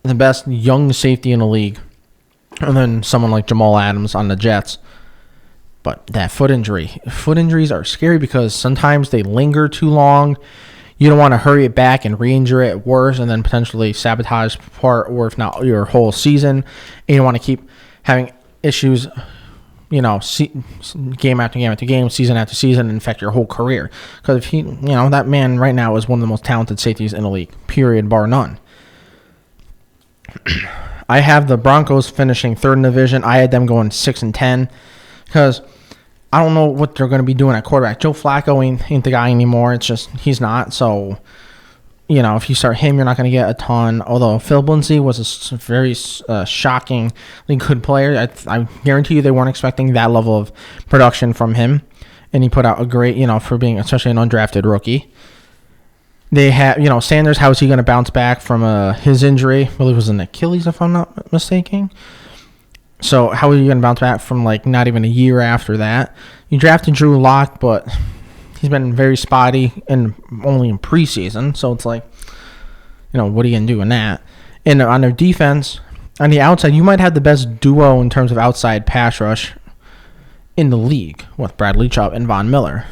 the best young safety in the league. And then someone like Jamal Adams on the Jets. But that foot injuries are scary because sometimes they linger too long. You don't want to hurry it back and re-injure it worse and then potentially sabotage part or if not your whole season. And you don't want to keep having issues, game after game after game, season after season, and affect your whole career. Because if that man right now is one of the most talented safeties in the league, period, bar none. I have the Broncos finishing third in the division. I had them going 6-10 because I don't know what they're going to be doing at quarterback. Joe Flacco ain't the guy anymore. It's just he's not. So, if you start him, you're not going to get a ton. Although Phil Lindsay was a very shockingly good player. I guarantee you they weren't expecting that level of production from him. And he put out a great, for being especially an undrafted rookie. They have, Sanders, how is he going to bounce back from his injury? Well, it was an Achilles, if I'm not mistaken. So how are you going to bounce back from, not even a year after that? You drafted Drew Lock, but he's been very spotty and only in preseason. So it's what are you going to do in that? And on their defense, on the outside, you might have the best duo in terms of outside pass rush in the league with Bradley Chubb and Von Miller.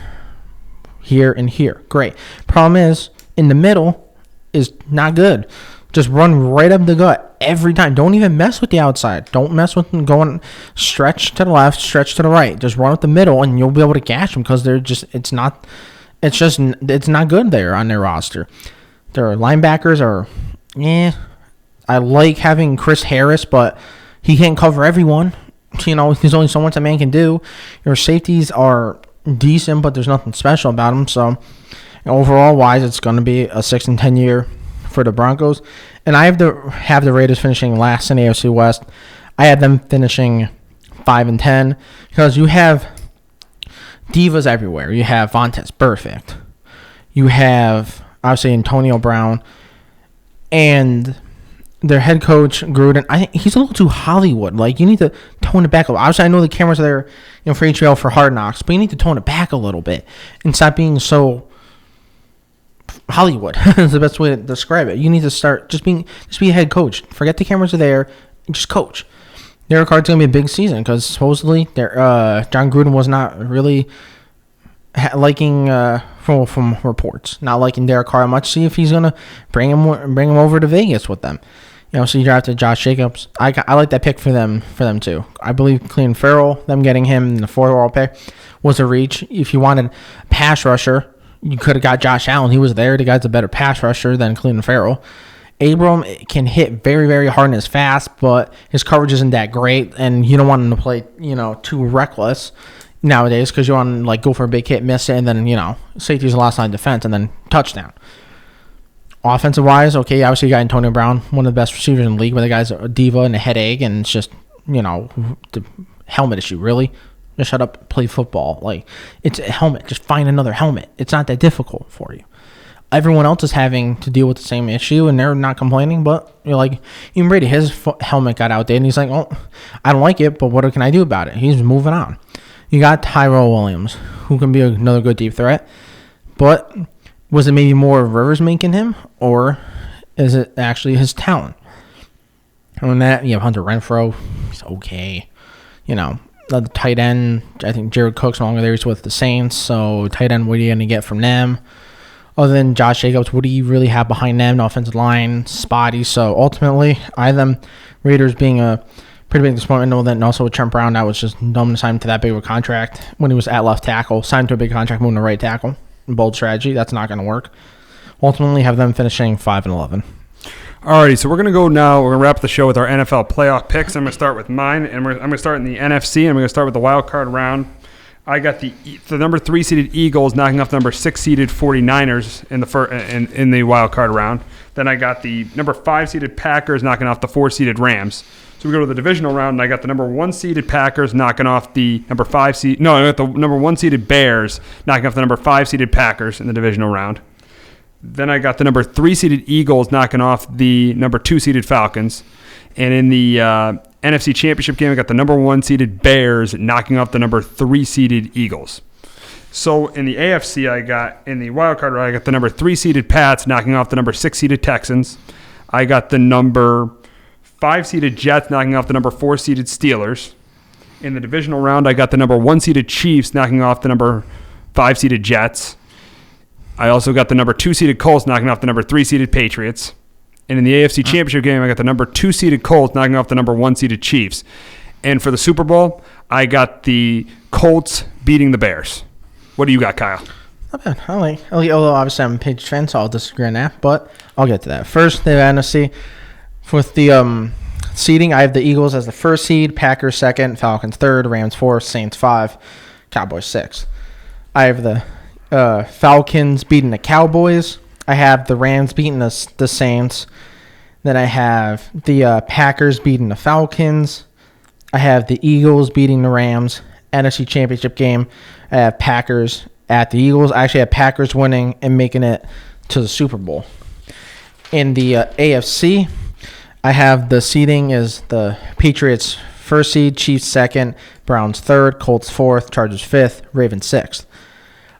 Here and here. Great. Problem is, in the middle is not good. Just run right up the gut every time. Don't even mess with the outside. Don't mess with them going stretch to the left, stretch to the right. Just run up the middle, and you'll be able to gash them because it's not good there on their roster. Their linebackers are, I like having Chris Harris, but he can't cover everyone. There's only so much a man can do. Your safeties are decent, but there's nothing special about them. So overall wise, it's going to be a 6-10 year for the Broncos. And I have the Raiders finishing last in the AFC West. I had them finishing 5-10 because you have divas everywhere. You have Vontaze Burfict. You have, obviously, Antonio Brown. And their head coach, Gruden, I think he's a little too Hollywood. You need to tone it back a little. Obviously, I know the cameras are there, for HBO for Hard Knocks, but you need to tone it back a little bit and stop being so Hollywood. Is the best way to describe it. You need to start just be a head coach. Forget the cameras are there and just coach. Derek Carr's gonna be a big season because supposedly John Gruden was not really liking from reports, not liking Derek Carr much. See if he's gonna bring him over to Vegas with them. So you drafted Josh Jacobs. I like that pick for them too. I believe Cleveland Farrell, them getting him in the 4th overall pick was a reach. If you wanted a pass rusher, you could have got Josh Allen. He was there. The guy's a better pass rusher than Cleveland Farrell. Abram can hit very, very hard and is fast, but his coverage isn't that great, and you don't want him to play, too reckless nowadays because you want to go for a big hit, miss it, and then, safety's the last line of defense, and then touchdown. Offensive-wise, okay, obviously you got Antonio Brown, one of the best receivers in the league, but the guy's a diva and a headache, and it's just, the helmet issue, really? Just shut up, play football. It's a helmet. Just find another helmet. It's not that difficult for you. Everyone else is having to deal with the same issue, and they're not complaining, but even Brady, his helmet got outdated, and he's like, oh, I don't like it, but what can I do about it? He's moving on. You got Tyrell Williams, who can be another good deep threat, but was it maybe more Rivers making him, or is it actually his talent? On that, you have Hunter Renfrow. He's okay. The tight end, I think Jared Cook's no longer there. He's with the Saints. So tight end, what are you going to get from them? Other than Josh Jacobs, what do you really have behind them? The offensive line, spotty. So ultimately, I have them Raiders being a pretty big disappointment. And also with Trent Brown, that was just dumb to sign him to that big of a contract when he was at left tackle. Signed to a big contract, moving to right tackle. Bold strategy. That's not going to work. Ultimately, have them finishing 5-11. Alrighty, so we're going to go now. We're going to wrap the show with our NFL playoff picks. I'm going to start with mine, and I'm going to start in the NFC, and I'm going to start with the wild card round. I got the number 3 seeded Eagles knocking off the number 6 seeded 49ers in the wild card round. Then I got the number 5 seeded Packers knocking off the 4 seeded Rams. So we go to the divisional round, and I got the number 1 seeded Packers knocking off the number 5 seed. No, I got the number 1 seeded Bears knocking off the number 5 seeded Packers in the divisional round. Then I got the number 3 seeded Eagles knocking off the number 2 seeded Falcons. And in the NFC Championship game, I got the number 1 seeded Bears knocking off the number 3 seeded Eagles. So in the AFC, I got in the wild card, I got the number 3 seeded Pats knocking off the number 6 seeded Texans. I got the number 5 seeded Jets knocking off the number 4 seeded Steelers. In the divisional round, I got the number 1 seeded Chiefs knocking off the number 5 seeded Jets. I also got the number 2 seeded Colts knocking off the number 3 seeded Patriots. And in the AFC Championship game, I got the number 2 seeded Colts knocking off the number 1 seeded Chiefs. And for the Super Bowl, I got the Colts beating the Bears. What do you got, Kyle? Not bad. Although obviously I'm a Patriots fan, so I'll disagree on that, but I'll get to that. First, the NFC. With the seeding, I have the Eagles as the 1st seed, Packers 2nd, Falcons 3rd, Rams 4th, Saints 5, Cowboys 6th. I have the Falcons beating the Cowboys. I have the Rams beating the Saints. Then I have the Packers beating the Falcons. I have the Eagles beating the Rams. NFC Championship game, I have Packers at the Eagles. I actually have Packers winning and making it to the Super Bowl. In the AFC, I have the seeding is the Patriots 1st seed, Chiefs 2nd, Browns 3rd, Colts 4th, Chargers 5th, Ravens 6th.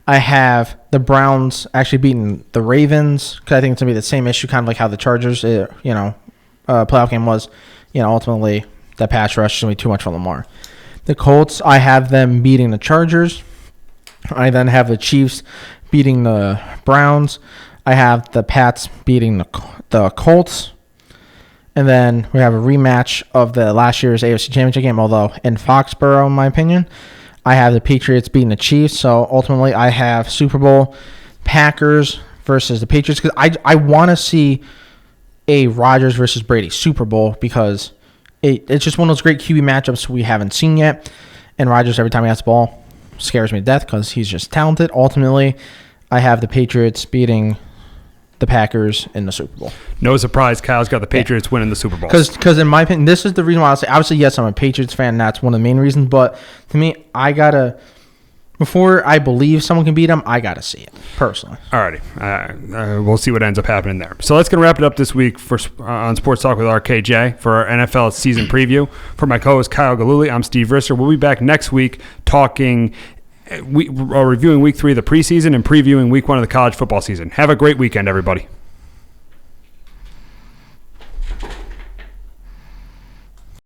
I have the Browns actually beating the Ravens because I think it's going to be the same issue, kind of like how the Chargers, playoff game was. Ultimately, that pass rush is going to be too much for Lamar. The Colts, I have them beating the Chargers. I then have the Chiefs beating the Browns. I have the Pats beating the Colts. And then we have a rematch of the last year's AFC Championship game, although in Foxborough, in my opinion. I have the Patriots beating the Chiefs. So ultimately, I have Super Bowl Packers versus the Patriots because I want to see a Rodgers versus Brady Super Bowl because it's just one of those great QB matchups we haven't seen yet. And Rodgers, every time he has the ball, scares me to death because he's just talented. Ultimately, I have the Patriots beating the Packers in the Super Bowl. No surprise, Kyle's got the Patriots winning the Super Bowl. Because in my opinion, this is the reason why I'll say, obviously, yes, I'm a Patriots fan, and that's one of the main reasons. But to me, before I believe someone can beat them, I got to see it, personally. Alrighty. We'll see what ends up happening there. So let's wrap it up this week on Sports Talk with RKJ for our NFL season preview. For my co-host, Kyle Galuli, I'm Steve Risser. We'll be back next week talking reviewing week 3 of the preseason and previewing week 1 of the college football season. Have a great weekend, everybody.